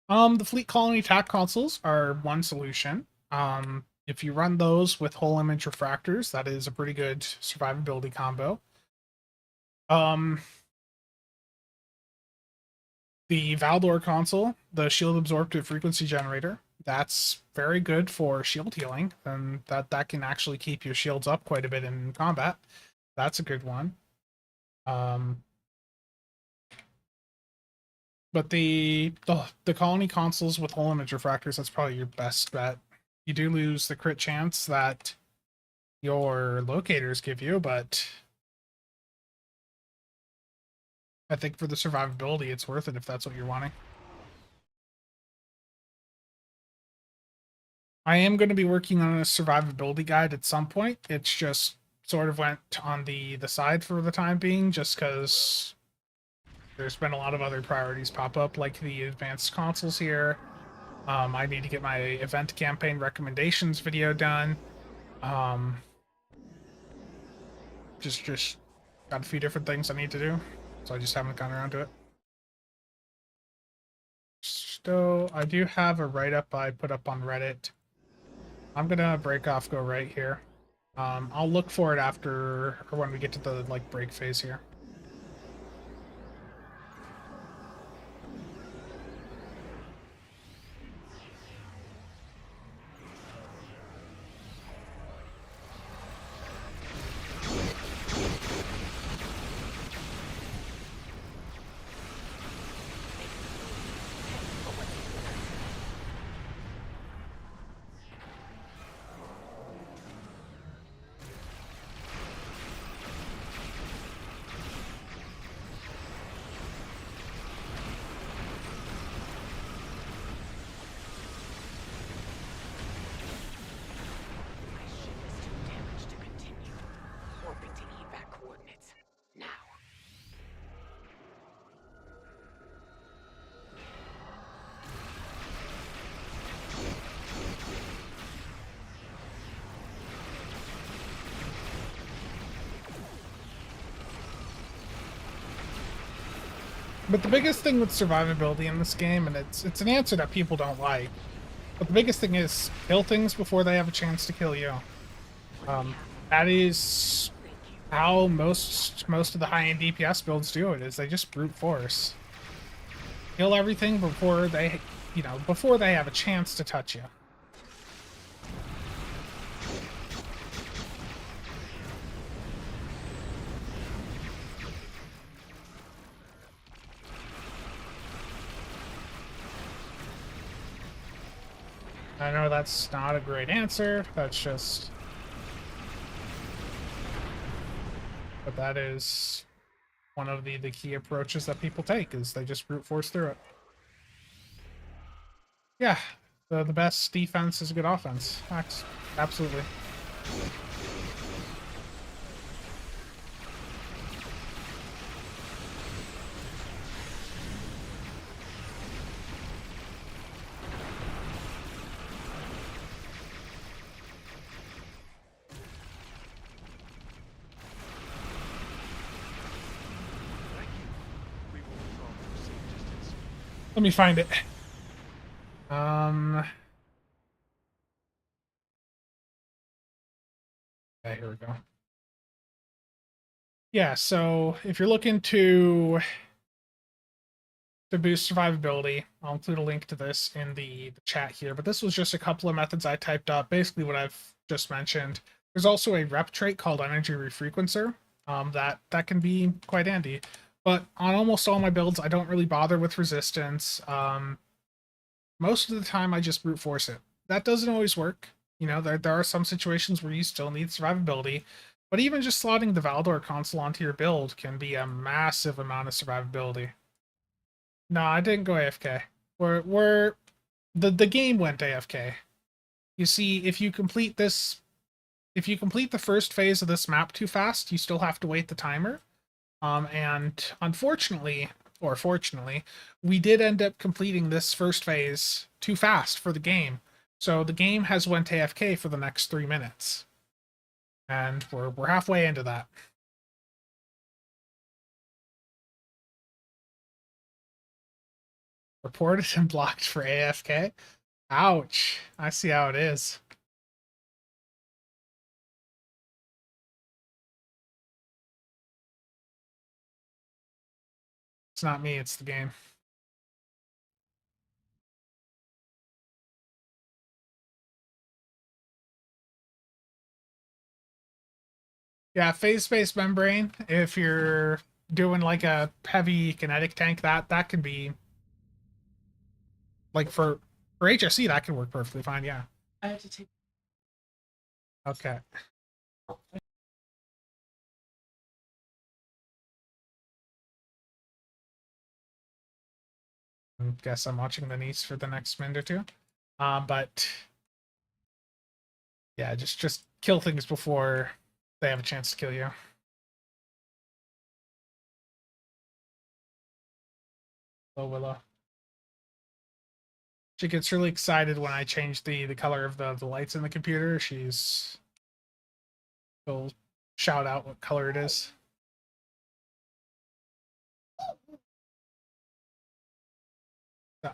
The fleet colony attack consoles are one solution. If you run those with whole image refractors, that is a pretty good survivability combo. The Valdor console, the shield absorptive frequency generator, that's very good for shield healing, and that can actually keep your shields up quite a bit in combat. That's a good one. But the colony consoles with whole image refractors, that's probably your best bet. You do lose the crit chance that your locators give you, but I think for the survivability, it's worth it if that's what you're wanting. I am going to be working on a survivability guide at some point. It's just sort of went on the side for the time being, just because there's been a lot of other priorities pop up, like the advanced consoles here. I need to get my event campaign recommendations video done. Just got a few different things I need to do. so I just haven't gotten around to it. So I do have a write-up I put up on Reddit. I'm gonna break off, go right here. I'll look for it after, or when we get to the like break phase here. My ship is too damaged to continue. Warping to evac coordinates. Now. But the biggest thing with survivability in this game, and it's an answer that people don't like, but the biggest thing is kill things before they have a chance to kill you. That is how most of the high-end DPS builds do it, is they just brute force. Kill everything before they, before they have a chance to touch you. I know that's not a great answer, that's just... But that is one of the key approaches that people take, is they just brute force through it. Yeah, the best defense is a good offense. Absolutely. Let me find it. Okay, here we go. Yeah, so if you're looking to boost survivability, I'll include a link to this in the chat here, but this was just a couple of methods I typed up, basically what I've just mentioned. There's also a rep trait called energy refrequencer, that can be quite handy. But on almost all my builds, I don't really bother with resistance. Most of the time, I just brute force it. That doesn't always work. There are some situations where you still need survivability, but even just slotting the Valdor console onto your build can be a massive amount of survivability. No, I didn't go AFK. The game went AFK. You see, if you complete the first phase of this map too fast, you still have to wait the timer. And unfortunately, or fortunately, we did end up completing this first phase too fast for the game. So the game has went AFK for the next 3 minutes. And we're halfway into that. Reported and blocked for AFK? Ouch. I see how it is. It's not me, it's the game. Yeah, phase-space membrane, if you're doing like a heavy kinetic tank, that can be... Like for HSC, that can work perfectly fine, yeah. I had to take. Okay. I guess I'm watching the niece for the next minute or two. But yeah, just kill things before they have a chance to kill you. Oh, Willow. She gets really excited when I change the color of the lights in the computer. She'll shout out what color it is.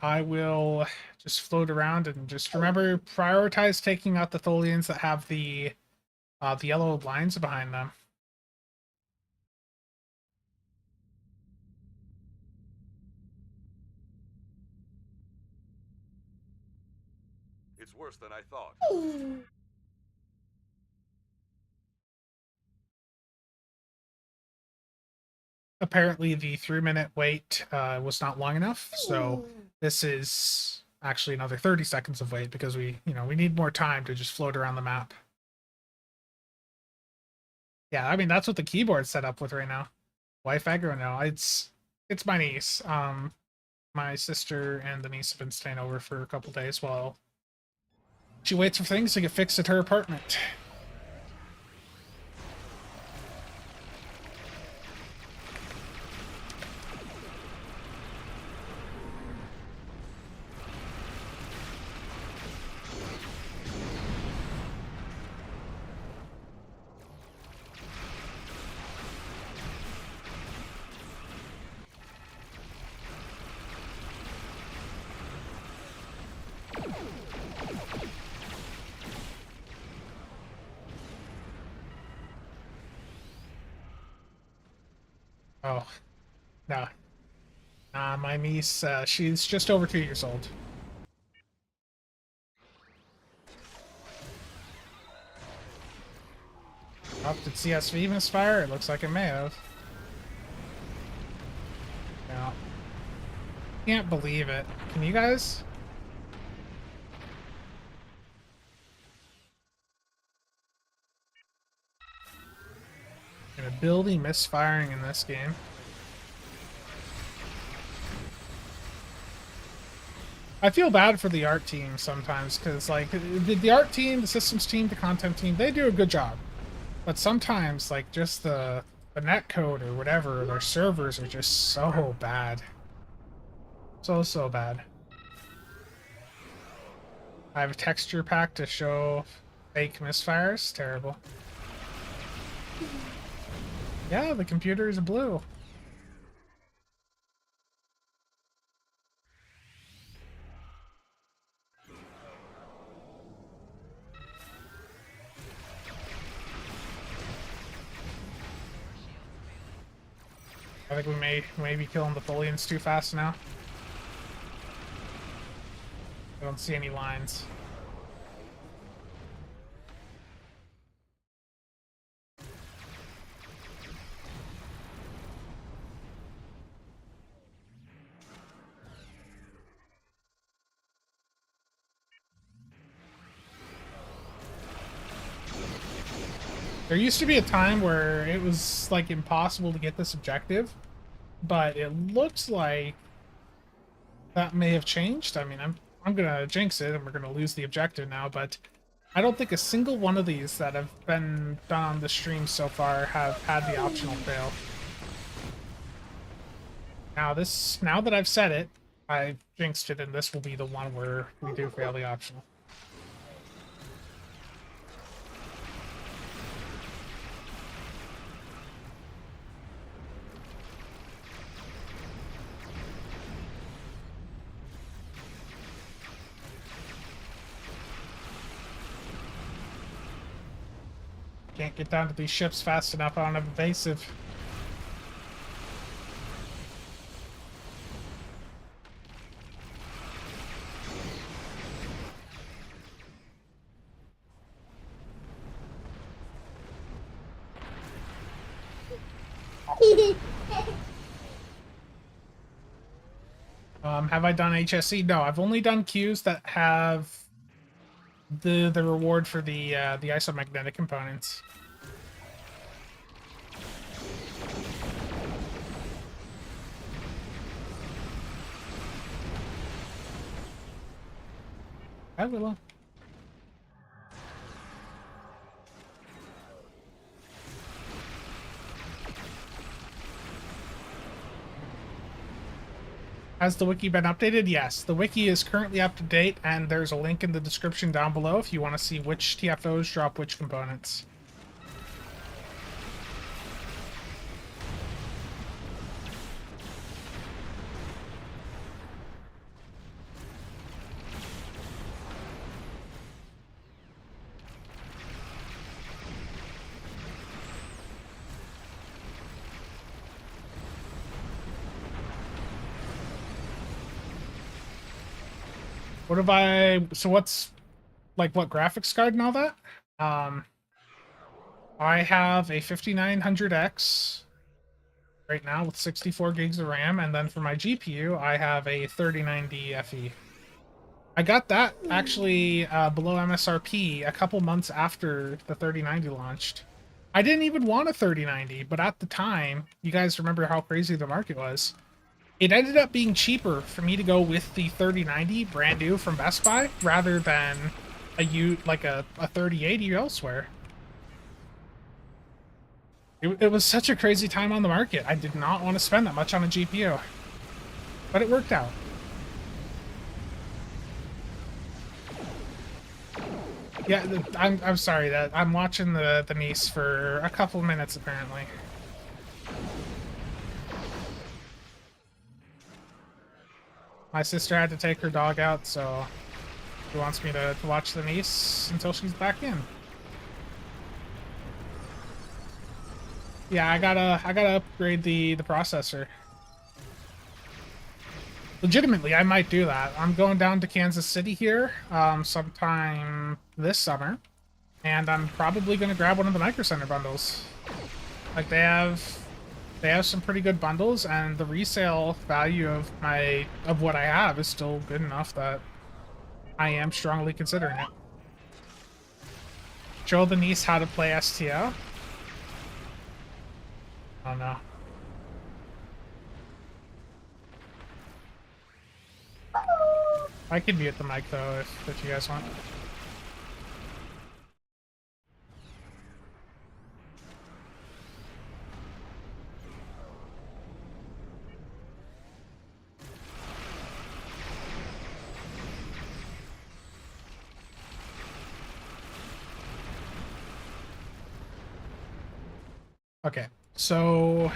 I will just float around and just remember prioritize taking out the Tholians that have the yellow lines behind them. It's worse than I thought. Apparently the 3-minute wait was not long enough, so this is actually another 30 seconds of wait because we need more time to just float around the map. Yeah, I mean that's what the keyboard's set up with right now. Wife aggro? No, it's my niece. My sister and the niece have been staying over for a couple days while she waits for things to get fixed at her apartment. Oh, no. My niece, she's just over 2 years old. Oh, did CSV misfire? It looks like it may have. No. Can't believe it. Can you guys? An ability misfiring in this game. I feel bad for the art team sometimes because, like, the art team, the systems team, the content team, they do a good job. But sometimes, like, just the netcode or whatever, their servers are just so bad. So bad. I have a texture pack to show fake misfires. Terrible. Yeah, the computer is blue. I think we may be killing the Tholians too fast now. I don't see any lines. There used to be a time where it was like impossible to get this objective, but it looks like that may have changed. I mean, I'm gonna jinx it and we're gonna lose the objective now, but I don't think a single one of these that have been done on the stream so far have had the optional fail. Now that I've said it, I've jinxed it, and this will be the one where we do fail the optional. Can't get down to these ships fast enough on evasive. Have I done HSC? No, I've only done queues that have the reward for the isomagnetic components. I will. Has the wiki been updated? Yes, the wiki is currently up to date, and there's a link in the description down below if you want to see which TFOs drop which components. What have I... So what's... Like, what graphics card and all that? I have a 5900X right now with 64 gigs of RAM, and then for my GPU, I have a 3090 FE. I got that actually below MSRP a couple months after the 3090 launched. I didn't even want a 3090, but at the time, you guys remember how crazy the market was. It ended up being cheaper for me to go with the 3090 brand new from Best Buy rather than a 3080 elsewhere. It was such a crazy time on the market. I did not want to spend that much on a GPU, but it worked out. Yeah, I'm sorry that I'm watching the niece for a couple minutes apparently. My sister had to take her dog out, so she wants me to watch the niece until she's back in. Yeah, I gotta upgrade the processor. Legitimately, I might do that. I'm going down to Kansas City here sometime this summer, and I'm probably gonna grab one of the Micro Center bundles. Like they have some pretty good bundles, and the resale value of what I have is still good enough that I am strongly considering it. Show the niece how to play STO. Oh no. I can mute the mic though if you guys want. Okay, so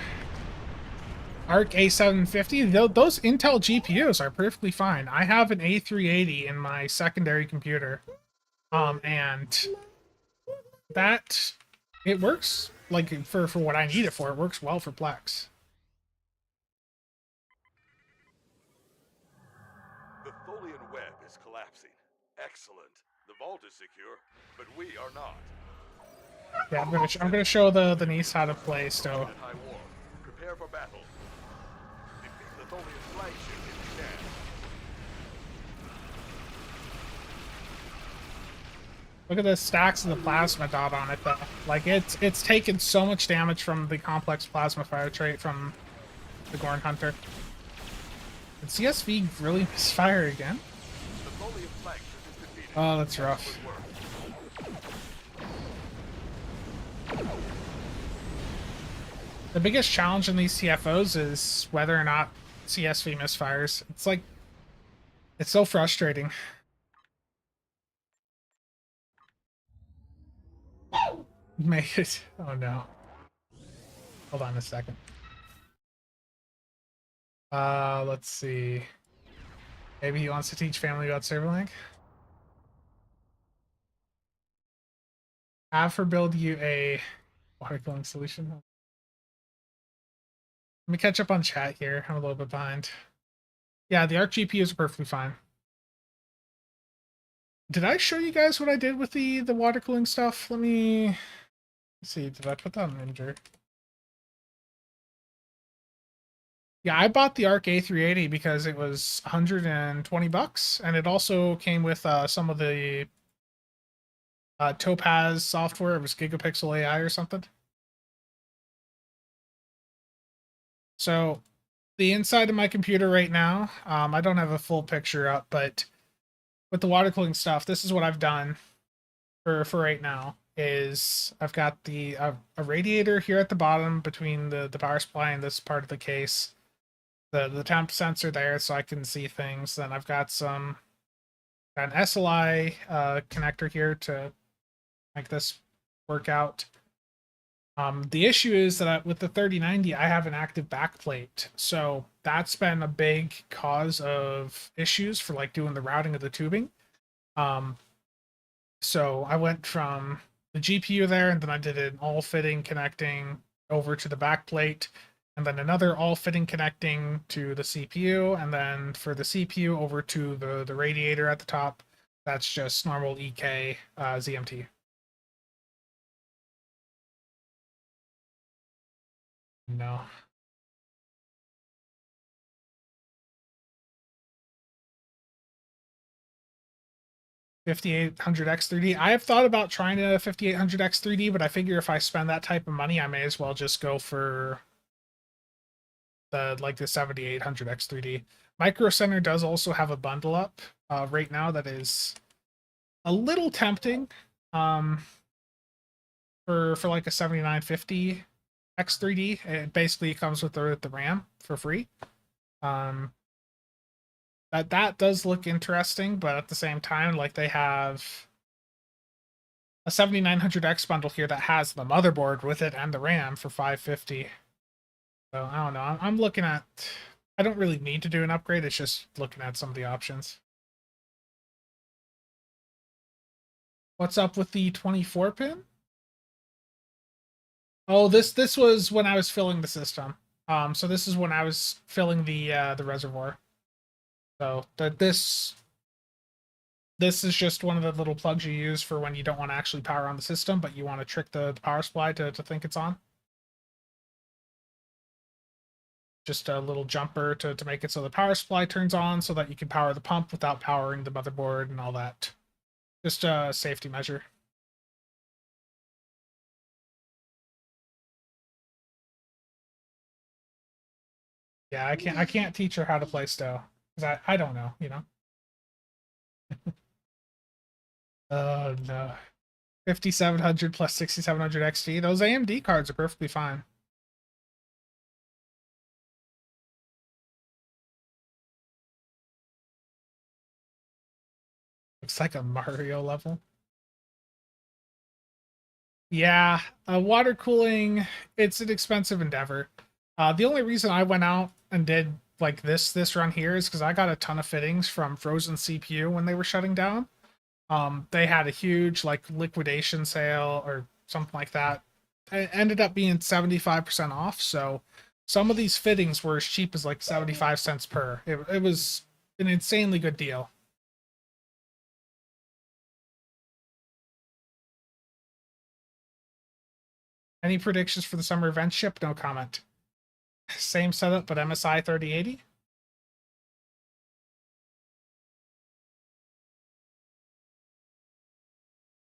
Arc A750, those Intel GPUs are perfectly fine. I have an A380 in my secondary computer, and that it works like for what I need it for. It works well for Plex. The Tholian web is collapsing. Excellent. The vault is secure, but we are not. Yeah, I'm gonna show the niece how to play STO. At high war. Prepare for battle. Defeat the Tholian flagship if you can. Look at the stacks of the plasma dot on it though. Like it's taken so much damage from the complex plasma fire trait from the Gorn Hunter. Did CSV really misfire again? The Tholian flagship is defeated. Oh, that's rough. Good work. The biggest challenge in these TFOs is whether or not CSV misfires. It's like, it's so frustrating. Make it. Oh no. Hold on a second. Let's see. Maybe he wants to teach family about Serverlink. Have her build you a water cooling solution. Let me catch up on chat here. I'm a little bit behind. Yeah, the Arc GPUs are perfectly fine. Did I show you guys what I did with the water cooling stuff? Let's see. Did I put that on Ninja? Yeah, I bought the Arc A380 because it was 120 bucks, and it also came with some of the Topaz software. It was Gigapixel AI or something. So the inside of my computer right now, I don't have a full picture up, but with the water cooling stuff, this is what I've done for right now. Is I've got a radiator here at the bottom between the power supply and this part of the case. The temp sensor there so I can see things. Then I've got an SLI connector here to make this work out. The issue is that with the 3090, I have an active backplate. So that's been a big cause of issues for like doing the routing of the tubing. So I went from the GPU there, and then I did an all fitting connecting over to the backplate. and then another all fitting connecting to the CPU, and then for the CPU over to the radiator at the top, that's just normal EK ZMT. No. 5800X3D. I have thought about trying a 5800X3D, but I figure if I spend that type of money, I may as well just go for the 7800X3D. Micro Center does also have a bundle up right now that is a little tempting for like a 7950 X3D. It basically comes with the RAM for free. That does look interesting, but at the same time, like they have a 7900X bundle here that has the motherboard with it and the RAM for 550. So I don't know. I'm looking at. I don't really need to do an upgrade. It's just looking at some of the options. What's up with the 24 pin? Oh, this was when I was filling the system. So this is when I was filling the reservoir. So this is just one of the little plugs you use for when you don't want to actually power on the system, but you want to trick the power supply to think it's on. Just a little jumper to make it so the power supply turns on so that you can power the pump without powering the motherboard and all that. Just a safety measure. Yeah, I can't teach her how to play Stow because I don't know, you know. Oh no. 5700 plus 6700 XT. Those AMD cards are perfectly fine. Looks like a Mario level. Yeah, water cooling, it's an expensive endeavor. The only reason I went out and did like this run here is because I got a ton of fittings from Frozen CPU when they were shutting down. They had a huge like liquidation sale or something like that. It ended up being 75% off, so some of these fittings were as cheap as like 75 cents per. It was an insanely good deal. Any predictions for the summer event ship? No comment. Same setup, but MSI 3080.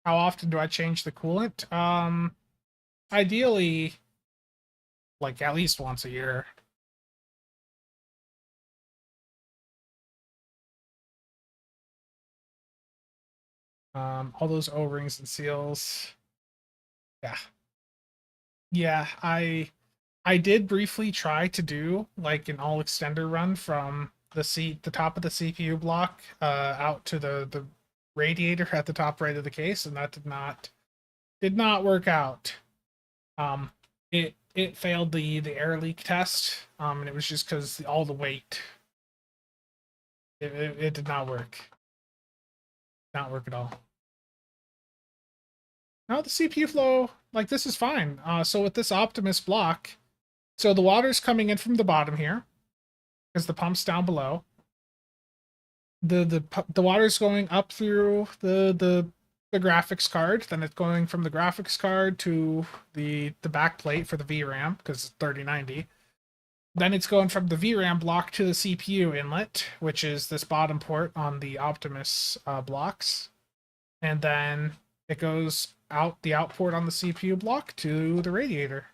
How often do I change the coolant? Ideally, like at least once a year. All those O-rings and seals. Yeah. Yeah, I did briefly try to do like an all extender run from the top of the CPU block out to the radiator at the top right of the case, and that did not work out. It failed the air leak test, and it was just because all the weight. It did not work. Not work at all. No, the CPU flow, like this is fine. So with this Optimus block, so the water's coming in from the bottom here, because the pump's down below. The water's going up through the graphics card, then it's going from the graphics card to the back plate for the VRAM because it's 3090. Then it's going from the VRAM block to the CPU inlet, which is this bottom port on the Optimus blocks, and then it goes out the out port on the CPU block to the radiator.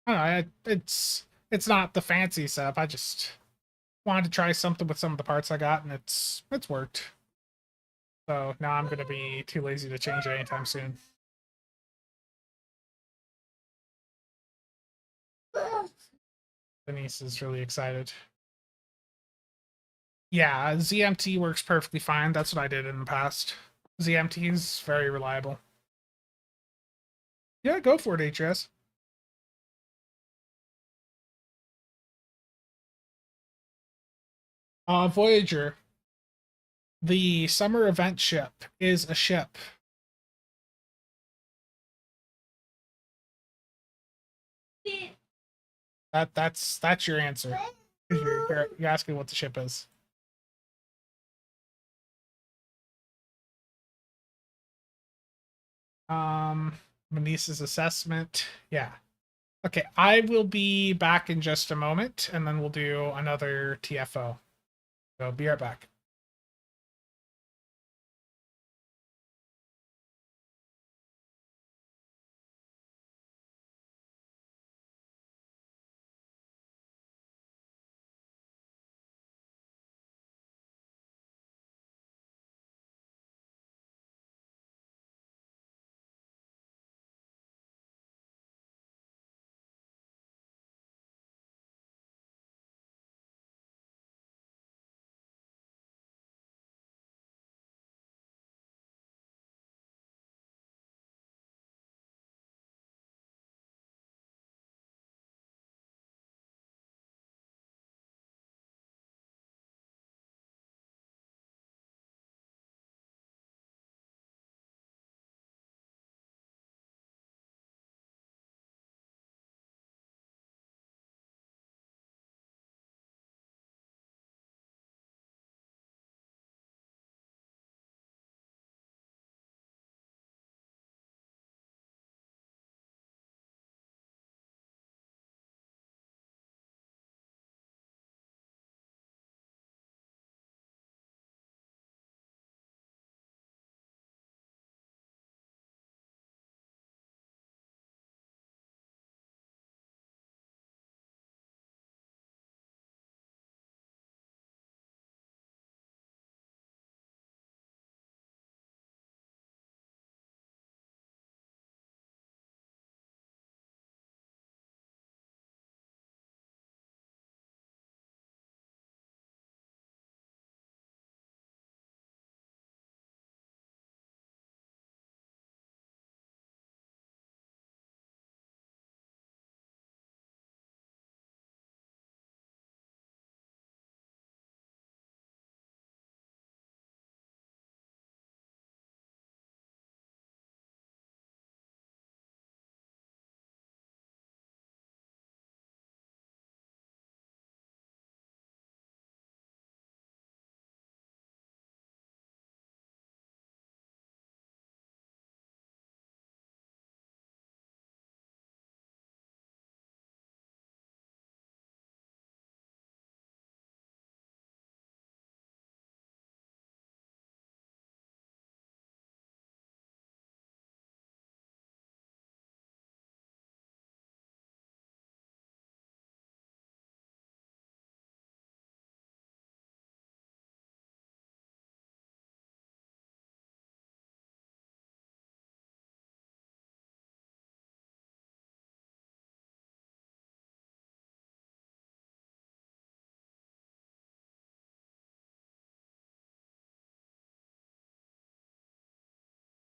I don't know, it's not the fancy setup. I just wanted to try something with some of the parts I got, and it's worked. So now I'm gonna be too lazy to change it anytime soon. Denise is really excited. Yeah, ZMT works perfectly fine. That's what I did in the past. ZMT is very reliable. Yeah, go for it, HS. Voyager. The summer event ship is a ship. That's your answer. You're asking what the ship is. Manise's assessment. Yeah. Okay, I will be back in just a moment, and then we'll do another TFO. So be right back.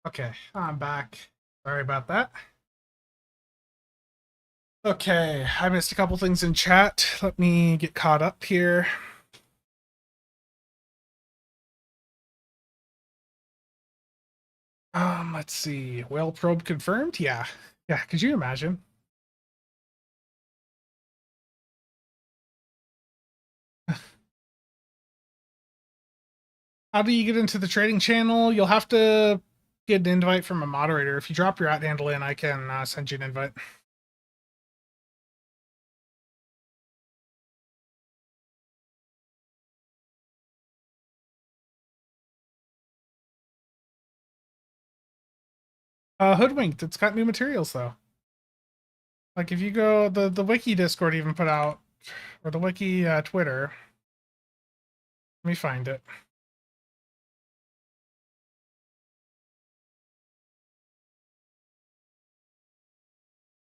Okay, I'm back. Sorry about that. Okay, I missed a couple things in chat. Let me get caught up here. Let's see. Whale probe confirmed? Yeah. Yeah, could you imagine? How do you get into the trading channel? You'll have to get an invite from a moderator. If you drop your @handle in, I can send you an invite. Hoodwinked. It's got new materials though. Like if you go the wiki Discord even put out, or the wiki Twitter. Let me find it.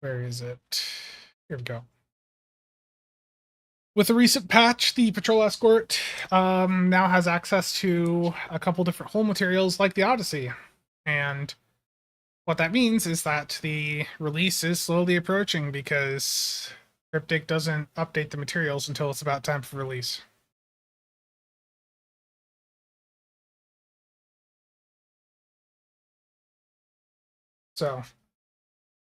Where is it? Here we go. With a recent patch, the Patrol Escort now has access to a couple different hull materials like the Odyssey. And what that means is that the release is slowly approaching because Cryptic doesn't update the materials until it's about time for release. So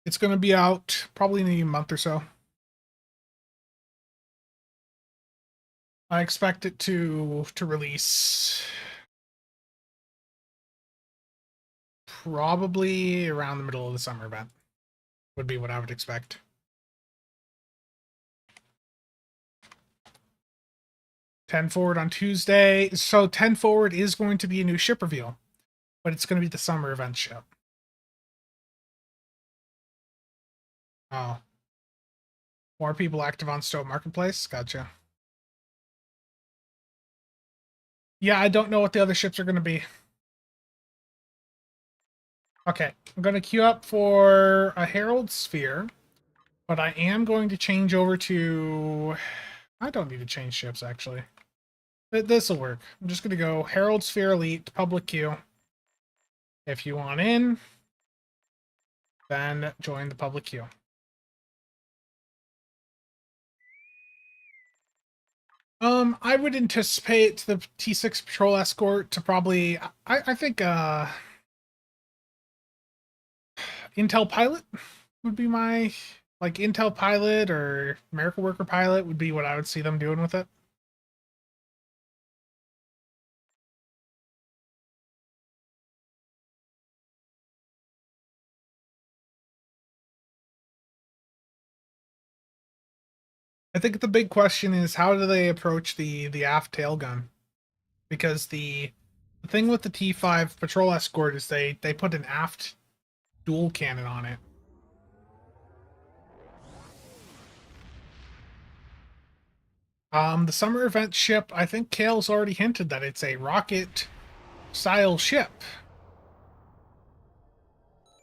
it's going to be out probably in a month or so. I expect it to release probably around the middle of the summer event. Would be what I would expect. Ten forward on Tuesday. So 10 forward is going to be a new ship reveal, but it's going to be the summer event ship. Oh. More people active on Stowe Marketplace? Gotcha. Yeah, I don't know what the other ships are going to be. Okay, I'm going to queue up for a Herald Sphere, but I am going to change over to... I don't need to change ships, actually. This will work. I'm just going to go Herald Sphere Elite, public queue. If you want in, then join the public queue. I would anticipate the T6 Patrol Escort to probably... I think, Intel Pilot would be my... Like, Intel Pilot or Miracle Worker Pilot would be what I would see them doing with it. I think the big question is how do they approach the aft tail gun? Because the thing with the T5 Patrol Escort is they put an aft dual cannon on it. The summer event ship, I think Kale's already hinted that it's a rocket style ship.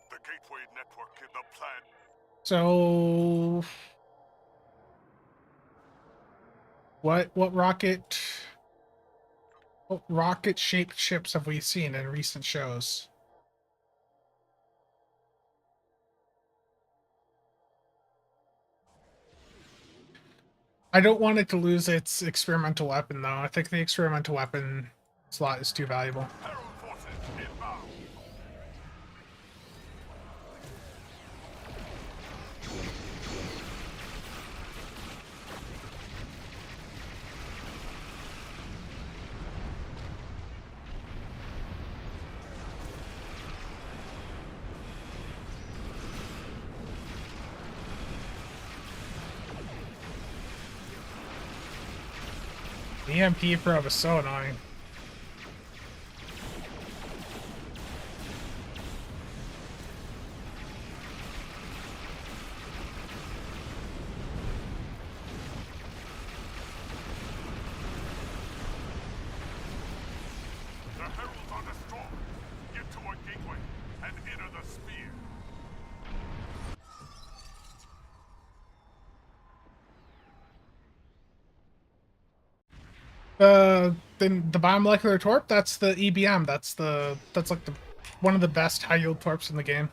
The gateway network in the plan. So what rocket shaped ships have we seen in recent shows? I don't want it to lose its experimental weapon, though. I think the experimental weapon slot is too valuable. Herald forces inbound. The EMP probe is so annoying. The heralds are destroyed. Get to a gateway and enter the sphere. Then the biomolecular torp, that's the EBM. That's like the one of the best high yield torps in the game.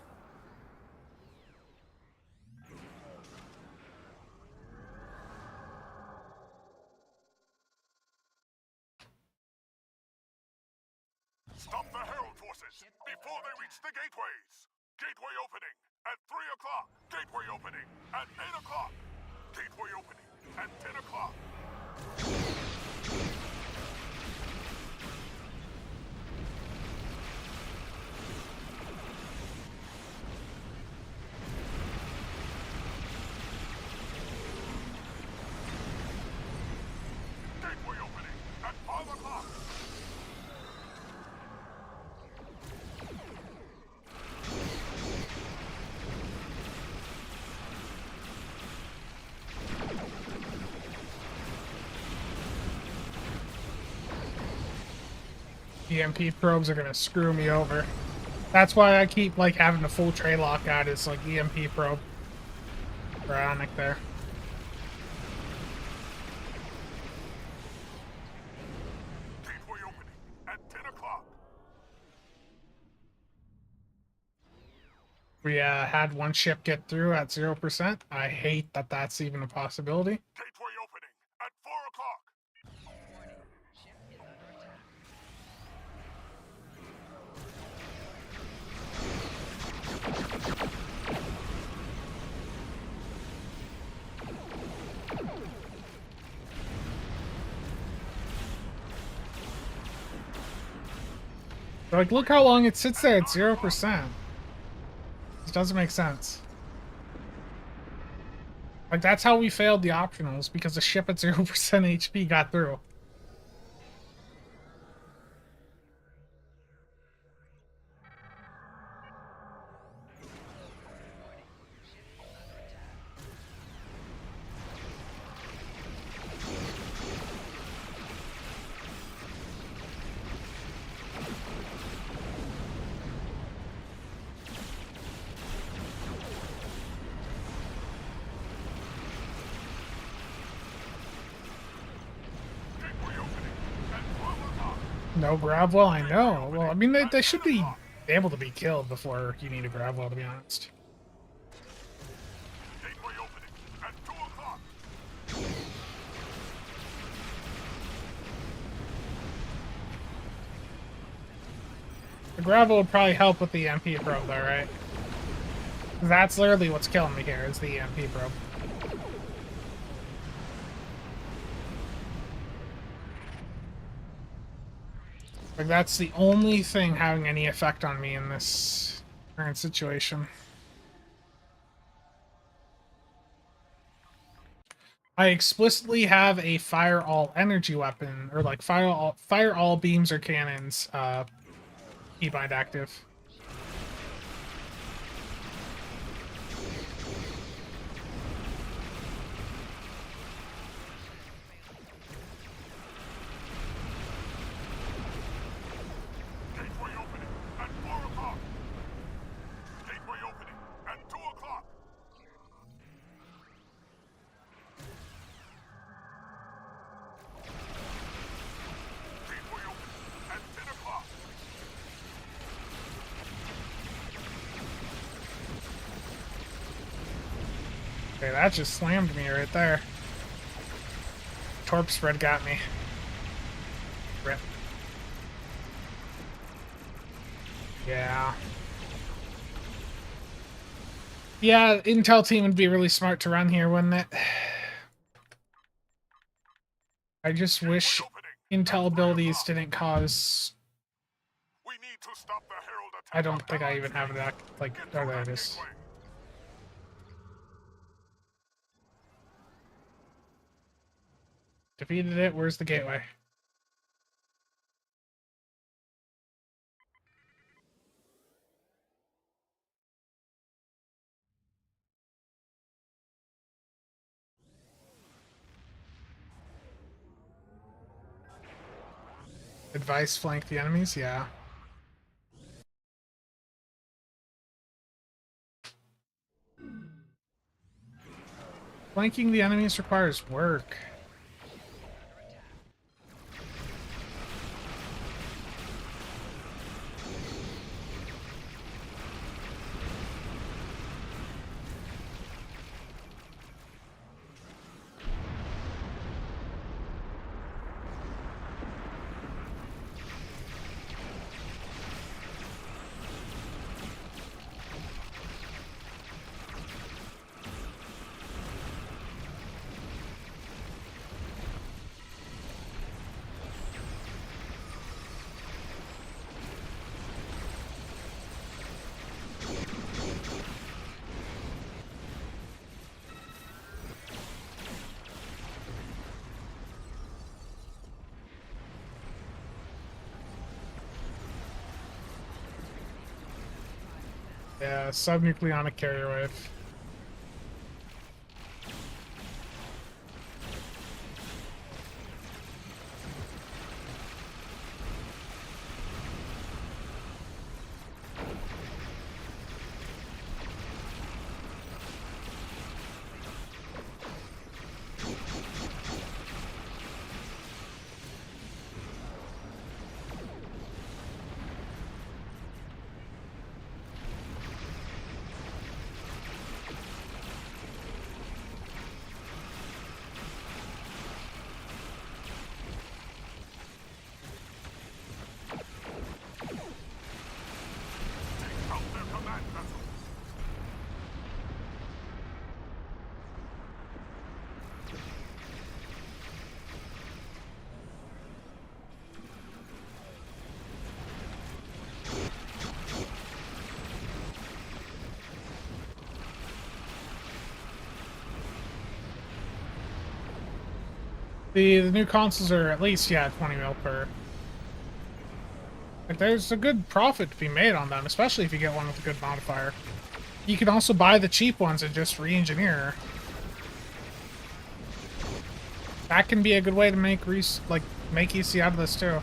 Stop the herald forces before they reach the gateways. Gateway opening at 3 o'clock. Gateway opening at 8 o'clock. Gateway opening at 10 o'clock. Gateway opening at 5 o'clock. EMP probes are gonna screw me over. That's why I keep like having the full tray lock out is like EMP probe. Ironic there. Gateway opening at 10 o'clock. We had one ship get through at 0%. I hate that that's even a possibility. Gateway opening at 4 o'clock. Like, look how long it sits there at 0%. It doesn't make sense. Like, that's how we failed the optionals, because the ship at 0% HP got through. No grab well, I know. Well, I mean, they should be able to be killed before you need a grab well, to be honest. Gateway opening at 2 o'clock. The gravel would probably help with the EMP probe, though, right? That's literally what's killing me here, is the EMP probe. Like, that's the only thing having any effect on me in this current situation. I explicitly have a fire all energy weapon, or like fire all beams or cannons keybind active. Gateway opening at 4 o'clock. Gateway opening at 2 o'clock. Gateway opening at 10 o'clock. Okay, that just slammed me right there. Torp spread got me. Rip. Yeah. Yeah, Intel team would be really smart to run here, wouldn't it? I just wish Intel abilities didn't cause... We need to stop the Herald attack. I don't think I even have that, like, oh, there it is. Defeated it, where's the gateway? Advice flank the enemies? Yeah. Flanking the enemies requires work. Yeah, subnucleonic carrier wave. The new consoles are at least, yeah, 20 mil per. Like, there's a good profit to be made on them, especially if you get one with a good modifier. You can also buy the cheap ones and just re-engineer. That can be a good way to make make EC out of this too.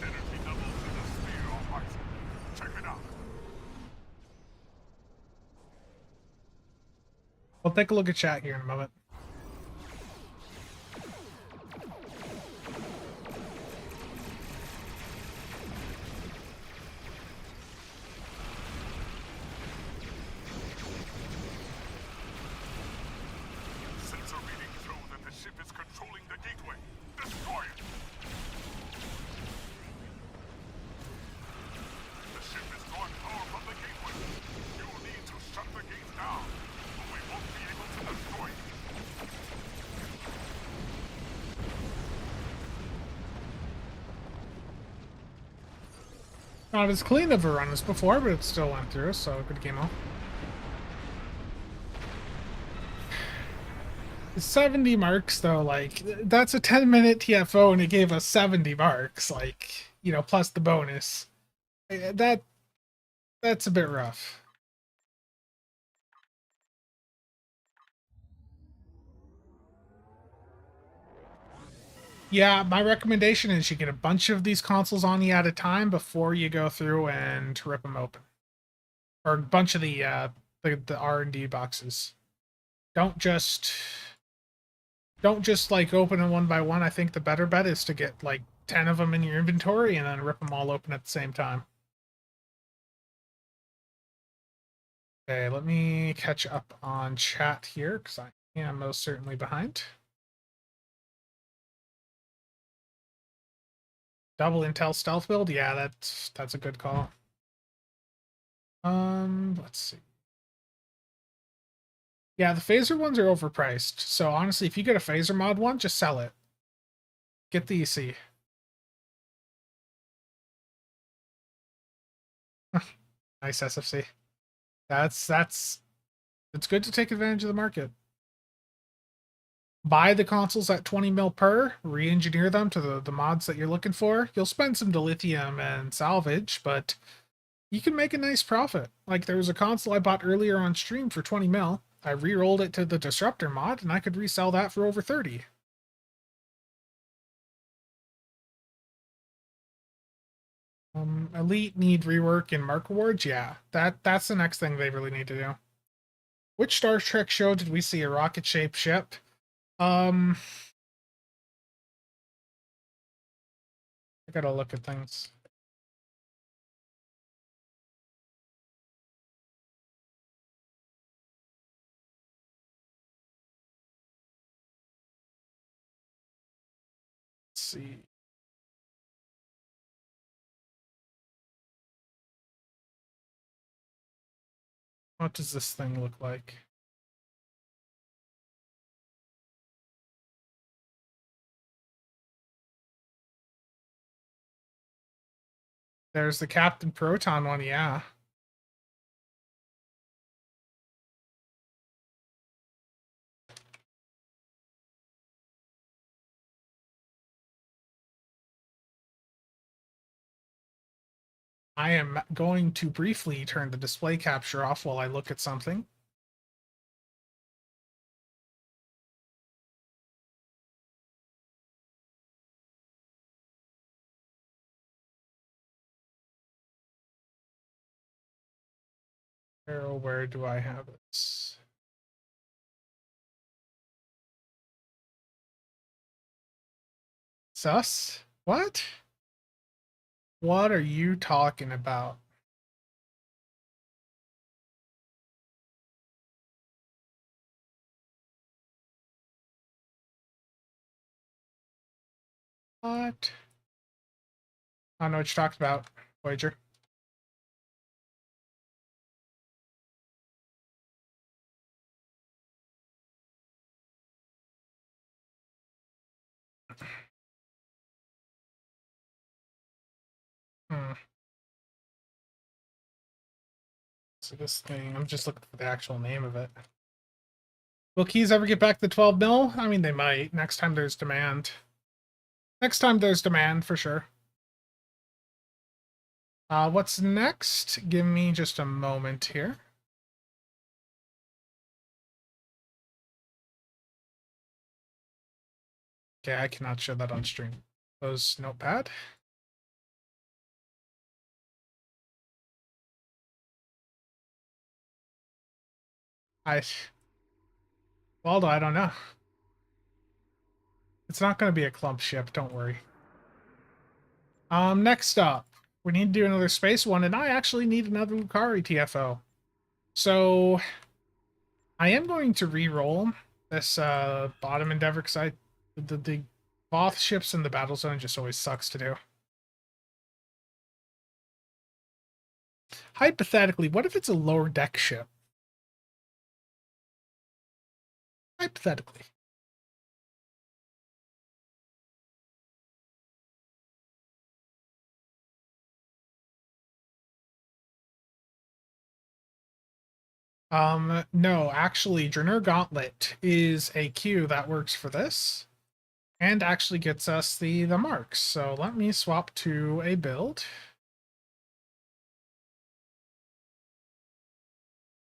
Energy levels in the sphere are rising. Check it out. We'll take a look at chat here in a moment. Sensor readings show that the ship is controlling the gateway. Destroy it! The ship is drawing power from the gateway. You need to shut the gates down, or we won't be able to destroy it. Not as clean of a run as before, but it still went through, so good game all. 70 marks though, like that's a 10-minute TFO and it gave us 70 marks, like, you know, plus the bonus. That's a bit rough. Yeah, my recommendation is you get a bunch of these consoles on you at a time before you go through and rip them open. Or a bunch of the R&D boxes. Don't just like open them one by one. I think the better bet is to get like 10 of them in your inventory and then rip them all open at the same time. Okay, let me catch up on chat here because I am most certainly behind. Double Intel stealth build? Yeah, that's a good call. Let's see. Yeah, the phaser ones are overpriced. So honestly, if you get a phaser mod one, just sell it. Get the EC. Nice SFC. It's good to take advantage of the market. Buy the consoles at 20 mil per, re-engineer them to the mods that you're looking for. You'll spend some dilithium and salvage, but you can make a nice profit. Like there was a console I bought earlier on stream for 20 mil. I re-rolled it to the Disruptor mod, and I could resell that for over 30. Elite need rework in Mark Awards? Yeah, that's the next thing they really need to do. Which Star Trek show did we see a rocket-shaped ship? I gotta look at things. Let's see. What does this thing look like? There's the Captain Proton one, yeah. I am going to briefly turn the display capture off while I look at something. Where do I have this? Sus? What? What are you talking about? What? I don't know what you're talking about, Voyager. Hmm. So this thing, I'm just looking for the actual name of it. Will keys ever get back to 12 mil? I mean, they might. Next time there's demand. Next time there's demand, for sure. What's next? Give me just a moment here. Okay, I cannot show that on stream. Close notepad. Waldo, I don't know. It's not going to be a clump ship, don't worry. Next up, we need to do another space one, and I actually need another Lucari TFO. So, I am going to re-roll this bottom endeavor, because the Voth ships in the battle zone just always sucks to do. Hypothetically, what if it's a lower deck ship? Hypothetically. No, actually, Draenor Gauntlet is a queue that works for this, and actually gets us the marks. So let me swap to a build.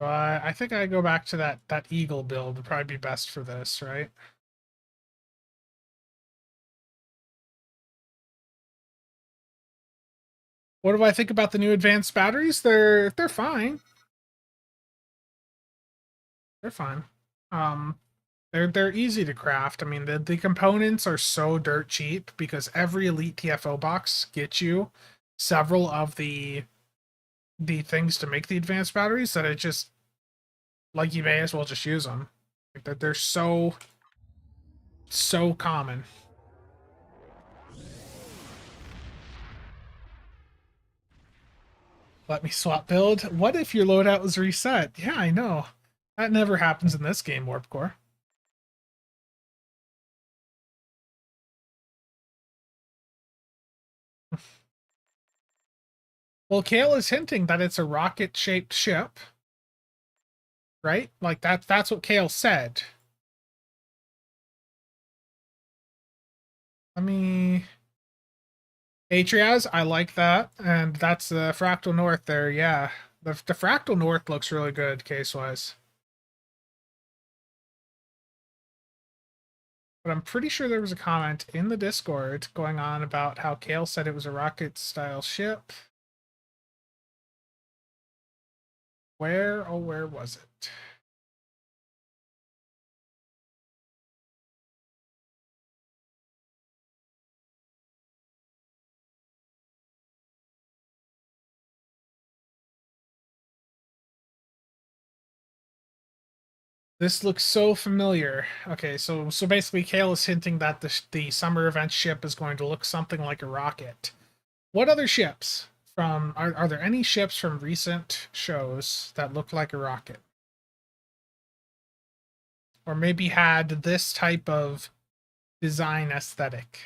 I think I go back to that Eagle build would probably be best for this, right? What do I think about the new advanced batteries? They're fine. They're fine. Um, they're easy to craft. I mean, the components are so dirt cheap because every Elite TFO box gets you several of the things to make the advanced batteries that it just, like, you may as well just use them. Like, that they're so common. Let me swap build. What if your loadout was reset? Yeah, I know. That never happens in this game, Warp Core. Well, Kale is hinting that it's a rocket-shaped ship, right? Like that's what Kale said. Let me Atrias, I like that. And that's the Fractal North there, yeah. The Fractal North looks really good case-wise. But I'm pretty sure there was a comment in the Discord going on about how Kale said it was a rocket-style ship. Where was it? This looks so familiar. Okay, so basically Kale is hinting that the summer event ship is going to look something like a rocket. What other ships from are there any ships from recent shows that look like a rocket? Or maybe had this type of design aesthetic?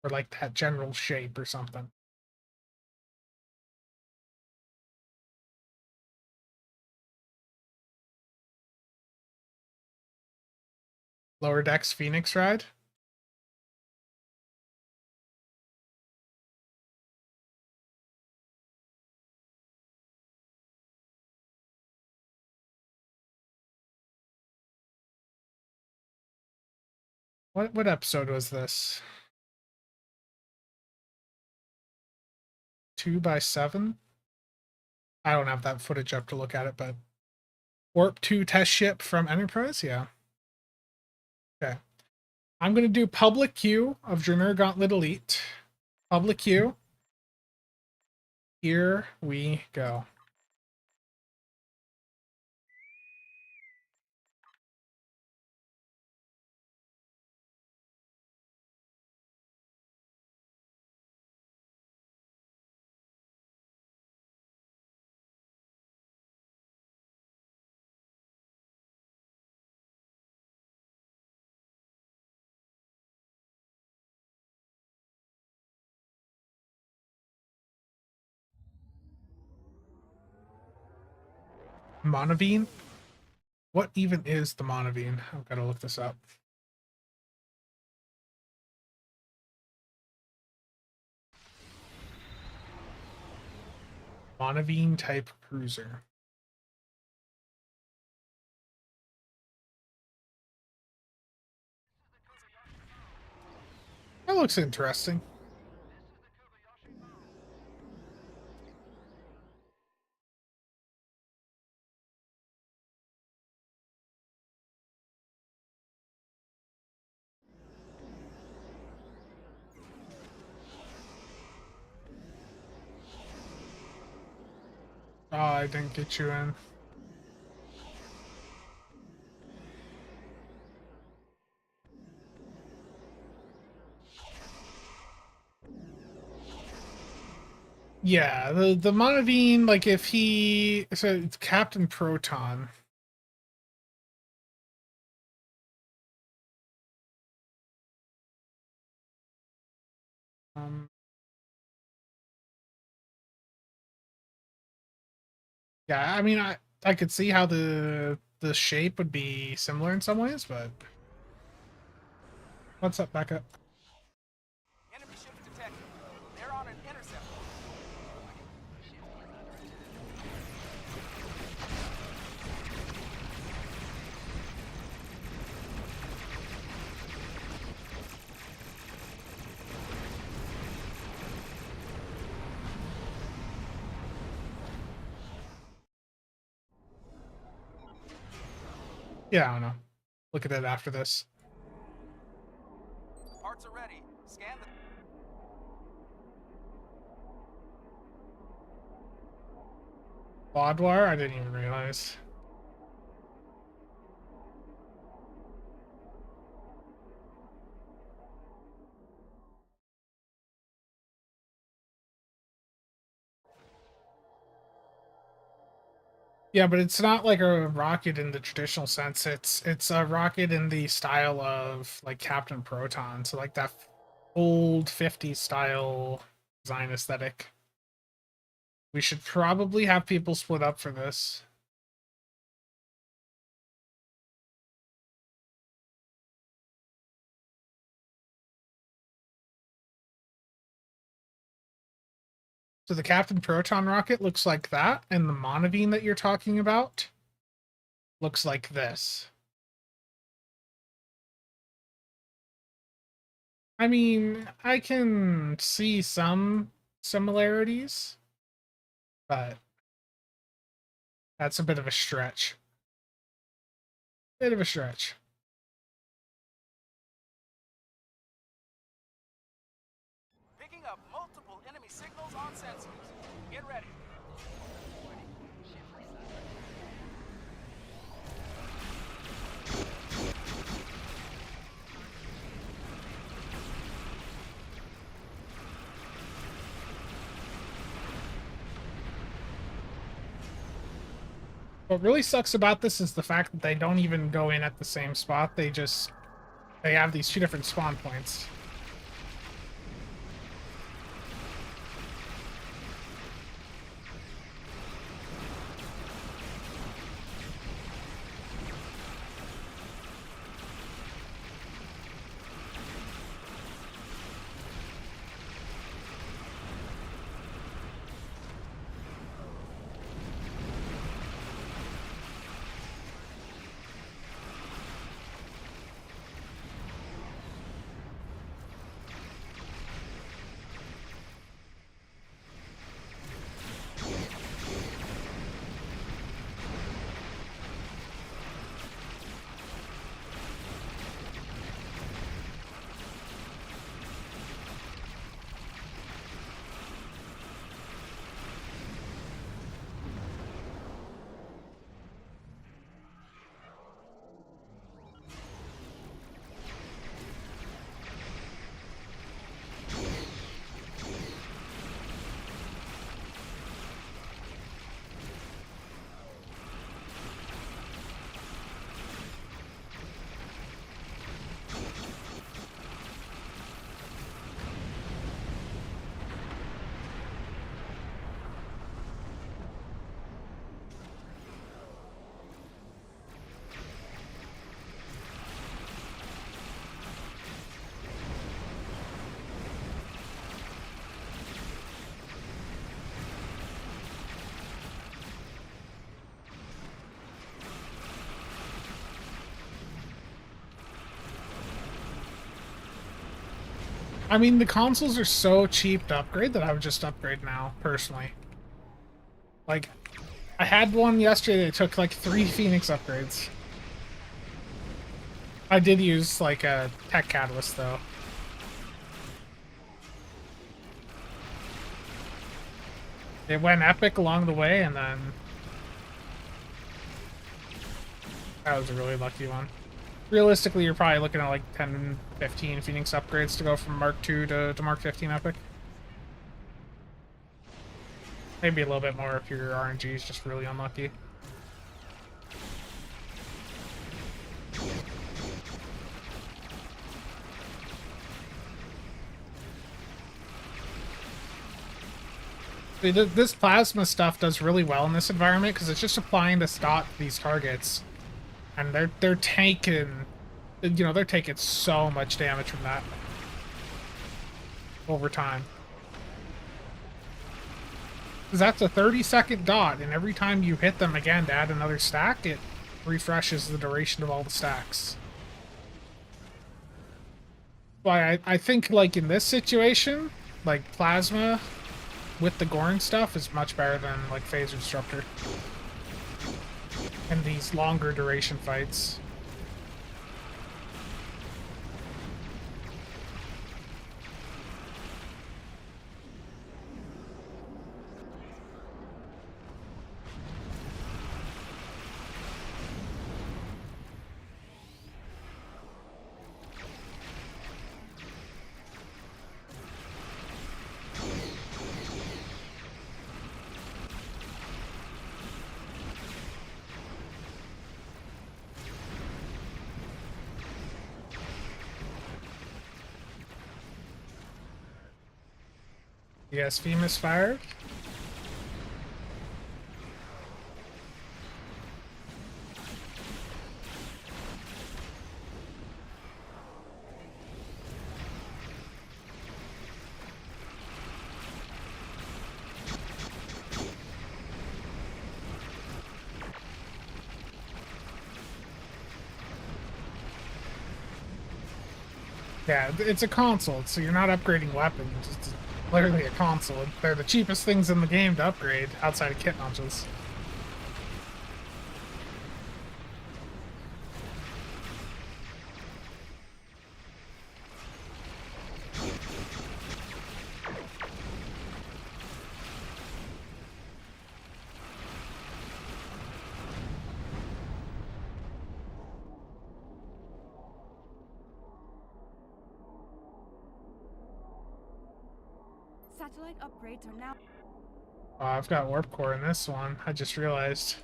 Or like that general shape or something. Lower Decks Phoenix Ride? What episode was this? 2x7? I don't have that footage up to look at it, but Warp 2 test ship from Enterprise? Yeah. Okay. I'm going to do public queue of Draenor Gauntlet Elite. Public queue. Here we go. Monavine? What even is the Monavine? I've got to look this up. Monavine type cruiser. That looks interesting. Oh, I didn't get you in. Yeah, the Monavine, like if he, so it's Captain Proton. Um, yeah, I mean, I could see how the shape would be similar in some ways, but what's up, back up? Enemy ships detected. They're on an intercept. Yeah, I don't know. Look at it after this. Parts are ready. Scan the... Bodwire? I didn't even realize. Yeah, but it's not like a rocket in the traditional sense. It's a rocket in the style of like Captain Proton, so like that old 50s style design aesthetic. We should probably have people split up for this. So the Captain Proton rocket looks like that, and the Monavine that you're talking about looks like this. I mean, I can see some similarities, but that's a bit of a stretch. Bit of a stretch. Picking up multiple enemy signals on sensors. Get ready. What really sucks about this is the fact that they don't even go in at the same spot. They have these two different spawn points. I mean, the consoles are so cheap to upgrade that I would just upgrade now, personally. Like, I had one yesterday that took like 3 Phoenix upgrades. I did use like a tech catalyst though. It went epic along the way, and then that was a really lucky one. Realistically, you're probably looking at like 10, 15 Phoenix upgrades to go from Mark II to Mark 15 epic. Maybe a little bit more if your RNG is just really unlucky. This plasma stuff does really well in this environment because it's just applying this dot to these targets, and they're taking, you know, they're taking so much damage from that over time. Because that's a 30-second dot, and every time you hit them again to add another stack, it refreshes the duration of all the stacks. Why I think like in this situation, like plasma with the Gorn stuff is much better than like Phaser Disruptor in these longer duration fights. Yes, Femus fired. Yeah, it's a console, so you're not upgrading weapons. It's literally a console. They're the cheapest things in the game to upgrade outside of kit launches. Satellite upgrades are now. I've got Warp Core in this one. I just realized.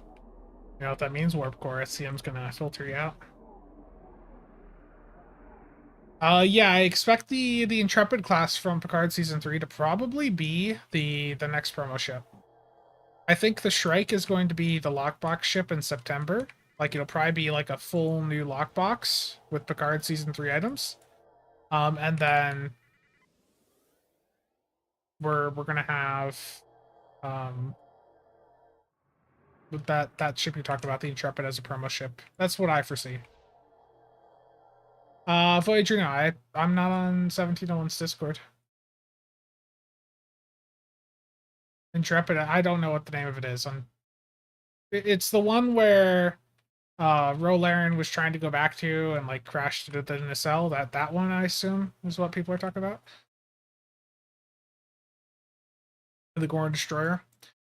You know what that means, Warp Core? SCM's gonna filter you out. Yeah, I expect the Intrepid class from Picard Season 3 to probably be the next promo ship. I think the Shrike is going to be the lockbox ship in September. Like, it'll probably be like a full new lockbox with Picard Season 3 items. And then we're gonna have that ship you talked about, the Intrepid, as a promo ship. That's what I foresee. Voyager, no, I'm not on 1701's Discord. Intrepid, I don't know what the name of it is. It's the one where Rolaren was trying to go back to and like crashed into the nacelle. That one, I assume, is what people are talking about. The Gorn Destroyer.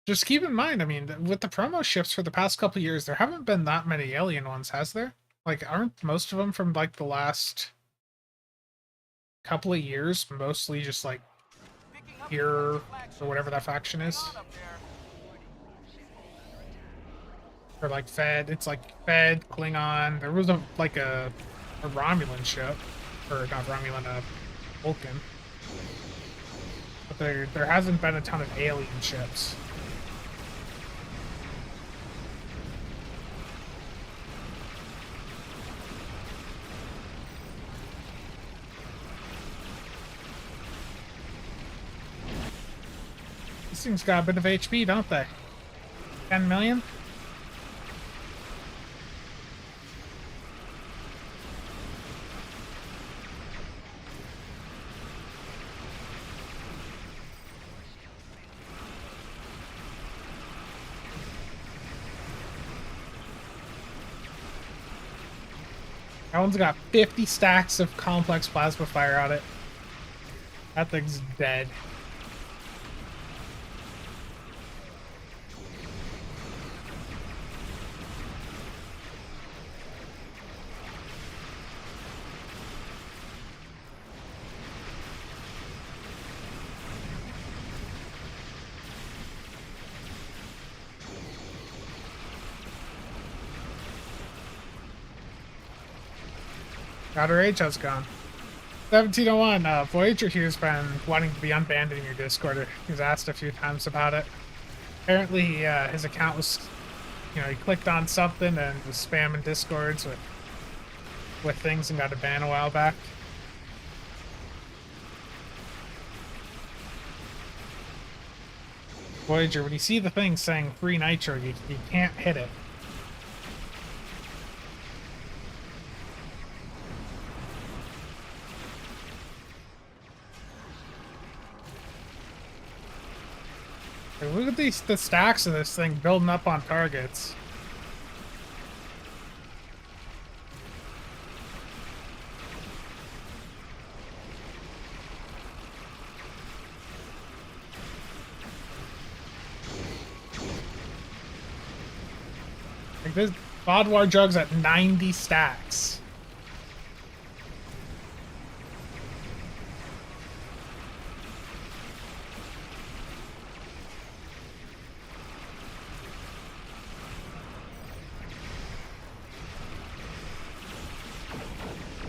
Just keep in mind, I mean, with the promo ships for the past couple years, there haven't been that many alien ones, has there? Like, aren't most of them from like the last couple of years mostly just like here or whatever that faction is? Or like Fed, it's like Fed, Klingon. There was a Romulan ship, or not Romulan, a Vulcan. But there hasn't been a ton of alien ships. These things got a bit of HP, don't they? 10 million? That one's got 50 stacks of complex plasma fire on it. That thing's dead. Outer Age has gone. 1701, Voyager here's been wanting to be unbanned in your Discord. He's asked a few times about it. Apparently, his account was, he clicked on something and was spamming Discords with things and got a ban a while back. Voyager, when you see the thing saying free nitro, you can't hit it. Like, look at the stacks of this thing building up on targets. Like this Bodwar jug's at 90 stacks.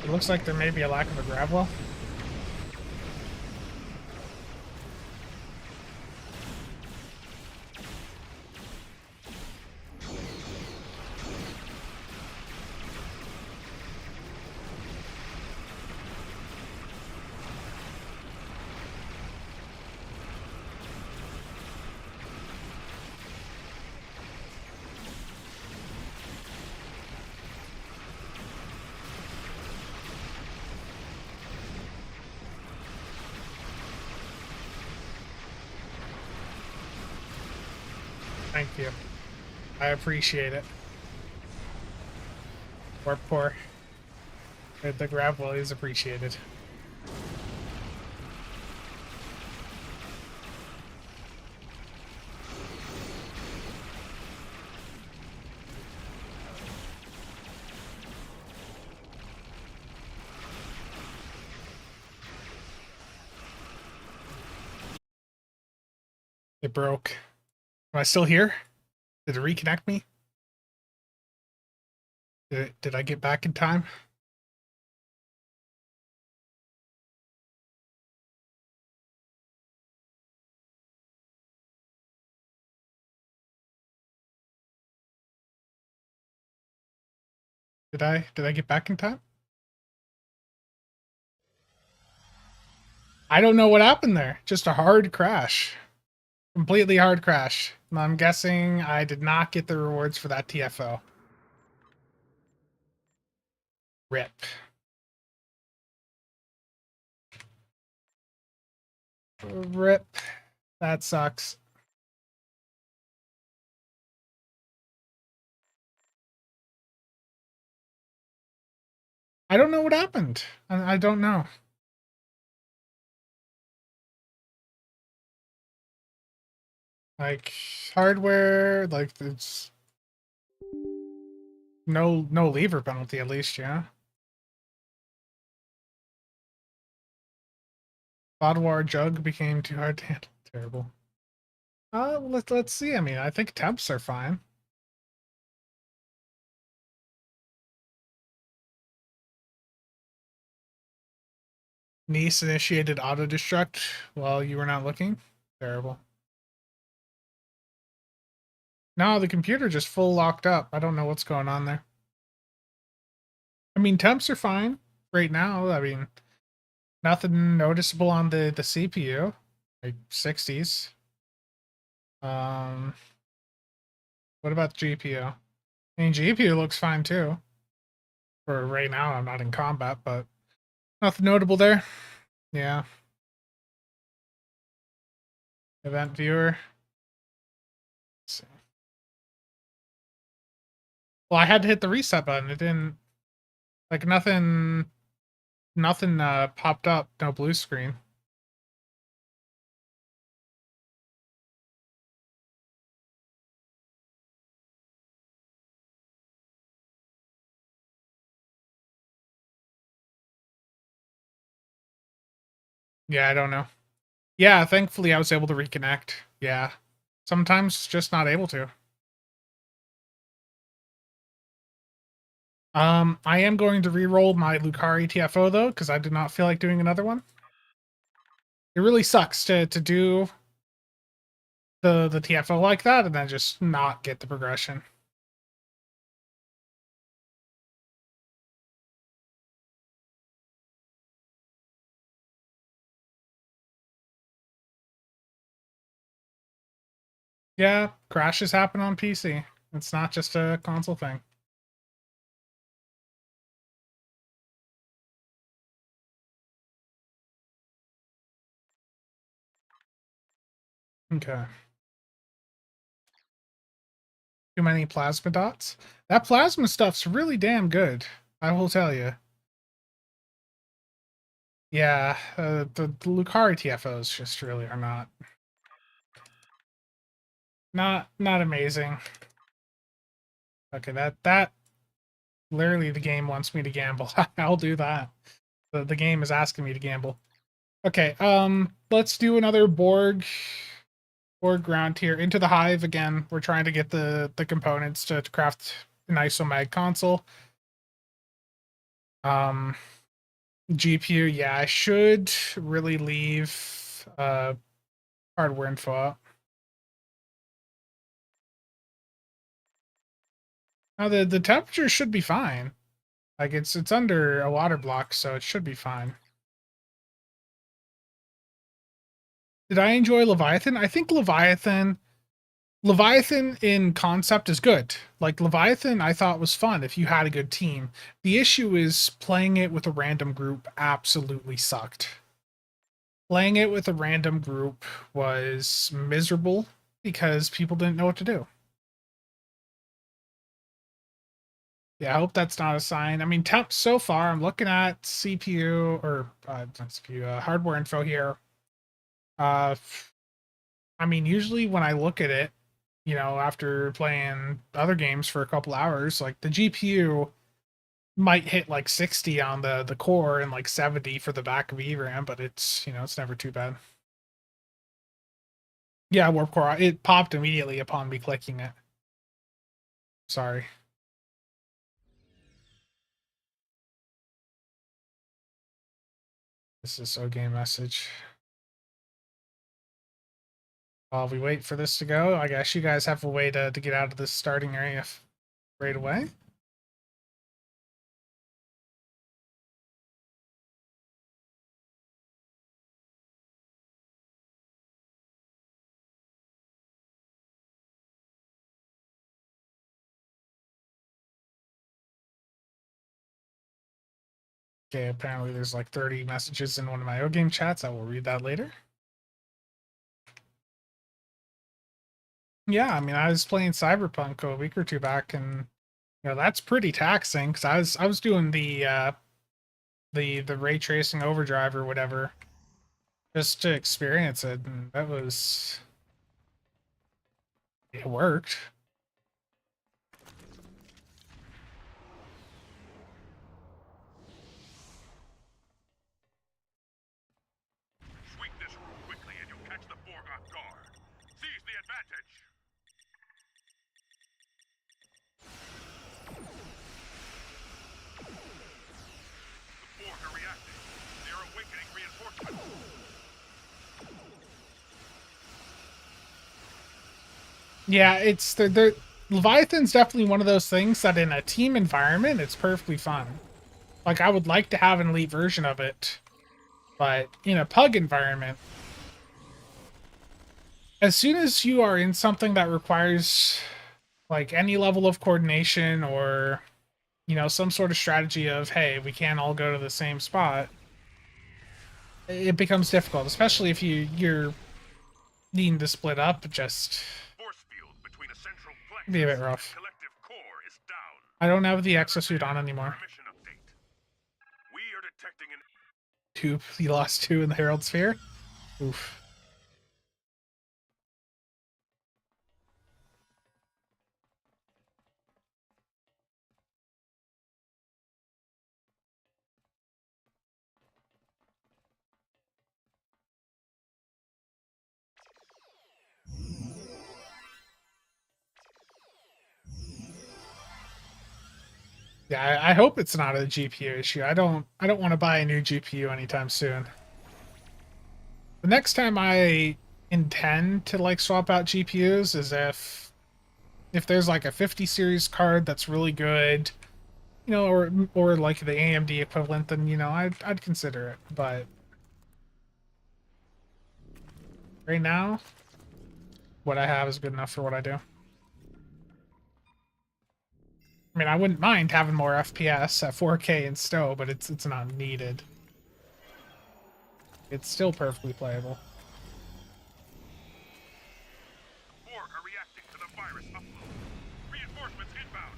It looks like there may be a lack of a grab well. Thank you. I appreciate it. Warp core. The grab well is appreciated. It broke. Am I still here? Did it reconnect me? Did I get back in time? Did I get back in time? I don't know what happened there. Just a hard crash. Completely hard crash. I'm guessing I did not get the rewards for that TFO. RIP. RIP. That sucks. I don't know what happened. I don't know. Like hardware, like it's no lever penalty at least, yeah. Bodwar jug became too hard to handle. Terrible. Let's see. I mean, I think temps are fine. Niece initiated auto destruct while you were not looking. Terrible. No, the computer just full locked up. I don't know what's going on there. I mean, temps are fine right now. I mean, nothing noticeable on the CPU, like 60s. What about the GPU? I mean, GPU looks fine too. For right now, I'm not in combat, but nothing notable there. Yeah. Event viewer. Let's see. Well, I had to hit the reset button. It didn't. Like nothing popped up, no blue screen. Yeah, I don't know. Yeah, thankfully I was able to reconnect. Yeah. Sometimes just not able to. I am going to re-roll my Lucari TFO though, because I did not feel like doing another one. It really sucks to do the TFO like that and then just not get the progression. Yeah, crashes happen on PC. It's not just a console thing. Okay. Too many plasma dots? That plasma stuff's really damn good. I will tell you. Yeah, the Lucari TFOs just really are not amazing. Okay, that literally the game wants me to gamble. I'll do that. The game is asking me to gamble. Okay, let's do another Borg ground here into the hive again. We're trying to get the components to craft an Isomag console. GPU, yeah, I should really leave hardware info out. Now the temperature should be fine. Like it's under a water block, so it should be fine. Did I enjoy Leviathan? I think Leviathan in concept is good. Like Leviathan I thought was fun if you had a good team. The issue is playing it with a random group absolutely sucked. Playing it with a random group was miserable because people didn't know what to do. Yeah, I hope that's not a sign. I mean, so far I'm looking at CPU or not CPU, hardware info here. Uh, I mean, usually when I look at it, you know, after playing other games for a couple hours, like the GPU might hit like 60 on the core and like 70 for the back of VRAM, but it's, you know, it's never too bad. Yeah, warp core. It popped immediately upon me clicking it. Sorry. This is so game message. While we wait for this to go, I guess you guys have a way to get out of this starting area right away. Okay, apparently there's like 30 messages in one of my O game chats. I will read that later. Yeah, I mean, I was playing Cyberpunk a week or two back, and you know that's pretty taxing because I was doing the ray tracing overdrive or whatever just to experience it, and it worked. Sweep this room quickly and you'll catch the Borg off guard. Seize the advantage! The Borg are reacting. They're awakening reinforcements. Yeah, it's the Leviathan's definitely one of those things that in a team environment it's perfectly fun. Like I would like to have an elite version of it, but in a pug environment, as soon as you are in something that requires like any level of coordination or you know some sort of strategy of hey we can't all go to the same spot, it becomes difficult, especially if you're needing to split up. Just Force field between a central be a bit plexus rough. and collective core is down. I don't have the exosuit on anymore. Mission update. He lost 2 in the Herald Sphere. Oof. Yeah, I hope it's not a GPU issue. I don't want to buy a new GPU anytime soon. The next time I intend to like swap out GPUs is if there's like a 50 series card that's really good, you know, or like the AMD equivalent, then you know I'd consider it. But right now, what I have is good enough for what I do. I mean, I wouldn't mind having more FPS at 4K in Stowe, but it's not needed. It's still perfectly playable. Borg are reacting to the virus upload. Reinforcements inbound.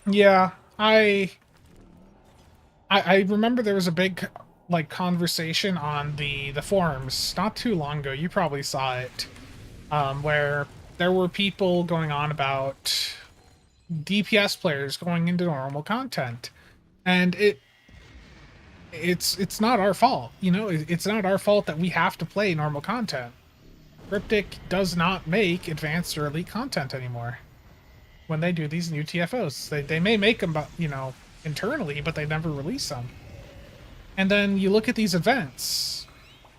Yeah, I remember there was a big like conversation on the forums not too long ago. You probably saw it, where there were people going on about DPS players going into normal content, and it's not our fault. You know, it's not our fault that we have to play normal content. Cryptic does not make advanced or elite content anymore. When they do these new TFOs, they may make them, you know, internally, but they never release them. And then you look at these events,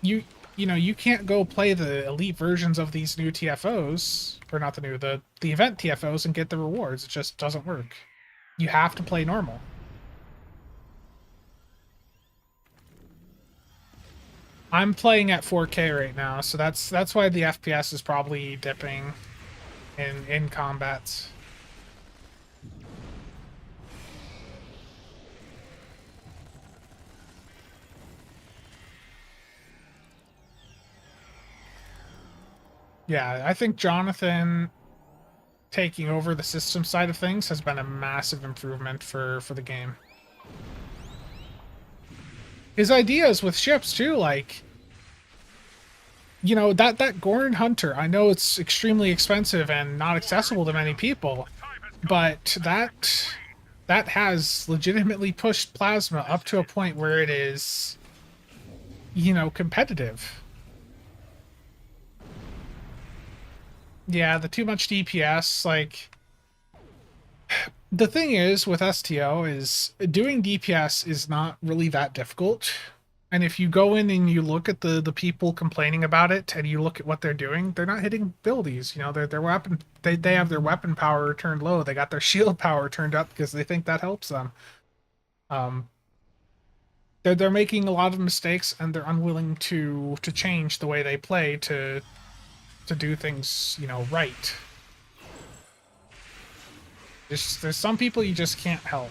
you know, you can't go play the elite versions of these new TFOs, or not the new, the event TFOs, and get the rewards. It just doesn't work. You have to play normal. I'm playing at 4K right now, so that's why the FPS is probably dipping in combats. Yeah, I think Jonathan taking over the system side of things has been a massive improvement for the game. His ideas with ships too, like, you know, that Gorn Hunter, I know it's extremely expensive and not accessible to many people, but that has legitimately pushed Plasma up to a point where it is, you know, competitive. Yeah, the too much DPS, like, the thing is with STO is doing DPS is not really that difficult. And if you go in and you look at the people complaining about it and you look at what they're doing, they're not hitting buildies. You know, their weapon, they have their weapon power turned low. They got their shield power turned up because they think that helps them. They're making a lot of mistakes and they're unwilling to change the way they play to do things, you know, right. There's some people you just can't help.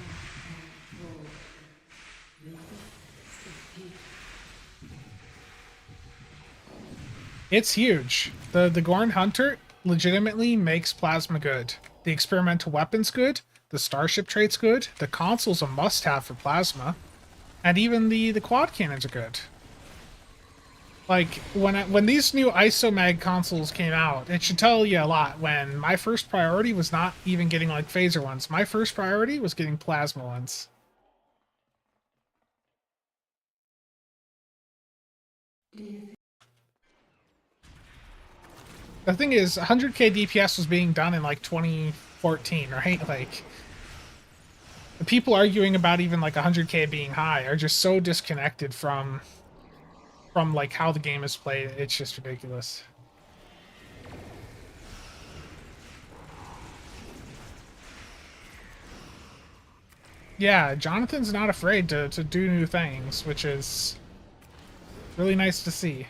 It's huge. The Gorn Hunter legitimately makes Plasma good. The experimental weapon's good. The Starship trait's good. The console's a must-have for Plasma. And even the quad cannons are good. Like, when these new Isomag consoles came out, it should tell you a lot. When my first priority was not even getting, like, phaser ones. My first priority was getting Plasma ones. The thing is, 100k DPS was being done in, like, 2014, right? Like, the people arguing about even, like, 100k being high are just so disconnected from like how the game is played. It's just ridiculous. Yeah, Jonathan's not afraid to do new things, which is really nice to see.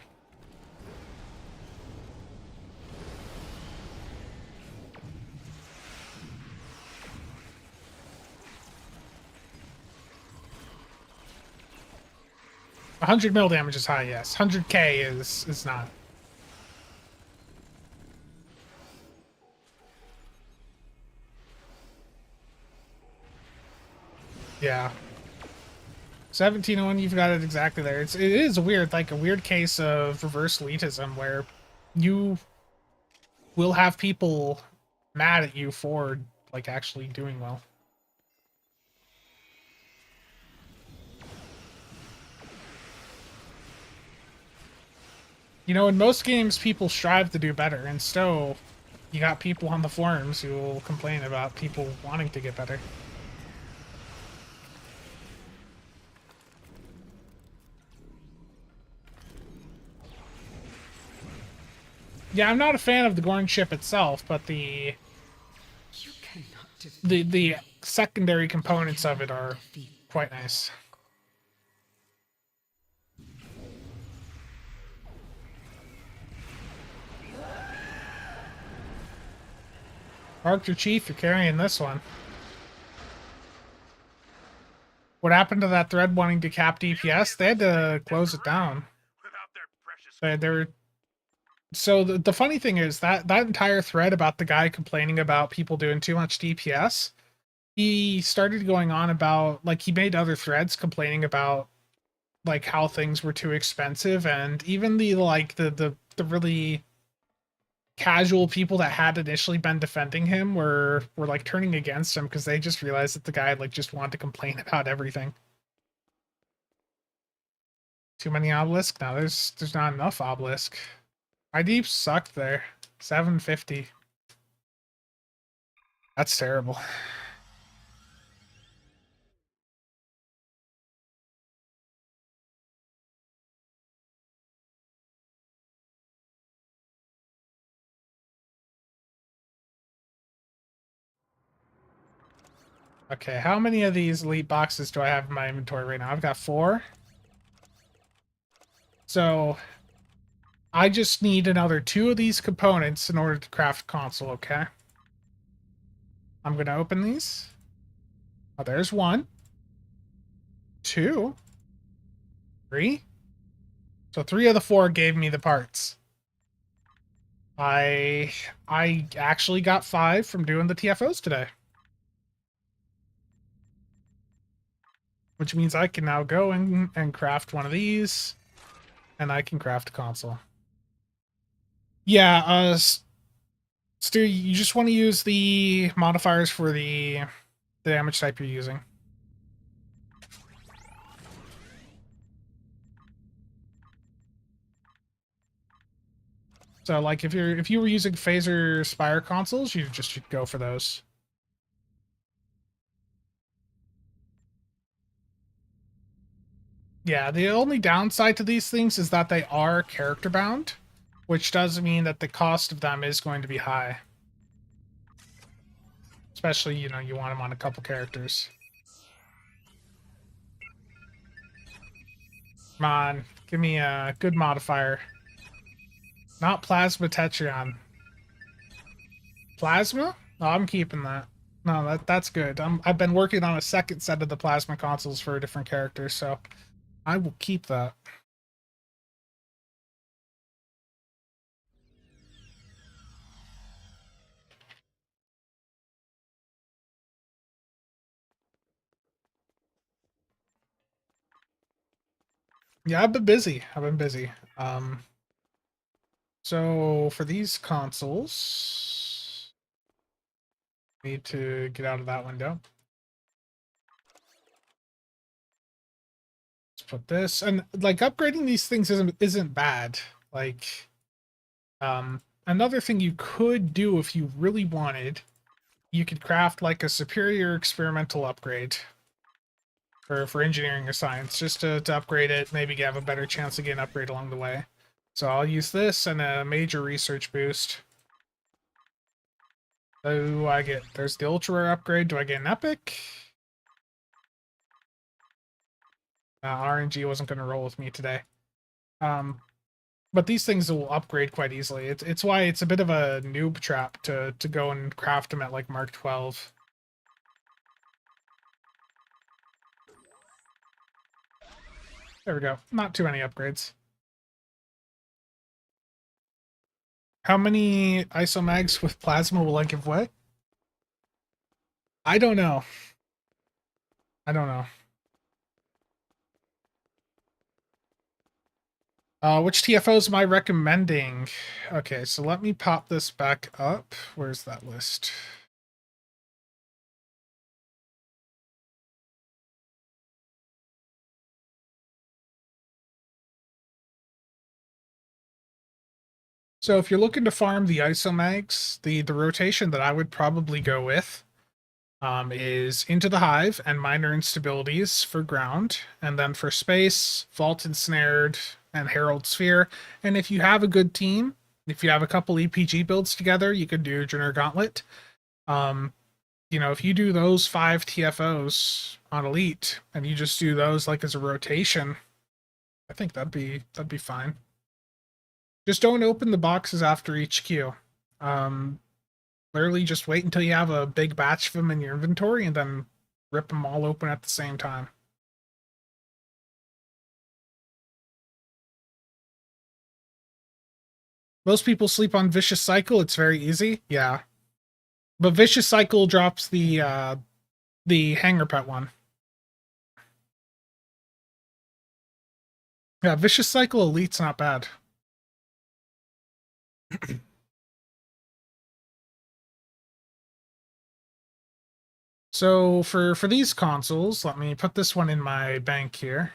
100 mil damage is high, yes. 100k is not. Yeah. 1701, you've got it exactly there. It is weird, like a weird case of reverse elitism where you will have people mad at you for like actually doing well. You know, in most games, people strive to do better, and still, you got people on the forums who will complain about people wanting to get better. Yeah, I'm not a fan of the Gorn ship itself, but the secondary components of it are quite nice. Archer Chief, you're carrying this one. What happened to that thread wanting to cap DPS? They had to close it down. Without their precious They were... So the funny thing is that entire thread about the guy complaining about people doing too much DPS, he started going on about, like, he made other threads complaining about like how things were too expensive, and even the really casual people that had initially been defending him were like turning against him because they just realized that the guy like just wanted to complain about everything. Too many obelisk? No, there's not enough obelisk. My deep sucked there. 750. That's terrible. Okay, how many of these elite boxes do I have in my inventory right now? I've got 4. So I just need another 2 of these components in order to craft console, okay? I'm gonna open these. Oh, there's 1. 2. 3. So 3 of the 4 gave me the parts. I actually got 5 from doing the TFOs today. Which means I can now go and craft one of these, and I can craft a console. Yeah, Stu, you just want to use the modifiers for the damage type you're using. So, like, if you were using Phaser Spire consoles, you just should go for those. Yeah, the only downside to these things is that they are character bound, which does mean that the cost of them is going to be high. Especially, you know, you want them on a couple characters. Come on, give me a good modifier. Not Plasma Tetrion. Plasma? No, I'm keeping that. No, that's good. I've been working on a second set of the Plasma consoles for a different character, so I will keep that. Yeah, I've been busy. So for these consoles, need to get out of that window. Let's put this, and like upgrading these things isn't bad. Like, another thing you could do if you really wanted, you could craft like a superior experimental upgrade for engineering or science, just to upgrade it, maybe have a better chance to get an upgrade along the way. So I'll use this and a major research boost. So do I get, there's the ultra rare upgrade. Do I get an epic? RNG wasn't going to roll with me today. But these things will upgrade quite easily. It's why it's a bit of a noob trap to go and craft them at like Mark 12. There we go. Not too many upgrades. How many isomags with plasma will I give away? I don't know. I don't know. Which TFOs am I recommending? Okay, so let me pop this back up. Where's that list? So if you're looking to farm the isomags, the rotation that I would probably go with is Into the Hive and Minor Instabilities for ground, and then for space, Vault Ensnared and Herald Sphere. And if you have a good team, if you have a couple EPG builds together, you could do Jenner Gauntlet. You know, if you do those 5 TFOs on Elite and you just do those like as a rotation, I think that'd be fine. Just don't open the boxes after each queue. Literally just wait until you have a big batch of them in your inventory and then rip them all open at the same time. Most people sleep on Vicious Cycle. It's very easy. Yeah. But Vicious Cycle drops the Hanger Pet one. Yeah, Vicious Cycle Elite's not bad. So for these consoles, let me put this one in my bank here.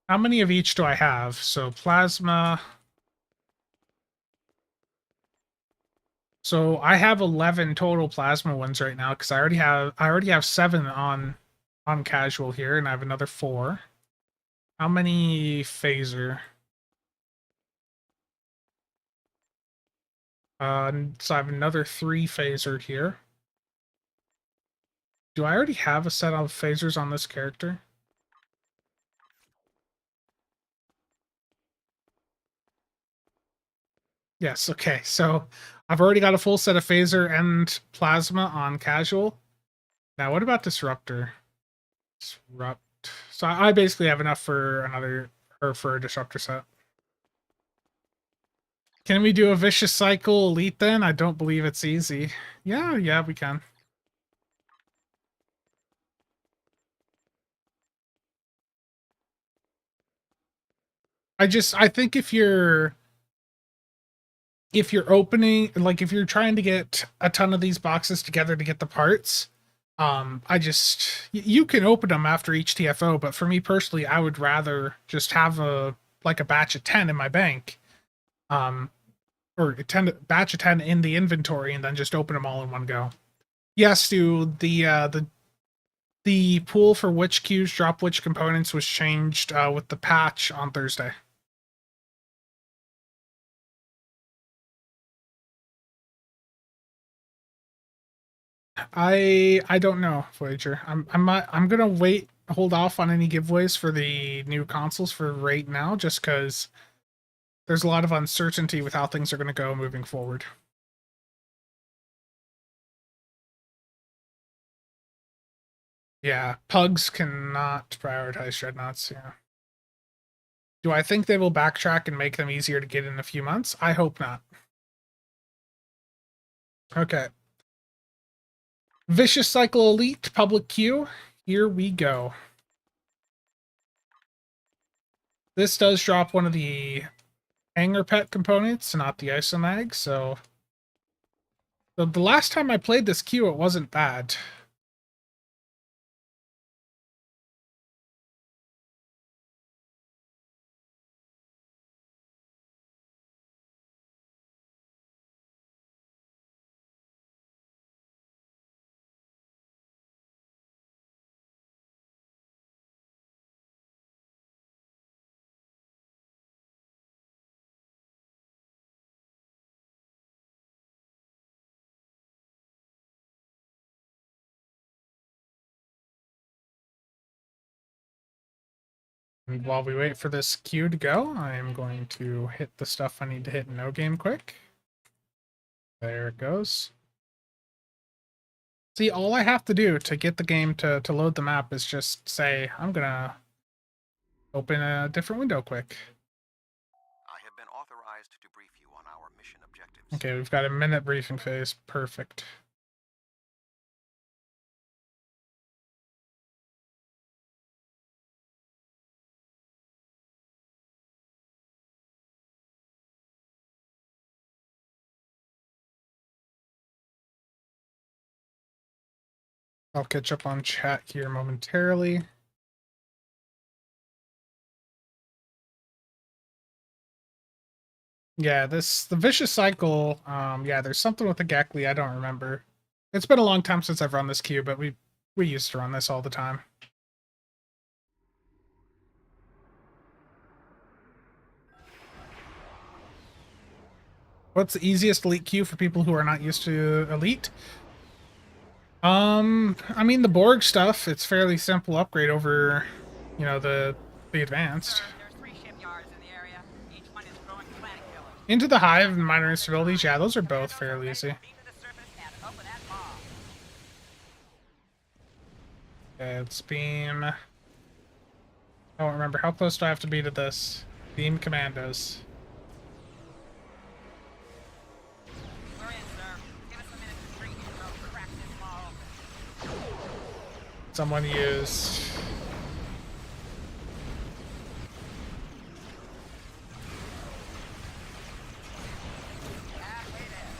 How many of each do I have? So plasma. So I have 11 total plasma ones right now because I already have 7 on casual here, and I have another 4. How many phaser? So I have another 3 phaser here. Do I already have a set of phasers on this character? Yes, okay. So I've already got a full set of phaser and plasma on casual. Now what about disruptor? Disrupt. So I basically have enough for for a disruptor set. Can we do a vicious cycle elite then? I don't believe it's easy. Yeah, we can. I think if you're opening, like if you're trying to get a ton of these boxes together to get the parts, you can open them after each TFO, but for me personally, I would rather just have a batch of 10 in my bank. Or batch of 10 in the inventory and then just open them all in one go. Yes, dude, the pool for which queues drop which components was changed with the patch on Thursday. I don't know, Voyager. I'm gonna hold off on any giveaways for the new consoles for right now, just because there's a lot of uncertainty with how things are gonna go moving forward. Yeah, pugs cannot prioritize dreadnoughts. Yeah. Do I think they will backtrack and make them easier to get in a few months? I hope not. Okay. Vicious Cycle Elite public queue. Here we go. This does drop one of the Hanger Pet components, not the Isomag, so the last time I played this queue, it wasn't bad. And while we wait for this queue to go, I am going to hit the stuff I need to hit in no game quick. There it goes. See, all I have to do to get the game to load the map is just say, I'm gonna open a different window quick. I have been authorized to brief you on our mission objectives. Okay, we've got a minute briefing phase. Perfect. I'll catch up on chat here momentarily. Yeah, the vicious cycle, yeah, there's something with the Gackley I don't remember. It's been a long time since I've run this queue, but we used to run this all the time. What's the easiest elite queue for people who are not used to elite? I mean the Borg stuff, it's fairly simple upgrade over, you know, the advanced. Sir, there's 3 shipyards in the area. Each one is growing planet killers. Into the Hive and minor instabilities, yeah, those are both fairly easy. Beam to the surface and open that bomb. Okay, it's beam. I don't remember. How close do I have to be to this? Beam commandos. We're in, sir. Give us a minute to treat you, so crack this ball open. Someone used. Halfway there.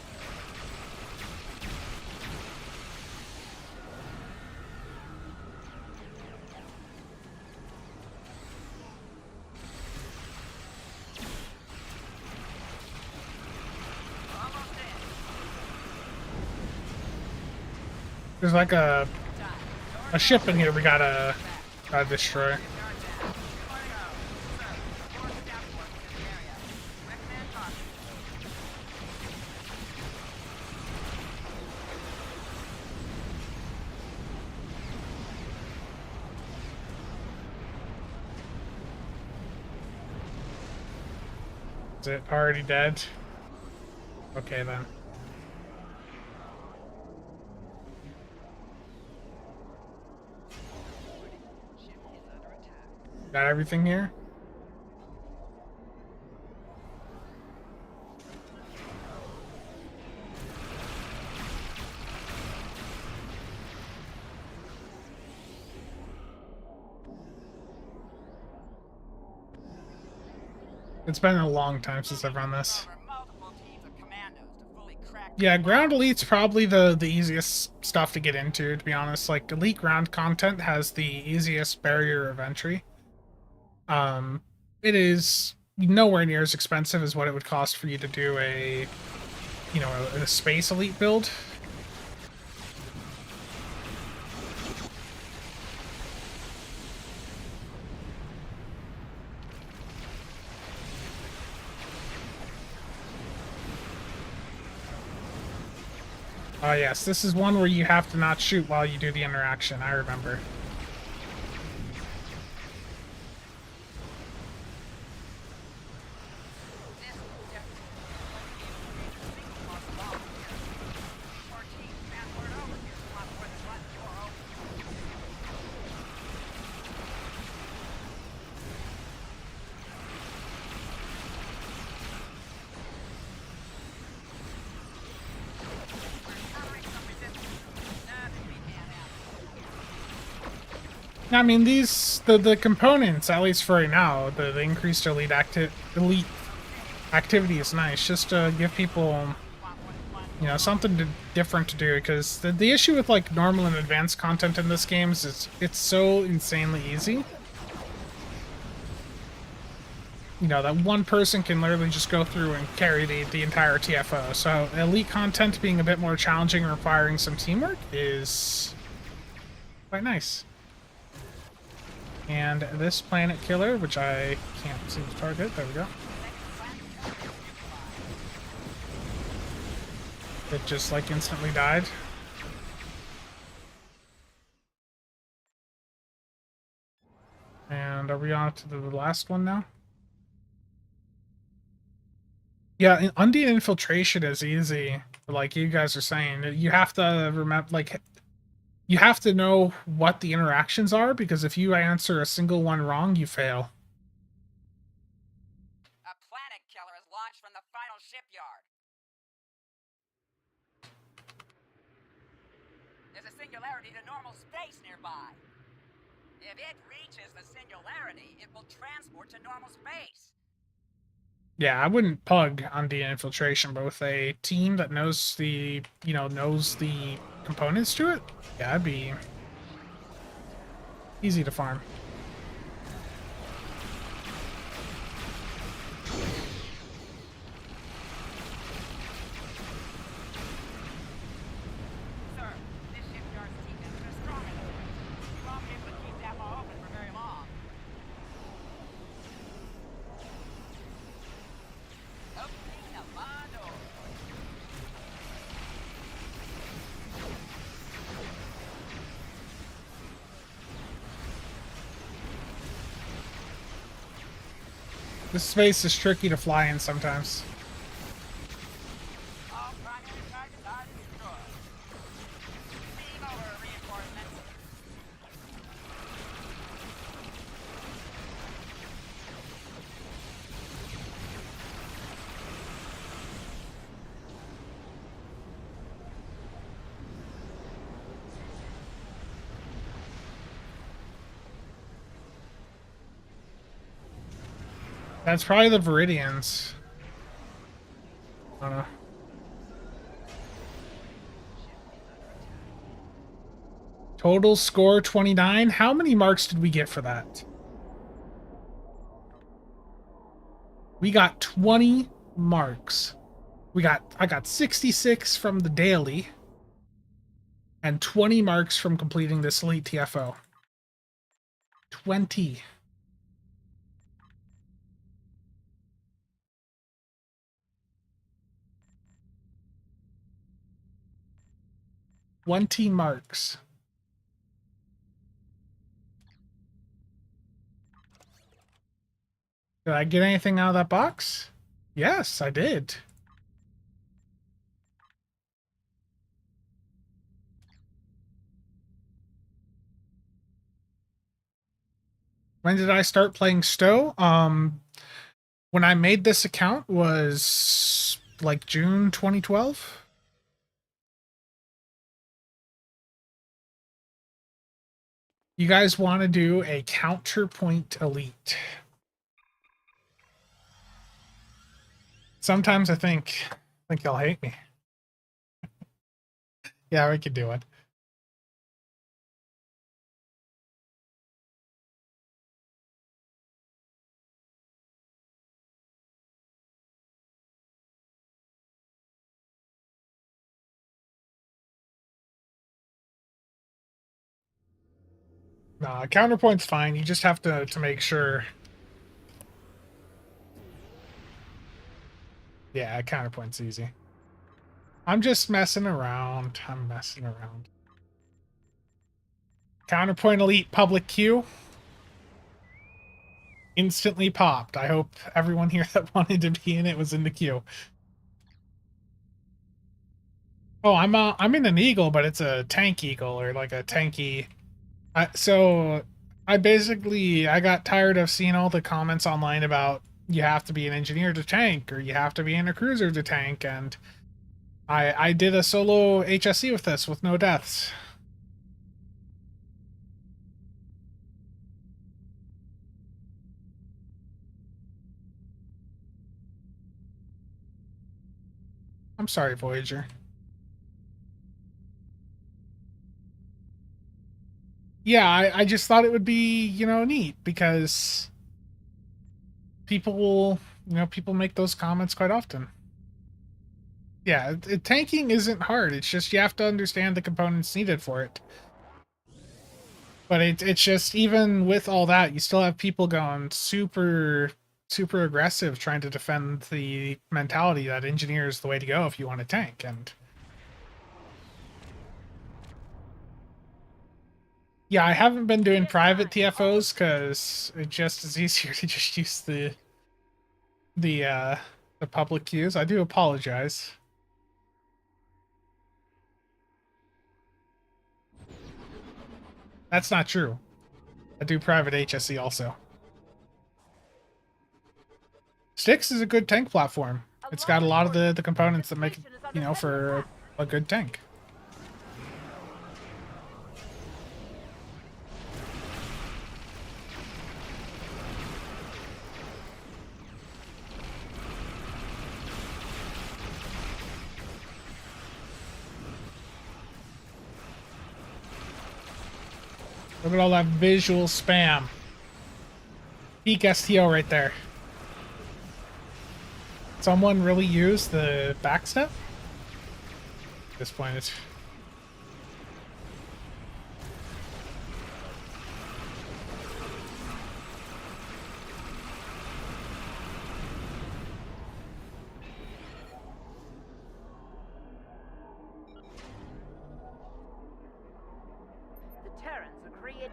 Almost in. There's like a ship in here we gotta destroy. Is it already dead? Okay then. Got everything here? It's been a long time since I've run this. Yeah, ground elite's probably the easiest stuff to get into, to be honest. Like, elite ground content has the easiest barrier of entry. It is nowhere near as expensive as what it would cost for you to do a, you know, a space elite build. Oh yes, this is one where you have to not shoot while you do the interaction, I remember. I mean, the components, at least for right now, the increased elite activity is nice, just to give people, you know, something different to do. Because the issue with like normal and advanced content in this game is it's so insanely easy. You know, that one person can literally just go through and carry the entire TFO. So elite content being a bit more challenging and requiring some teamwork is quite nice. And this planet killer, which I can't seem to target, there we go. It just like instantly died. And are we on to the last one now? Yeah, Undine infiltration is easy, like you guys are saying. You have to remember, like, you have to know what the interactions are, because if you answer a single one wrong, you fail. There's a singularity to normal space nearby. If it reaches the singularity, it will transport to normal space. Yeah, I wouldn't pug on de-infiltration, but with a team that knows the, knows the components to it, yeah, it'd be easy to farm. Sir, this shipyard's team isn't strong enough. You won't be able to keep that law open for very long. Opening the law door. This space is tricky to fly in sometimes. All primary targets are destroyed. Beam over reinforcements. That's probably the Viridians. I don't know. Total score 29. How many marks did we get for that? We got 20 marks. I got 66 from the daily and 20 marks from completing this elite TFO. 20. Marks. Did I get anything out of that box? Yes, I did. When did I start playing Stowe? When I made this account was like June 2012. You guys want to do a counterpoint elite. Sometimes I think y'all hate me. Yeah, we could do it. Nah, counterpoint's fine. You just have to make sure. Yeah, counterpoint's easy. I'm just messing around. I'm messing around. Counterpoint elite public queue. Instantly popped. I hope everyone here that wanted to be in it was in the queue. Oh, I'm in an eagle, but it's a tank eagle or like a tanky. So I got tired of seeing all the comments online about you have to be an engineer to tank or you have to be in a cruiser to tank, and I did a solo HSC with this with no deaths. I'm sorry, Voyager. Yeah, I just thought it would be, neat because people make those comments quite often. Yeah, tanking isn't hard. It's just you have to understand the components needed for it. But it's just, even with all that, you still have people going super aggressive trying to defend the mentality that engineer is the way to go if you want to tank. And yeah, I haven't been doing private TFOs because it just is easier to just use the public queues. I do apologize. That's not true. I do private HSC also. Styx is a good tank platform. It's got a lot of the components that make it, for a good tank. Look at all that visual spam. Peak STO right there. Someone really used the backstep? At this point, it's... The Terrans are created.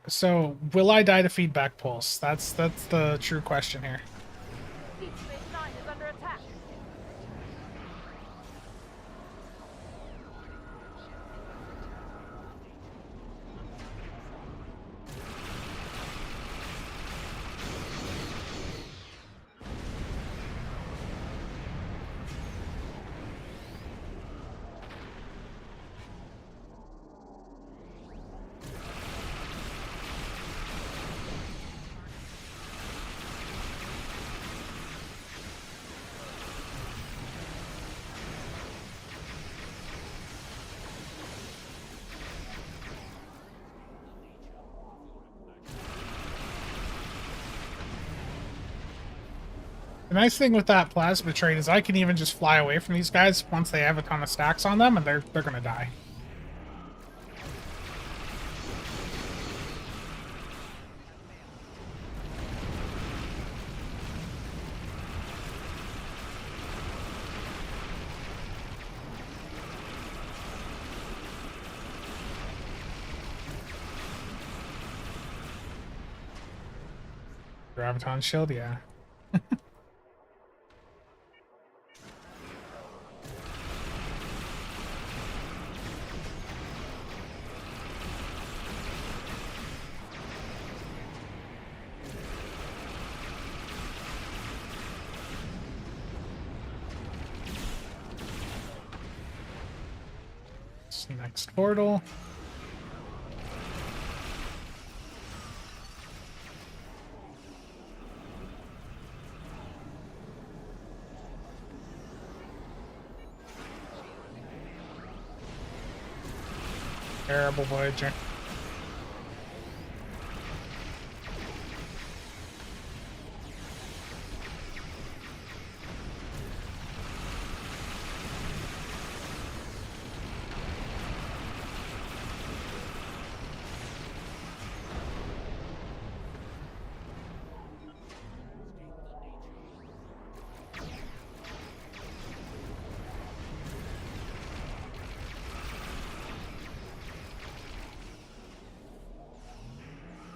So, will I die to feedback pulse? That's the true question here. Deep Space Nine is under attack. The nice thing with that plasma trait is I can even just fly away from these guys once they have a ton of stacks on them, and they're gonna die. Graviton shield, yeah. Next portal. Terrible Voyager.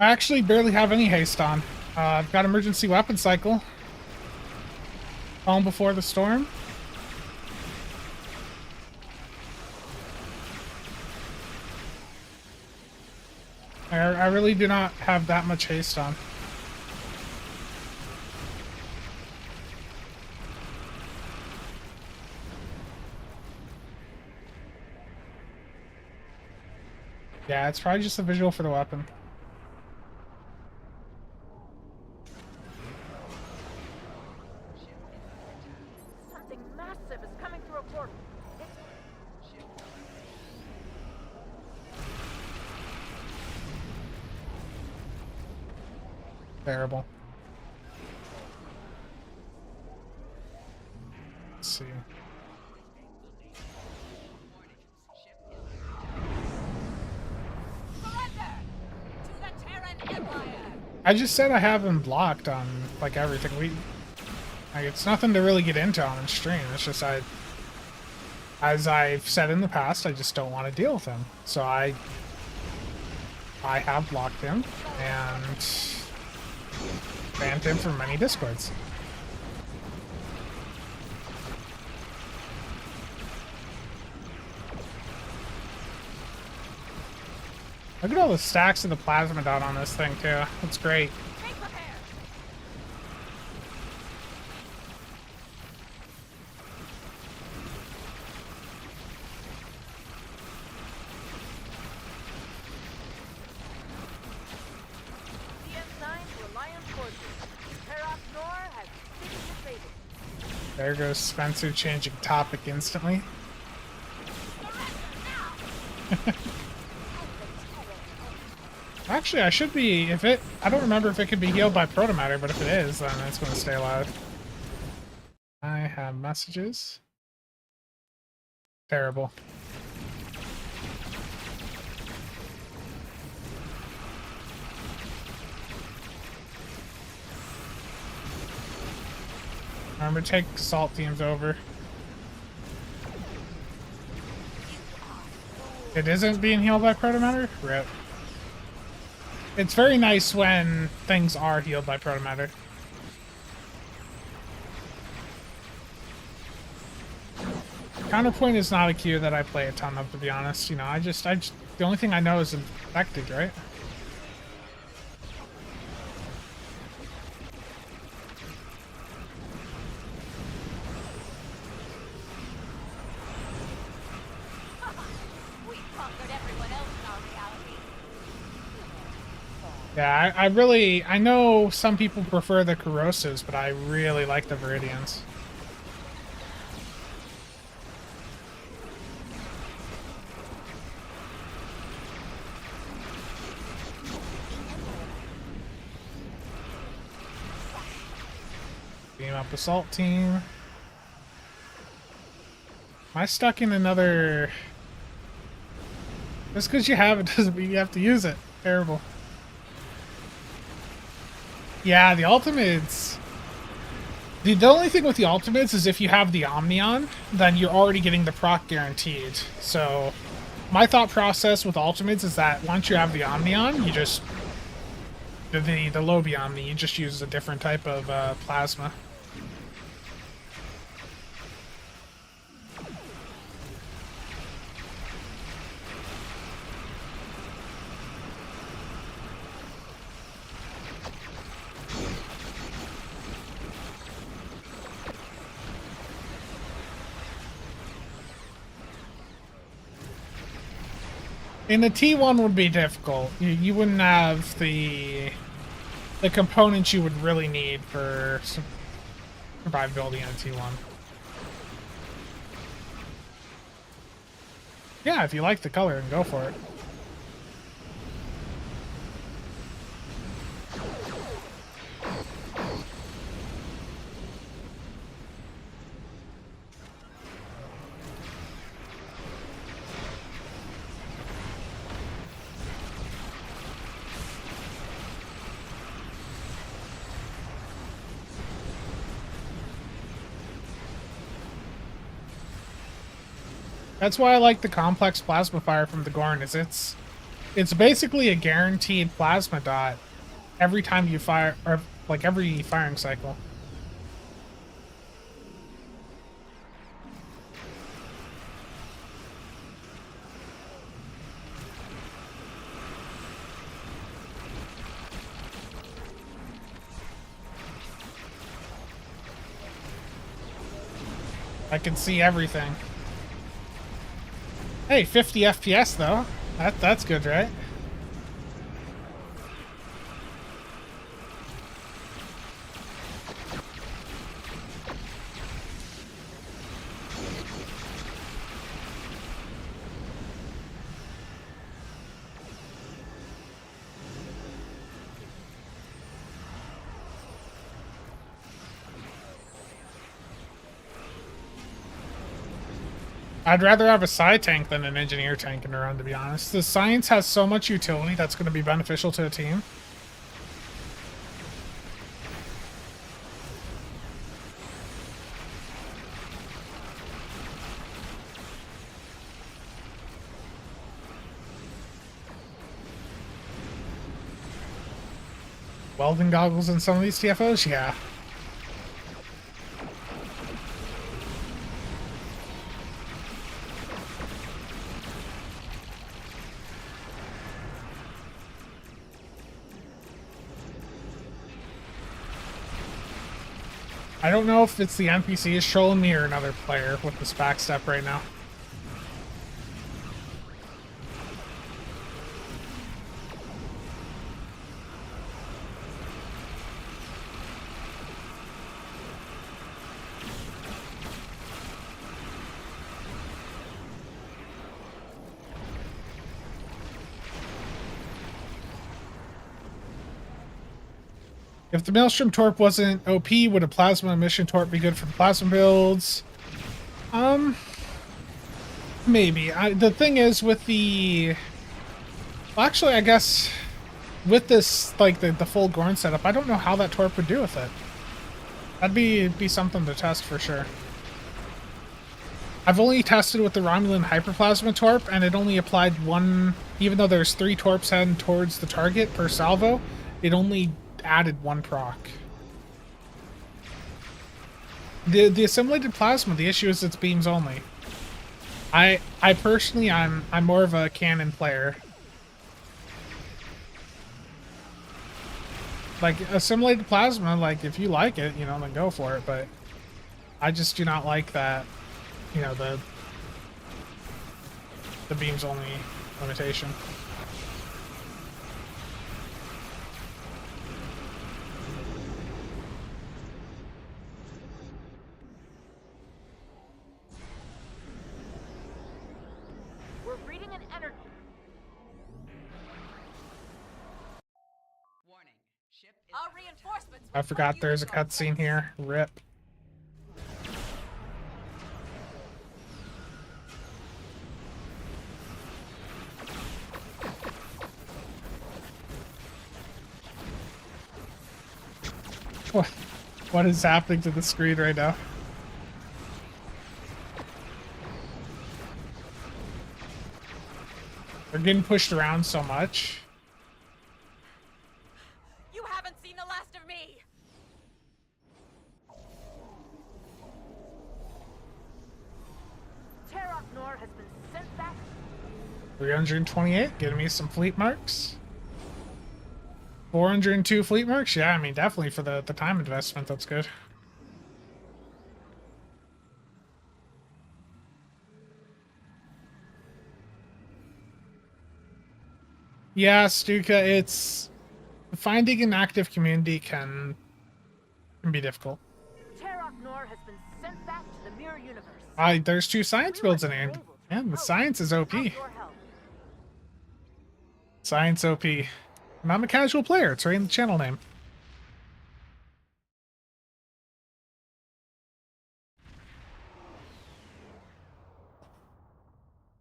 I actually barely have any haste on. I've got emergency weapon cycle. Calm before the storm. I really do not have that much haste on. Yeah, it's probably just a visual for the weapon. Something massive is coming through a portal. Terrible. Let's see. I just said I have him blocked on like everything. Like, it's nothing to really get into on stream. It's just as I've said in the past, I just don't want to deal with him. So I have blocked him and banned him from many discords. Look at all the stacks of the plasma dot on this thing too. It's great. There goes Spencer changing topic instantly. Actually, I should be, if it, I don't remember if it could be healed by protomatter, but if it is, then it's going to stay alive. I have messages. Terrible. I'm going to take assault teams over. It isn't being healed by protomatter? Rip. It's very nice when things are healed by protomatter. Counterpoint is not a queue that I play a ton of, to be honest. You know, I just, the only thing I know is infected, right? We conquered everyone else in our reality. Yeah, I really, I know some people prefer the corrosives, but I really like the Viridians. Beam up assault team. Am I stuck in another... Just because you have it doesn't mean you have to use it. Terrible. Yeah, the ultimates... The only thing with the ultimates is if you have the Omnion, then you're already getting the proc guaranteed. So, my thought process with ultimates is that once you have the Omnion, you just... The Lobby Omni, you just use a different type of plasma. In the T1 would be difficult. You wouldn't have the components you would really need for survivability in a T1. Yeah, if you like the color, then go for it. That's why I like the complex plasma fire from the Gorn, is it's basically a guaranteed plasma dot every time you fire, or like every firing cycle. I can see everything. Hey, 50 FPS though. That's good, right? I'd rather have a side tank than an engineer tank in a run, to be honest. The science has so much utility that's going to be beneficial to a team. Welding goggles in some of these TFOs? Yeah. I don't know if it's the NPCs trolling me or another player with this backstep right now. If the Maelstrom Torp wasn't OP, would a Plasma Emission Torp be good for the Plasma builds? Maybe. The thing is with the... Well, actually, I guess with this, like, the full Gorn setup, I don't know how that Torp would do with it. That'd be something to test for sure. I've only tested with the Romulan Hyperplasma Torp, and it only applied one... Even though there's 3 Torps heading towards the target per salvo, it only added 1 proc. The assimilated plasma, the issue is it's beams only. I personally, I'm more of a cannon player. Like, assimilated plasma, like, if you like it, you know, then go for it, but I just do not like that, you know, the beams only limitation. We're reading an energy. Warning. Ship is under reinforcements. I forgot there's a cutscene here. Rip. What is happening to the screen right now? They're getting pushed around so much. You haven't seen the last of me. Terok Nor has been sent back. 328, getting me some fleet marks. 402 fleet marks? Yeah, I mean, definitely for the time investment, that's good. Yeah, Stuka, it's... Finding an active community can be difficult. Terok Nor has been sent back to the mirror universe. There's 2 science builds in here. And the science is OP. Science OP. And I'm a casual player. It's right in the channel name.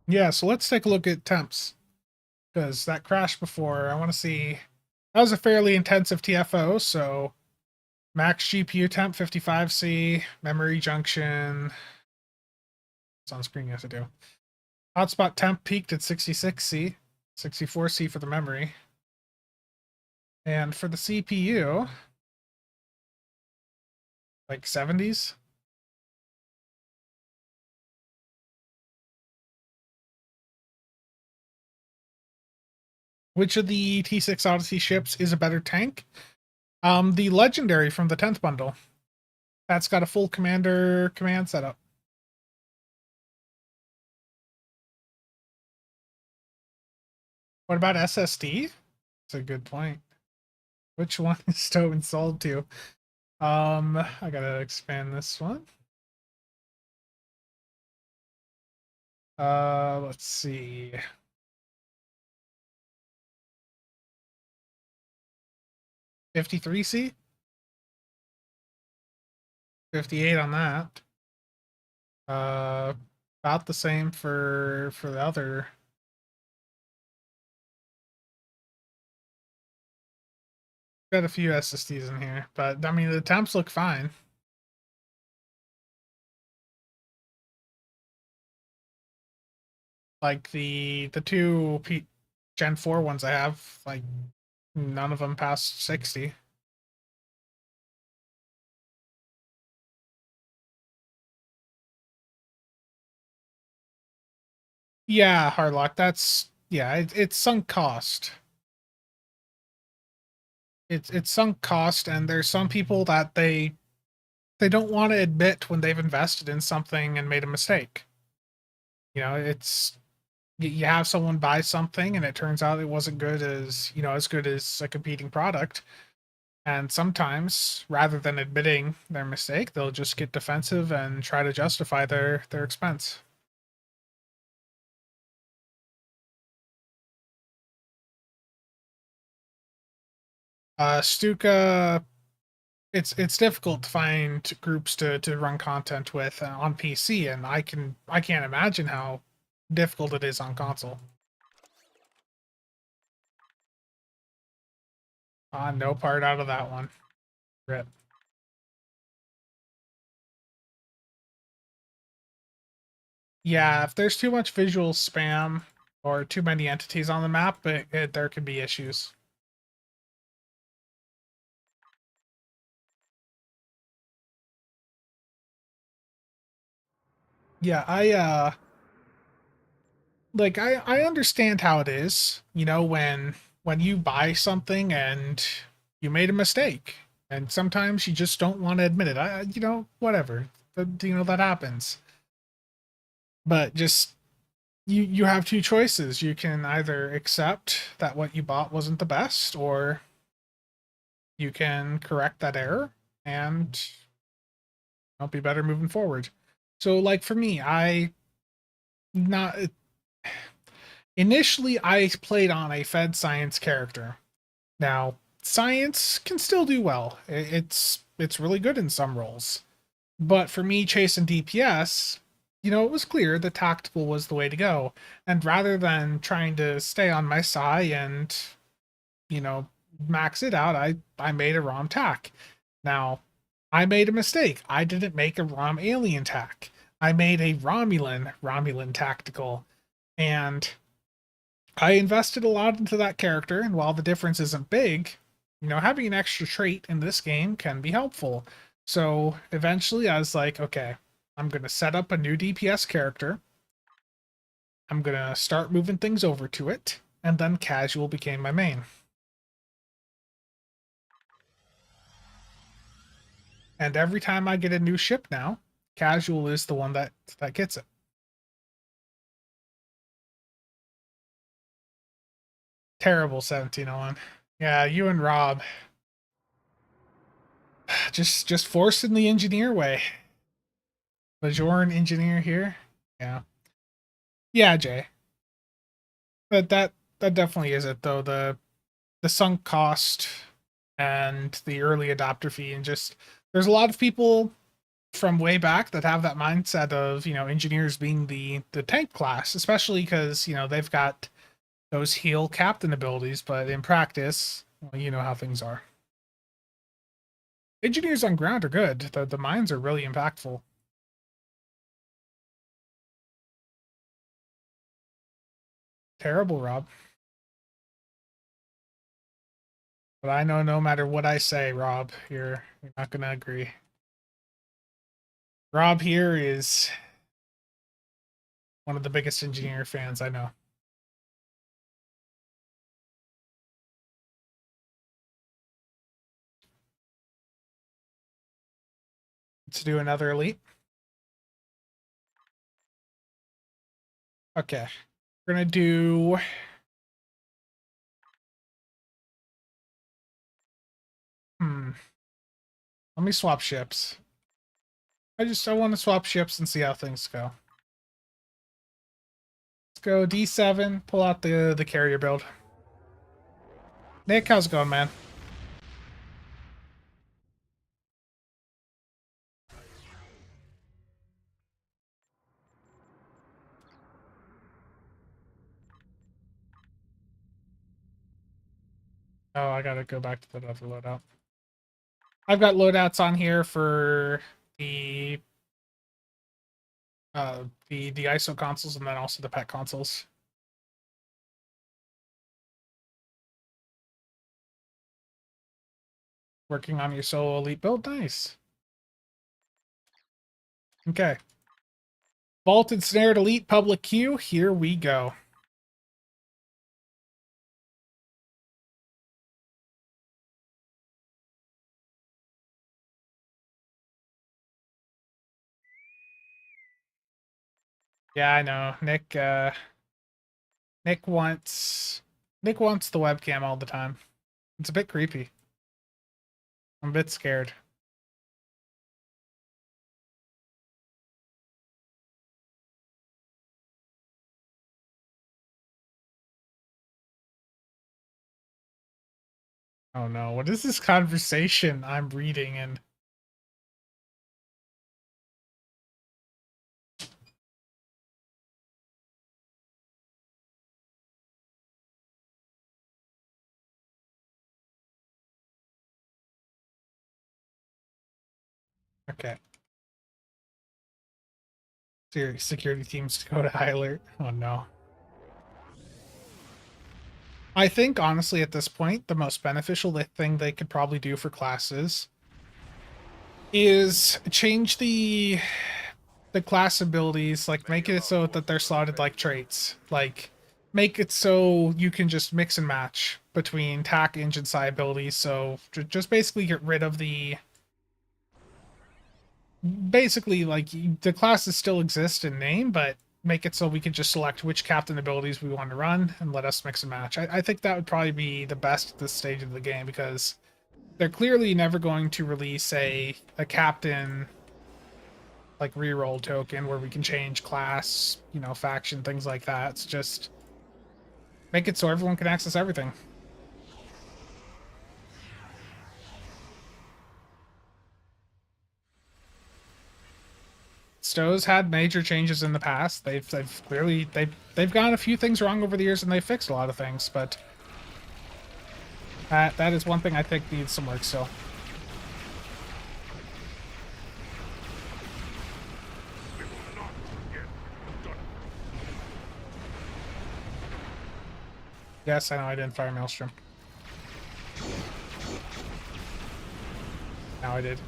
Yeah, so let's take a look at temps. Because that crashed before. I want to see... That was a fairly intensive TFO, so... Max GPU temp 55C, memory junction... It's on screen, yes I do. Hotspot temp peaked at 66C, 64C for the memory. And for the CPU, like 70s. Which of the T6 Odyssey ships is a better tank? The Legendary from the 10th bundle. That's got a full commander command setup. What about SSD? That's a good point. Which one is Stowe installed to? I gotta expand this one. Let's see. $53C? 58 on that. About the same for the other. Got a few SSDs in here, but I mean the temps look fine. Like the 2 Gen 4 ones I have, like none of them past 60. Yeah, Hardlock, that's it's sunk cost. It's sunk cost, and there's some people that they don't want to admit when they've invested in something and made a mistake. You know, it's you have someone buy something and it turns out it wasn't good as, you know, as good as a competing product. And sometimes, rather than admitting their mistake, they'll just get defensive and try to justify their expense. Stuka it's difficult to find groups to run content with on PC, and I can't imagine how difficult it is on console. No part out of that one. Rip. Yeah, if there's too much visual spam or too many entities on the map, there could be issues. Yeah, I understand how it is, when you buy something and you made a mistake, and sometimes you just don't want to admit it. Whatever. That happens. But just you have two choices. You can either accept that what you bought wasn't the best, or you can correct that error and it'll be better moving forward. So like for me, I not initially I played on a Fed Science character. Now, Science can still do well. It's really good in some roles. But for me chasing DPS, it was clear that tactical was the way to go. And rather than trying to stay on my Psi and, you know, max it out, I made a ROM tac. Now, I made a mistake. I didn't make a ROM alien tac. I made a Romulan tactical. And I invested a lot into that character, and while the difference isn't big, having an extra trait in this game can be helpful. So eventually I was like, okay, I'm going to set up a new DPS character. I'm going to start moving things over to it, and then casual became my main. And every time I get a new ship now, casual is the one that gets it. Terrible 1701. Yeah, you and Rob. Just forcing the engineer way. Bajoran engineer here. Yeah. Yeah, Jay. But that definitely is it though. The sunk cost and the early adopter fee, and just there's a lot of people from way back that have that mindset of, engineers being the tank class, especially because, they've got those heal captain abilities, but in practice, well, you know how things are. Engineers on ground are good. The mines are really impactful. Terrible, Rob. But I know no matter what I say, Rob, you're not gonna agree. Rob here is one of the biggest engineer fans I know. Let's do another elite. Okay. We're gonna do let me swap ships. I want to swap ships and see how things go. Let's go D7, pull out the carrier build. Nick, how's it going, man? Oh, I gotta go back to that other loadout. I've got loadouts on here for the the ISO consoles and then also the pet consoles. Working on your solo elite build, nice. Okay. Vaulted snared elite public queue, here we go. Yeah, I know. Nick wants the webcam all the time. It's a bit creepy. I'm a bit scared. Oh no, what is this conversation I'm reading in? Okay. Security teams to go to high alert. Oh no. I think honestly at this point, the most beneficial thing they could probably do for classes is change the class abilities, like make it so that they're slotted like traits. Like make it so you can just mix and match between tac, engine, psi abilities. So just basically get rid of the basically like the classes still exist in name, but make it so we can just select which captain abilities we want to run and let us mix and match. I think that would probably be the best at this stage of the game because they're clearly never going to release a captain like reroll token where we can change class, you know, faction, things like that. It's just make it so everyone can access everything. Stowe's had major changes in the past. They've clearly they've gotten a few things wrong over the years and they've fixed a lot of things, but that is one thing I think needs some work still. Yes, I know I didn't fire Maelstrom. Now I did.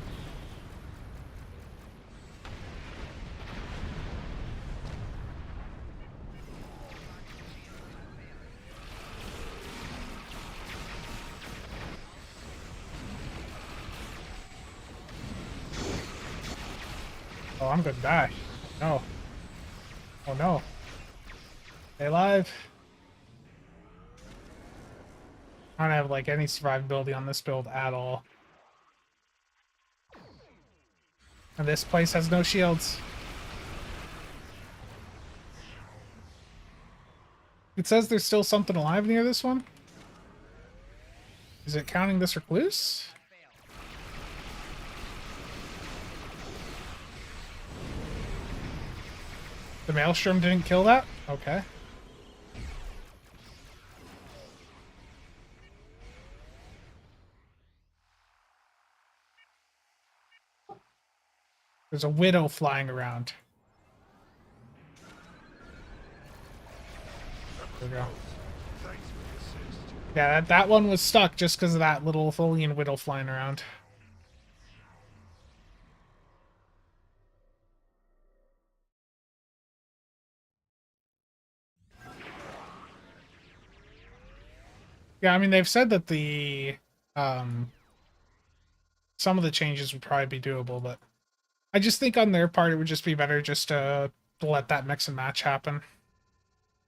Oh, I'm gonna die. No. Oh no. Stay alive. I don't have like any survivability on this build at all. And this place has no shields. It says there's still something alive near this one. Is it counting this recluse? The Maelstrom didn't kill that? Okay. There's a widow flying around. There we go. Yeah, that one was stuck just because of that little Tholian widow flying around. Yeah, I mean, they've said that um, some of the changes would probably be doable, but I just think on their part, it would just be better just to let that mix and match happen.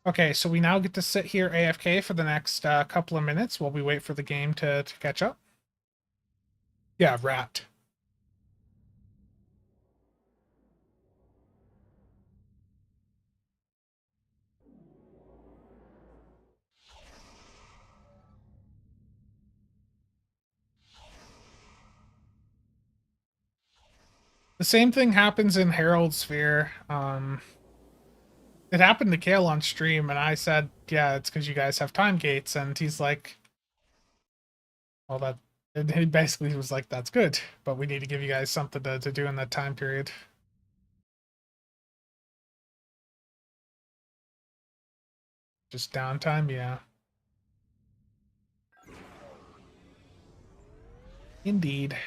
Okay, so we now get to sit here AFK for the next couple of minutes while we wait for the game to catch up. Yeah, rat. The same thing happens in Herald Sphere. It happened to Kale on stream, and I said, yeah, it's because you guys have time gates, and he's like, well, that... And he basically was like, that's good, but we need to give you guys something to do in that time period. Just downtime, yeah. Indeed.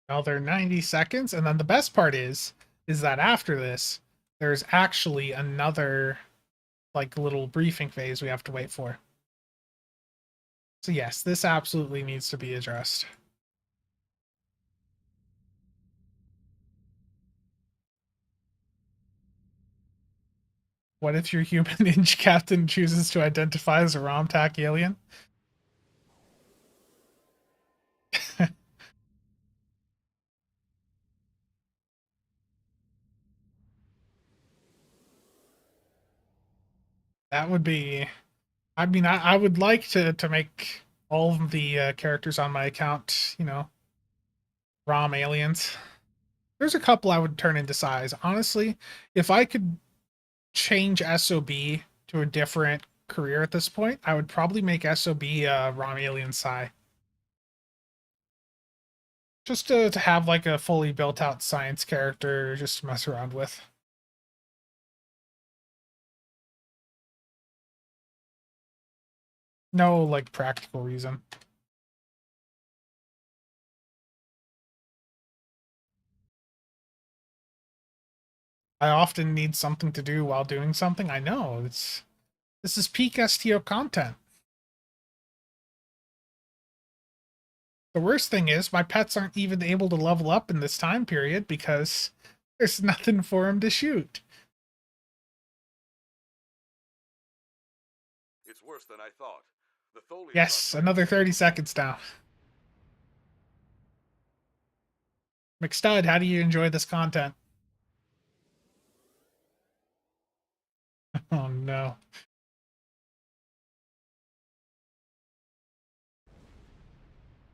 Another 90 seconds, and then the best part is that after this, there's actually another like little briefing phase we have to wait for. So yes, this absolutely needs to be addressed. What if your human ninja captain chooses to identify as a Romtac alien? That would be. I mean, I would like to make all of the characters on my account, ROM aliens. There's a couple I would turn into size. Honestly, if I could change SOB to a different career at this point, I would probably make SOB ROM alien Psi. Just to have like a fully built out science character just to mess around with. No like practical reason. I often need something to do while doing something. I know this is peak STO content. The worst thing is my pets aren't even able to level up in this time period because there's nothing for them to shoot. It's worse than I thought. The Tholians Yes, are another 30 seconds now. McStud, how do you enjoy this content? Oh no.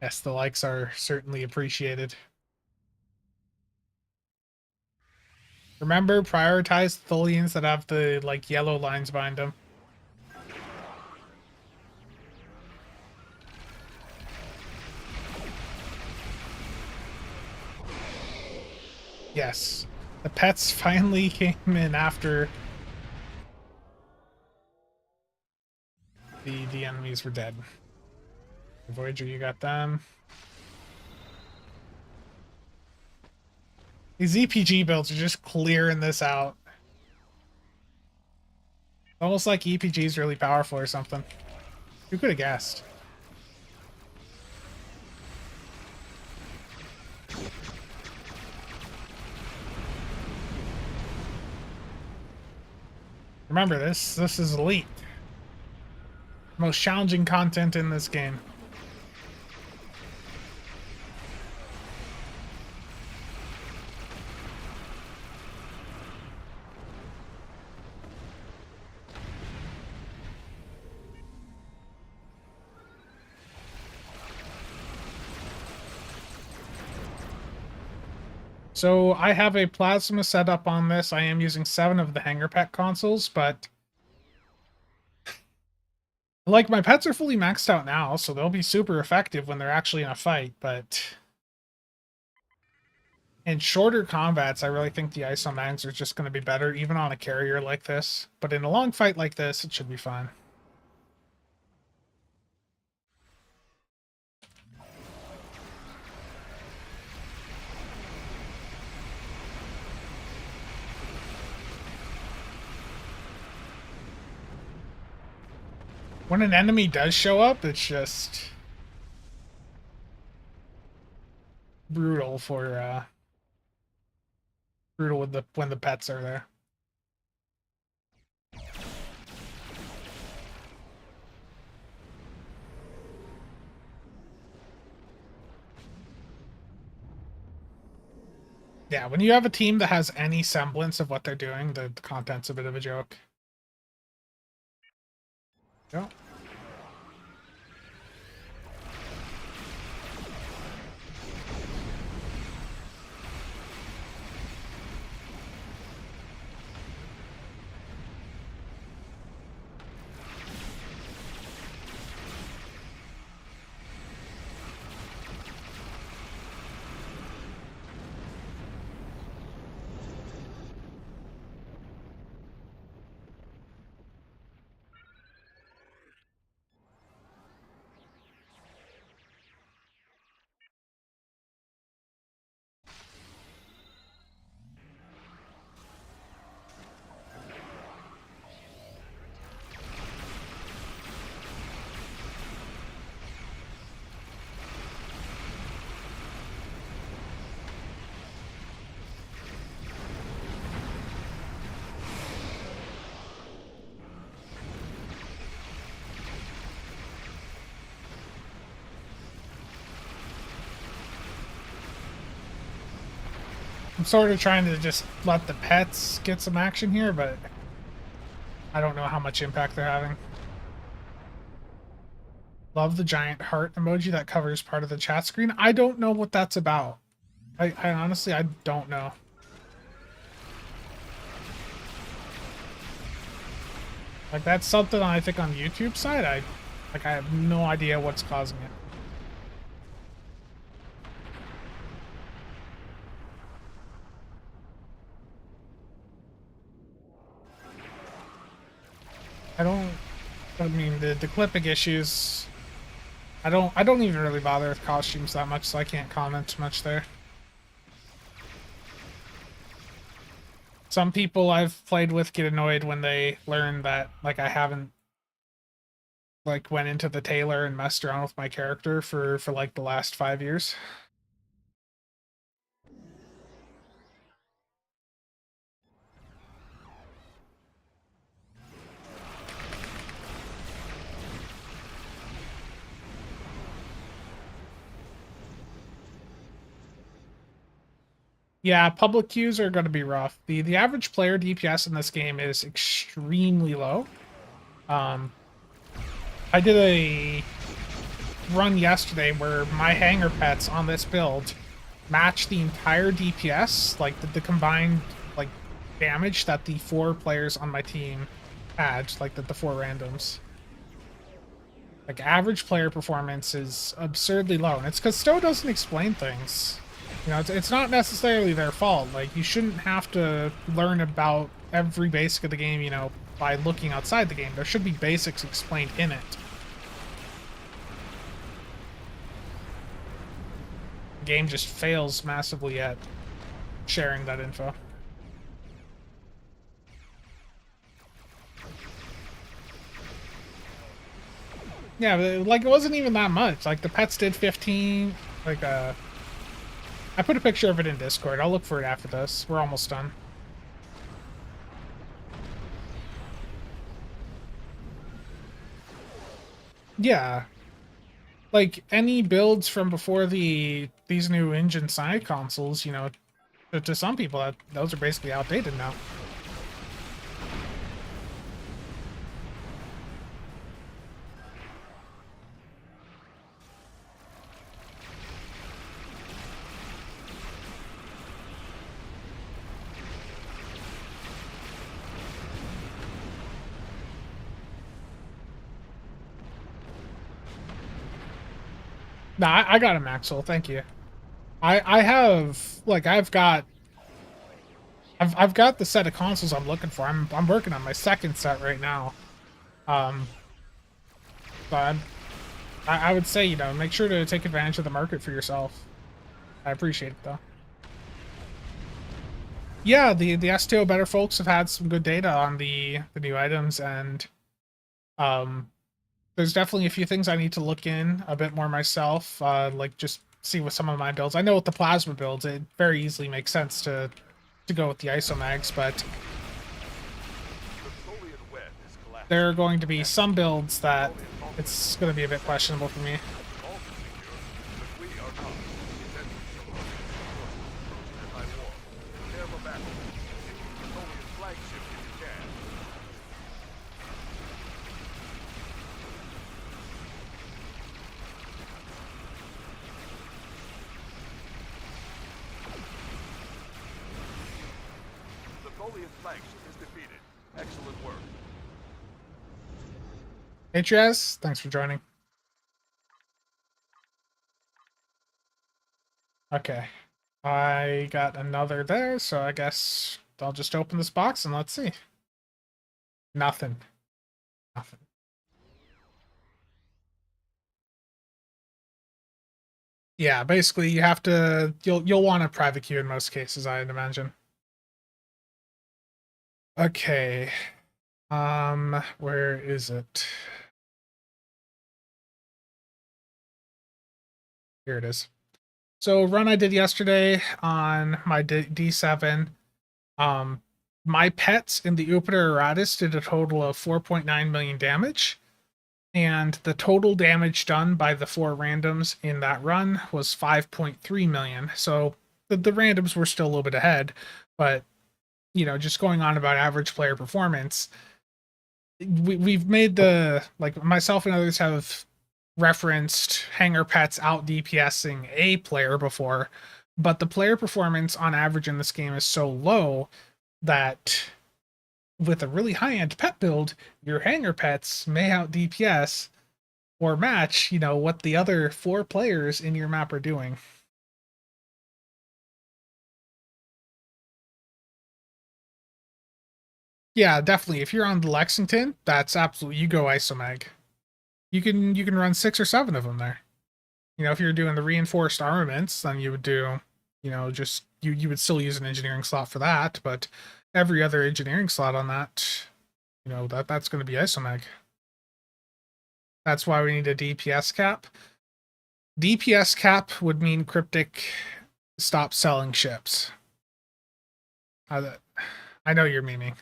Yes, the likes are certainly appreciated. Remember, prioritize Tholians that have the like yellow lines behind them. Yes. The pets finally came in after the enemies were dead. Voyager, you got them. These EPG builds are just clearing this out. Almost like EPG is really powerful or something. Who could have guessed? Remember this is elite. Most challenging content in this game. So I have a plasma setup on this. I am using 7 of the hanger pet consoles, but like my pets are fully maxed out now, so they'll be super effective when they're actually in a fight, but in shorter combats, I really think the Isomags are just going to be better, even on a carrier like this. But in a long fight like this, it should be fine. When an enemy does show up, it's just brutal for brutal with when the pets are there. Yeah, when you have a team that has any semblance of what they're doing, the content's a bit of a joke. Yeah. I'm sort of trying to just let the pets get some action here, but I don't know how much impact they're having. Love the giant heart emoji that covers part of the chat screen. I don't know what that's about. I honestly, I don't know. Like, that's something I think on YouTube side, I have no idea what's causing it. I mean, the clipping issues, I don't even really bother with costumes that much, so I can't comment much there. Some people I've played with get annoyed when they learn that, like, I haven't, like, went into the tailor and messed around with my character for like the last 5 years. Yeah, public queues are going to be rough. The average player DPS in this game is extremely low. I did a run yesterday where my hanger pets on this build match the entire DPS, like the combined like damage that the 4 players on my team had, like the 4 randoms. Like, average player performance is absurdly low, and it's because Stowe doesn't explain things. You know, it's not necessarily their fault. Like, you shouldn't have to learn about every basic of the game, you know, by looking outside the game. There should be basics explained in it. The game just fails massively at sharing that info. Yeah, but, like, it wasn't even that much. Like, the pets did 15, like, I put a picture of it in Discord. I'll look for it after this. We're almost done. Yeah. Like, any builds from before these new engine side consoles, you know, to some people, those are basically outdated now. Nah, I got a Maxwell, thank you. I have, like, I've got the set of consoles I'm looking for. I'm working on my second set right now. But I would say, you know, make sure to take advantage of the market for yourself. I appreciate it though. Yeah, the STO better folks have had some good data on the new items, and there's definitely a few things I need to look in a bit more myself, like just see with some of my builds. I know with the plasma builds, it very easily makes sense to go with the Isomags, but there are going to be some builds that it's going to be a bit questionable for me. Hey Trez, thanks for joining. Okay, I got another there, so I guess I'll just open this box and let's see. Nothing. Nothing. Yeah, basically you have to, you'll want a private queue in most cases, I'd imagine. Okay. Where is it? Here it is. So run I did yesterday on my D7. My pets in the Jupiter Eratus did a total of 4.9 million damage. And the total damage done by the 4 randoms in that run was 5.3 million. So the randoms were still a little bit ahead, but just going on about average player performance, we've made the, like, myself and others have referenced Hanger Pets out DPSing a player before, but the player performance on average in this game is so low that with a really high-end pet build, your Hanger Pets may out DPS or match, what the other 4 players in your map are doing. Yeah, definitely. If you're on the Lexington, that's absolutely, you go Isomag. You can run 6 or 7 of them there. If you're doing the reinforced armaments, then you would do, just you would still use an engineering slot for that, but every other engineering slot on that, that's going to be Isomag. That's why we need a DPS cap. DPS cap would mean Cryptic stop selling ships. I know you're meaning.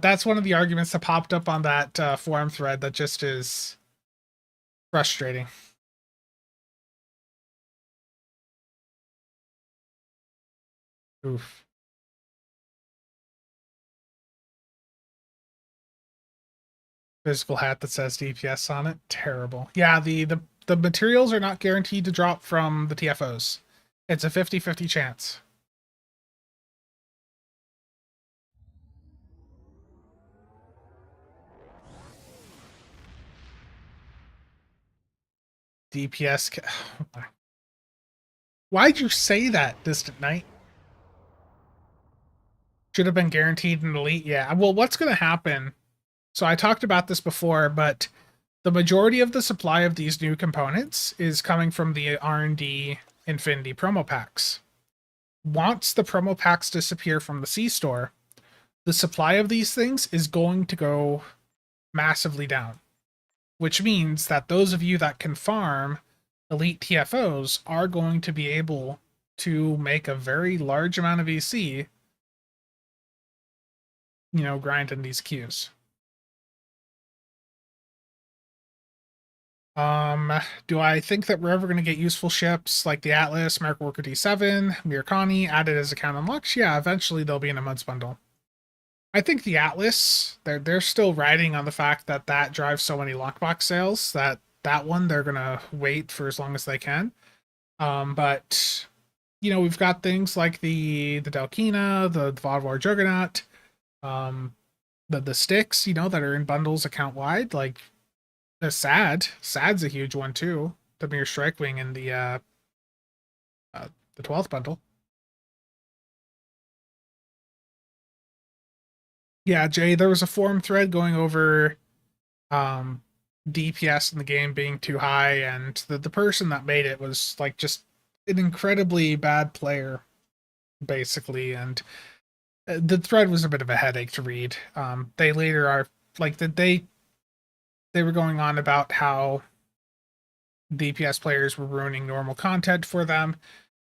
That's one of the arguments that popped up on that forum thread that just is frustrating. Oof. Physical hat that says DPS on it. Terrible. Yeah, the materials are not guaranteed to drop from the TFOs. It's a 50-50 chance. DPS. Why'd you say that, Distant Knight? Should have been guaranteed an elite. Yeah. Well, what's going to happen? So I talked about this before, but the majority of the supply of these new components is coming from the R&D Infinity promo packs. Once the promo packs disappear from the C-store, the supply of these things is going to go massively down, which means that those of you that can farm elite TFOs are going to be able to make a very large amount of EC, grinding these queues. Do I think that we're ever going to get useful ships like the Atlas, Merc Worker D7, Mirkani added as account unlocks? Yeah, eventually they'll be in a month's bundle. I think the Atlas, they're still riding on the fact that drives so many lockbox sales that one they're gonna wait for as long as they can. But we've got things like the Delkina, the Vodwar Juggernaut, the sticks, that are in bundles account wide, like the Sad's a huge one too. The Mere Strikewing and the 12th bundle. Yeah, Jay, there was a forum thread going over DPS in the game being too high, and the person that made it was like just an incredibly bad player, basically, and the thread was a bit of a headache to read. They later are like they were going on about how DPS players were ruining normal content for them,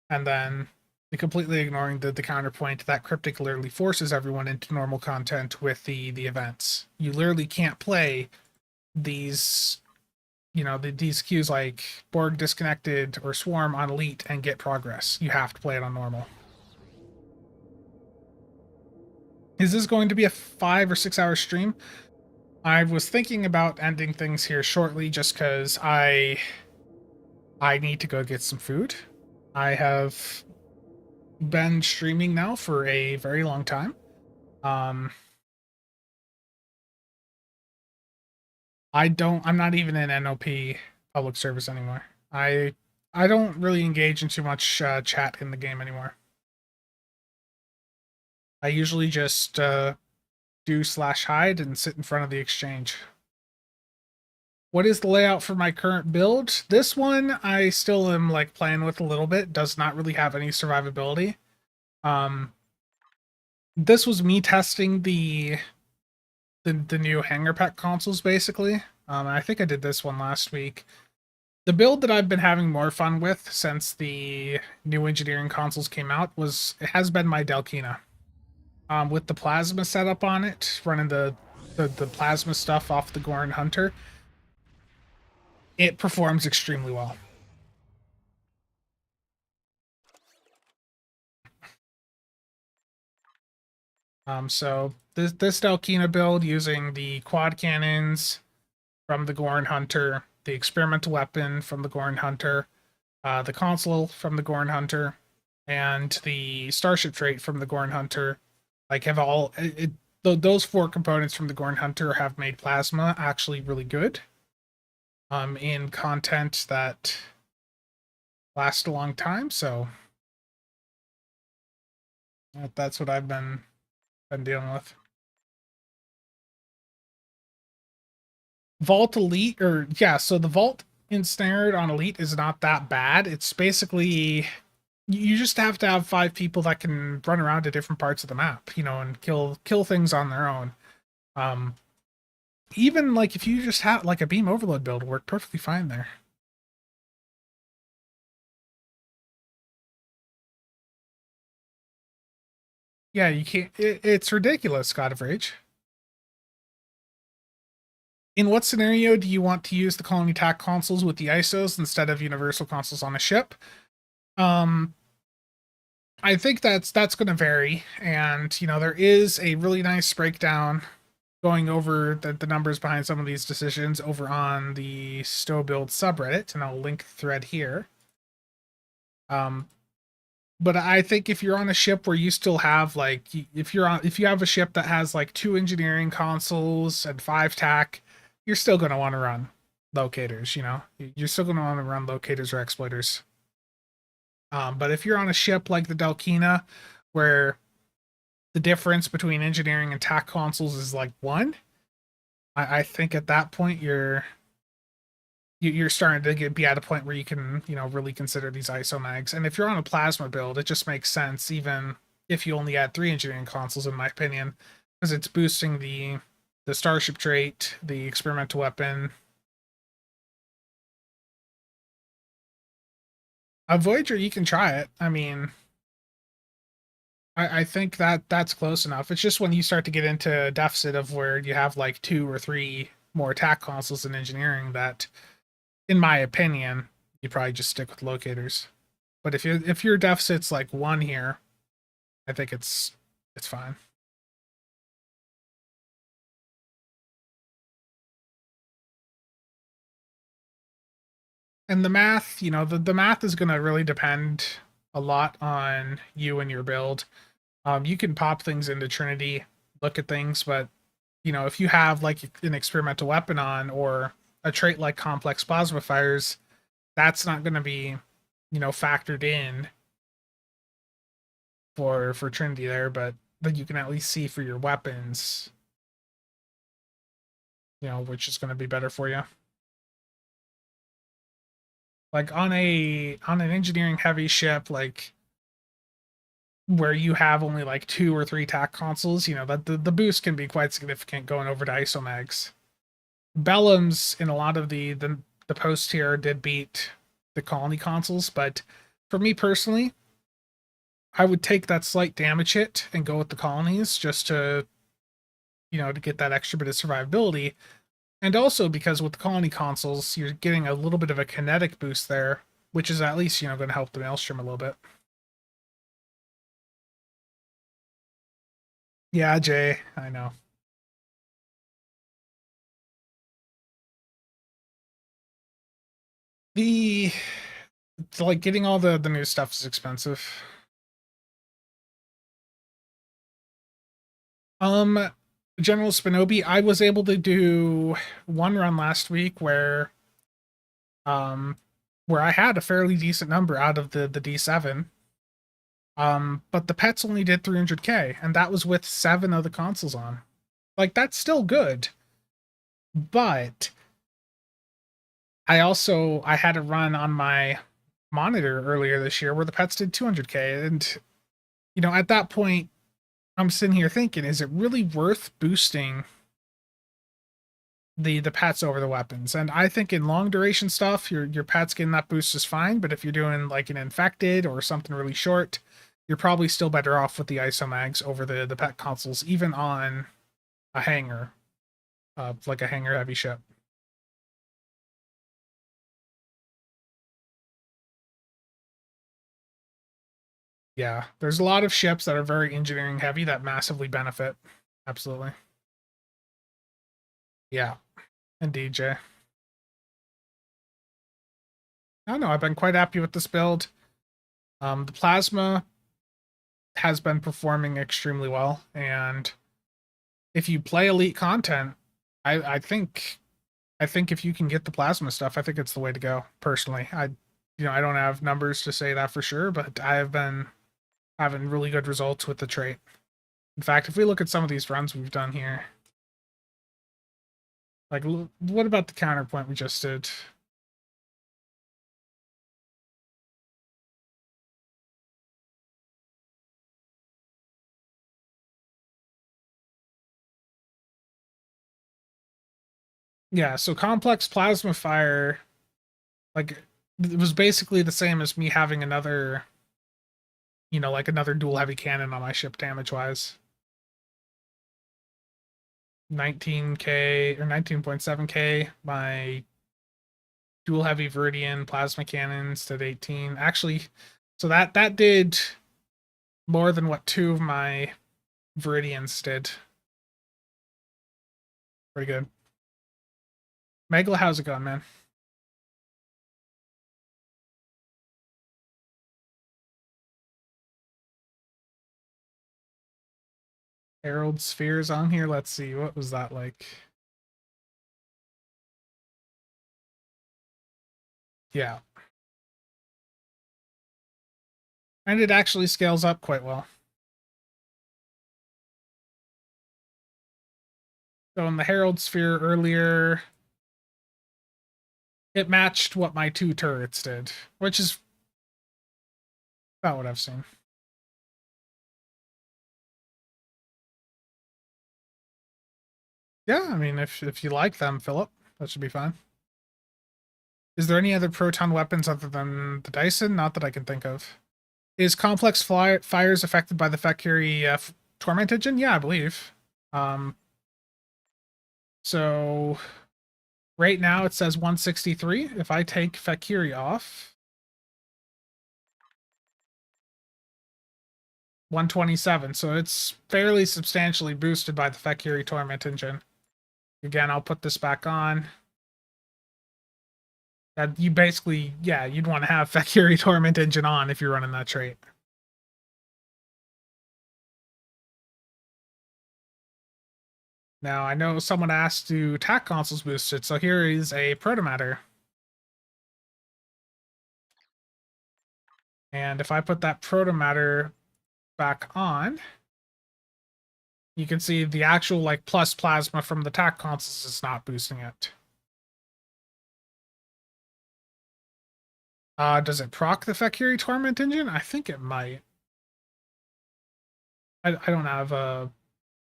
and then completely ignoring the counterpoint that Cryptic literally forces everyone into normal content with the events. You literally can't play these, these queues like Borg Disconnected or Swarm on Elite and get progress. You have to play it on normal. Is this going to be a 5 or 6 hour stream? I was thinking about ending things here shortly just because I need to go get some food. I have been streaming now for a very long time. I'm not even in NOP public service anymore. I don't really engage in too much chat in the game anymore. I usually just do /hide and sit in front of the exchange. What is the layout for my current build? This one I still am like playing with a little bit. Does not really have any survivability. This was me testing the new Hanger Pack consoles basically. I think I did this one last week. The build that I've been having more fun with since the new engineering consoles came out has been my Delkina. With the plasma setup on it, running the plasma stuff off the Gorn Hunter, it performs extremely well. So this Dalkina build using the quad cannons from the Gorn Hunter, the experimental weapon from the Gorn Hunter, the console from the Gorn Hunter, and the starship trait from the Gorn Hunter, like have all those four components from the Gorn Hunter have made plasma actually really good. In content that lasts a long time, so that's what I've been dealing with. Vault Elite, or yeah, so the Vault ensnared on Elite is not that bad. It's basically you just have to have 5 people that can run around to different parts of the map, and kill things on their own. Um, Even like if you just have like a beam overload build, work perfectly fine there. Yeah, you can't. It's ridiculous, God of Rage. In what scenario do you want to use the colony attack consoles with the ISOs instead of universal consoles on a ship? Um, I think that's going to vary, and there is a really nice breakdown going over the numbers behind some of these decisions over on the Stow Build subreddit, and I'll link the thread here. But I think if you're on a ship where you still have like if you have a ship that has like 2 engineering consoles and 5 tac, you're still going to want to run locators, You're still going to want to run locators or exploiters. But if you're on a ship like the Dalkina, where the difference between engineering and tac consoles is like 1, I think at that point you're starting to be at a point where you can, really consider these isomags. And if you're on a plasma build, it just makes sense, even if you only add 3 engineering consoles, in my opinion, because it's boosting the starship trait, the experimental weapon. A Voyager, you can try it. I mean, I think that's close enough. It's just when you start to get into a deficit of where you have like 2 or 3 more attack consoles in engineering that, in my opinion, you probably just stick with locators. But if your deficit's like 1 here, I think it's fine. And the math, the math is going to really depend a lot on you and your build. You can pop things into Trinity, look at things, but if you have like an experimental weapon on or a trait like complex plasma fires, that's not going to be, factored in for Trinity there, but that you can at least see for your weapons, which is going to be better for you. Like on an engineering heavy ship, like where you have only like 2 or 3 tac consoles, that the boost can be quite significant going over to isomags. Bellums in a lot of the post tier did beat the colony consoles, but for me personally, I would take that slight damage hit and go with the colonies just to to get that extra bit of survivability. And also because with the colony consoles, you're getting a little bit of a kinetic boost there, which is at least, going to help the Maelstrom a little bit. Yeah, Jay, I know. The like getting all the new stuff is expensive. General Spinobi, I was able to do one run last week where I had a fairly decent number out of the D7. But the pets only did 300k, and that was with 7 of the consoles on. Like, that's still good. But I had a run on my monitor earlier this year where the pets did 200k, and at that point I'm sitting here thinking, is it really worth boosting the pets over the weapons? And I think in long duration stuff, your pets getting that boost is fine, but if you're doing like an infected or something really short, you're probably still better off with the isomags over the pet consoles, even on a hangar, like a hangar heavy ship. Yeah, there's a lot of ships that are very engineering heavy that massively benefit. Absolutely. Yeah, indeed, Jay. I don't know. I've been quite happy with this build. The plasma has been performing extremely well, and if you play elite content, I think if you can get the plasma stuff, I think it's the way to go. Personally, I don't have numbers to say that for sure, but I have been having really good results with the trait. In fact, if we look at some of these runs we've done here, like what about the counterpoint we just did? Yeah, so complex plasma fire, like it was basically the same as me having another, like another dual heavy cannon on my ship damage wise. 19k or 19.7k. My dual heavy Viridian plasma cannons did 18. Actually, so that did more than what 2 of my Viridians did. Pretty good. Megla, how's it going, man? Herald Spheres on here. Let's see. What was that like? Yeah. And it actually scales up quite well. So in the Herald Sphere earlier, it matched what my 2 turrets did, which is about what I've seen. Yeah, I mean, if you like them, Philip, that should be fine. Is there any other proton weapons other than the Dyson? Not that I can think of. Is complex fires affected by the Fakiri Torment engine? Yeah, I believe. So right now it says 163. If I take Fakiri off, 127. So it's fairly substantially boosted by the Fakiri Torment engine. Again, I'll put this back on. That you basically, yeah, you'd want to have Fakiri Torment engine on if you're running that trait. Now, I know someone asked to attack consoles boosted, so here is a Protomatter. And if I put that Protomatter back on, you can see the actual like plus plasma from the attack consoles is not boosting it. Does it proc the Fakiri Torment engine? I think it might. I don't have a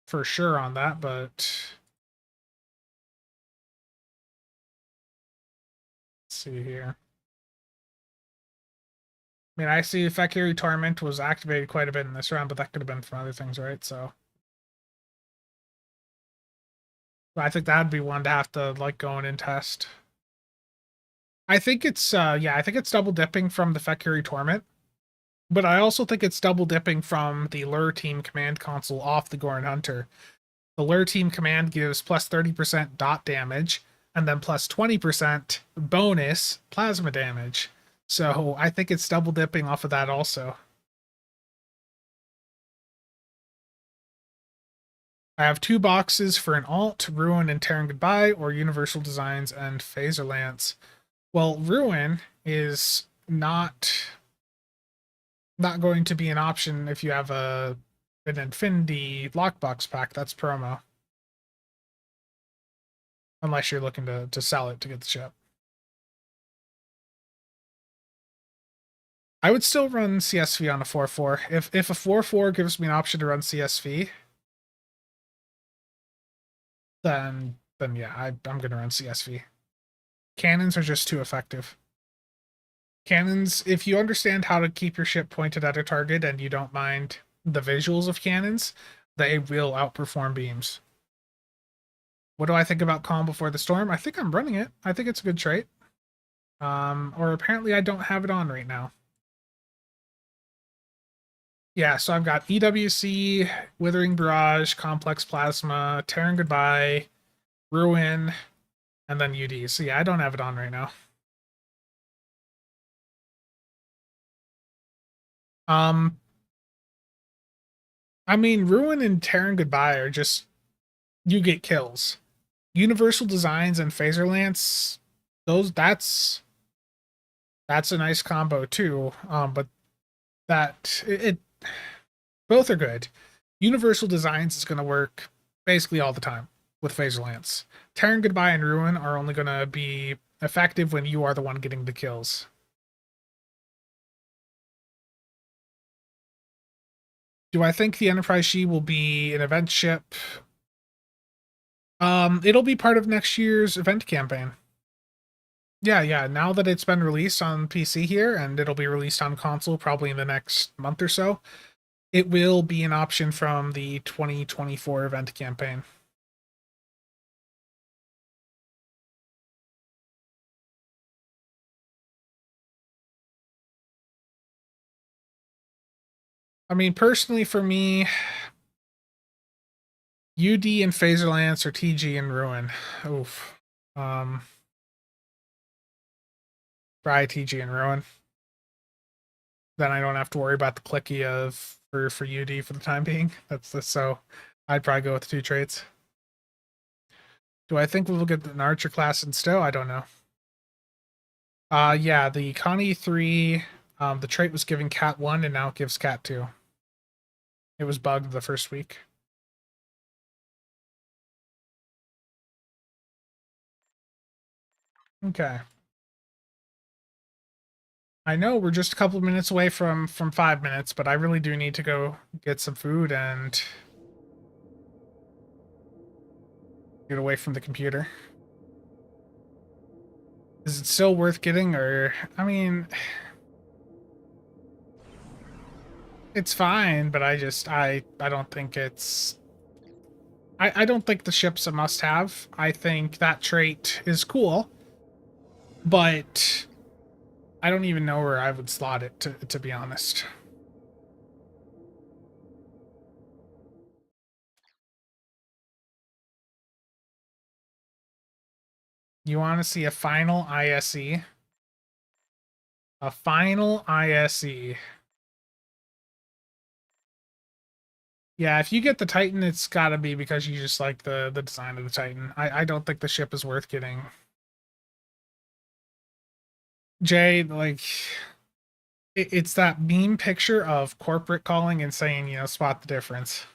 for sure on that, but let's see here. I mean, I see Fakiri Torment was activated quite a bit in this round, but that could have been from other things, right? So I think that'd be one to have to like go in and test. I think it's I think it's double dipping from the Fakiri Torment, but I also think it's double dipping from the Lure Team command console off the Gorin Hunter. The Lure Team command gives plus 30% dot damage and then plus 20% bonus plasma damage. So I think it's double dipping off of that also. I have 2 boxes for an alt, Ruin and Tearing Goodbye, or Universal Designs and Phaser Lance. Well, Ruin is not going to be an option if you have an Infinity lockbox pack. That's promo. Unless you're looking to sell it to get the ship. I would still run CSV on a 4-4. If a 4-4 gives me an option to run CSV, then yeah, I'm gonna run CSV. Cannons are just too effective. Cannons, if you understand how to keep your ship pointed at a target and you don't mind the visuals of cannons, they will outperform beams. What do I think about Calm Before the Storm? I think I'm running it. I think it's a good trait. Or apparently I don't have it on right now. Yeah, so I've got EWC, Withering Barrage, Complex Plasma, Terran Goodbye, Ruin, and then UD. So yeah, I don't have it on right now. Um, I mean, Ruin and Terran Goodbye are just you get kills. Universal Designs and Phaser Lance, that's a nice combo too. But that it both are good. Universal Designs is going to work basically all the time with Phaser Lance. Terran Goodbye and Ruin are only going to be effective when you are the one getting the kills. Do I think the Enterprise She will be an event ship? It'll be part of next year's event campaign. Yeah. Now that it's been released on PC here, and it'll be released on console probably in the next month or so, it will be an option from the 2024 event campaign. I mean, personally, for me, UD and Phaser Lance or TG and Ruin. Oof. Try TG and Ruin. Then I don't have to worry about the clicky of for UD for the time being. So I'd probably go with the two traits. Do I think we'll get an archer class in Stowe? I don't know. Yeah, the Connie 3, the trait was giving Cat 1 and now it gives Cat 2. It was bugged the first week. Okay. I know we're just a couple of minutes away from 5 minutes, but I really do need to go get some food and get away from the computer. Is it still worth getting, or I mean, it's fine, but I don't think it's I don't think the ship's a must-have. I think that trait is cool, but I don't even know where I would slot it, to be honest. You want to see a final ISE? A final ISE. Yeah, if you get the Titan, it's gotta be because you just like the design of the Titan. I don't think the ship is worth getting. Jay, like, it's that meme picture of corporate calling and saying, spot the difference.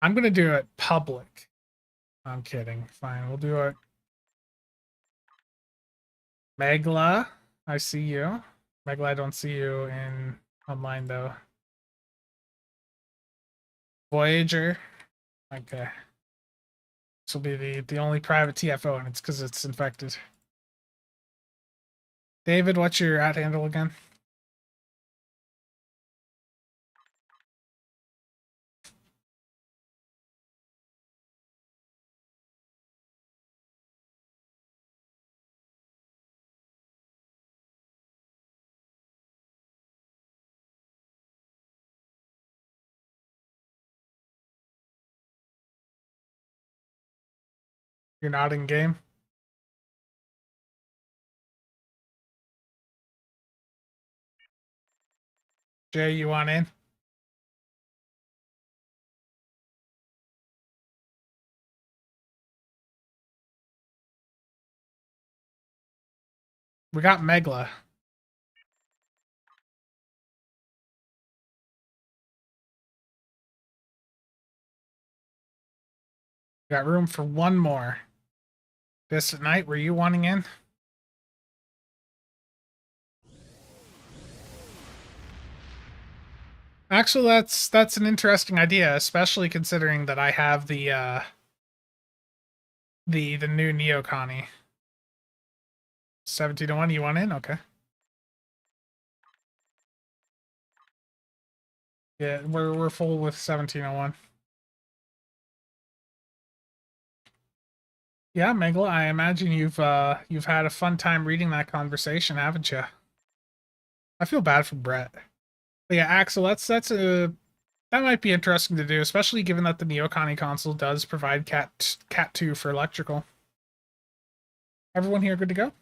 I'm gonna do it public. I'm kidding. Fine, we'll do it. Megla, I see you. Megla, I don't see you in online though. Voyager. Okay. This will be the only private TFO, and it's because it's infected. David, what's your @ handle again? You're not in game? Jay, you want in? We got Megla. We got room for one more. This night, were you wanting in? Actually, that's an interesting idea, especially considering that I have the new Neo Connie. 17-1, you want in? Okay. Yeah, we're full with 1701. Yeah, Megla, I imagine you've had a fun time reading that conversation, haven't you? I feel bad for Brett. But yeah, Axel, that might be interesting to do, especially given that the Neoconi console does provide Cat 2 for electrical. Everyone here good to go?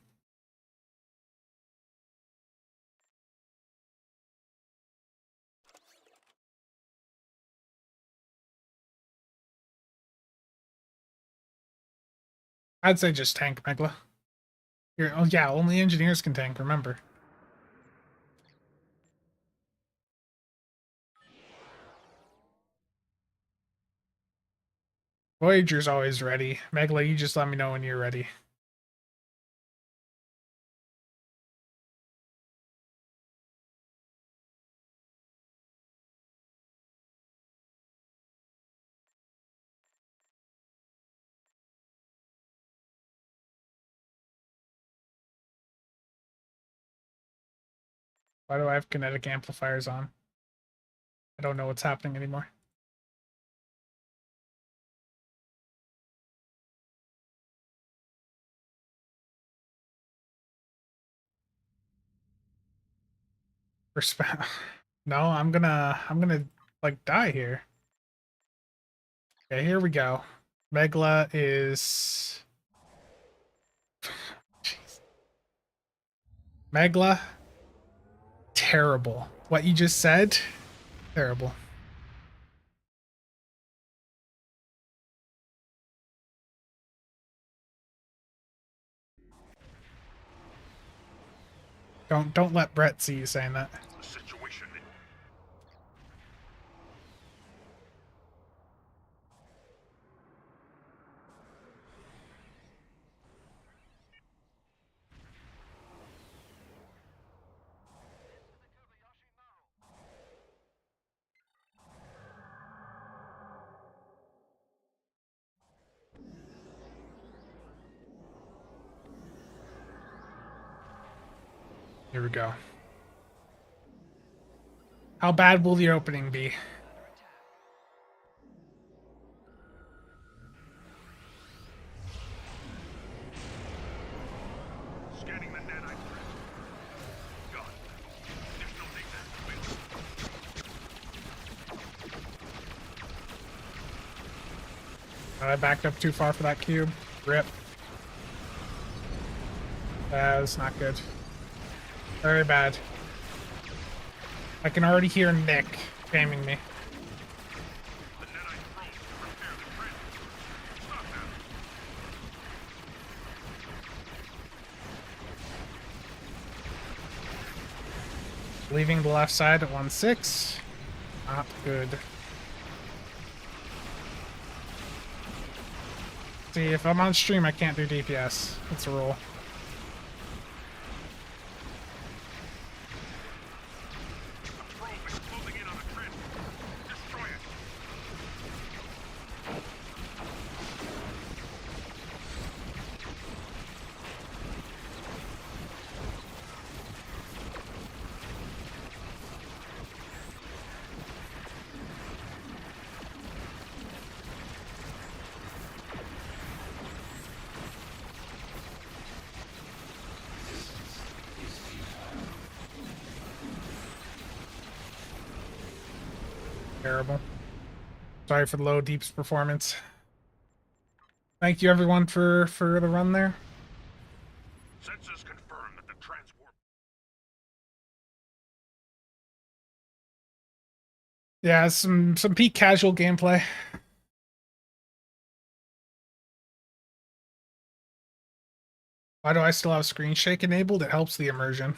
I'd say just tank Megla. Oh yeah, only engineers can tank, remember. Voyager's always ready. Megla, you just let me know when you're ready. Why do I have kinetic amplifiers on? I don't know what's happening anymore. Respect. No, I'm gonna like die here. Okay, here we go. Megla is Jeez. Megla, terrible. What you just said, terrible. Don't let Brett see you saying that. The situation. Here we go. How bad will the opening be? Scanning the nanite threat. God, there's no data. I backed up too far for that cube. Rip. That's not good. Very bad. I can already hear Nick spamming me. The nanite drones to repair the transport. Stop that. Leaving the left side at 1-6. Not good. See, if I'm on stream, I can't do DPS. It's a rule. A probe is closing in on a transport. Destroy it. Terrible. Sorry for the low deeps performance. Thank you everyone for the run there. Sensors confirm that the transport. Yeah, some peak casual gameplay. Why do I still have screen shake enabled? It helps the immersion.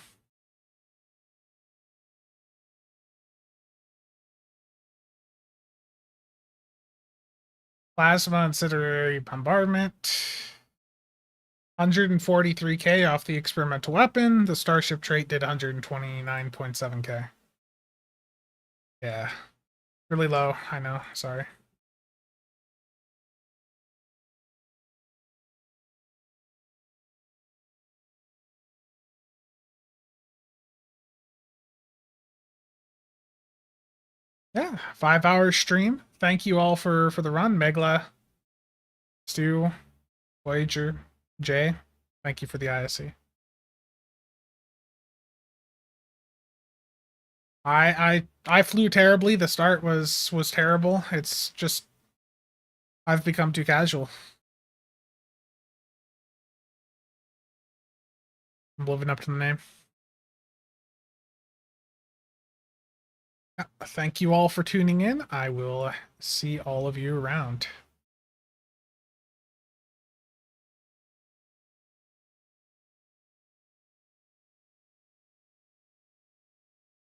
Plasma ancillary bombardment. 143k off the experimental weapon. The starship trait did 129.7k. Yeah. Really low, I know, sorry. Yeah, 5 hour stream. Thank you all for the run. Megla, Stu, Voyager, Jay. Thank you for the ISC. I flew terribly. The start was terrible. It's just I've become too casual. I'm living up to the name. Thank you all for tuning in. I will see all of you around.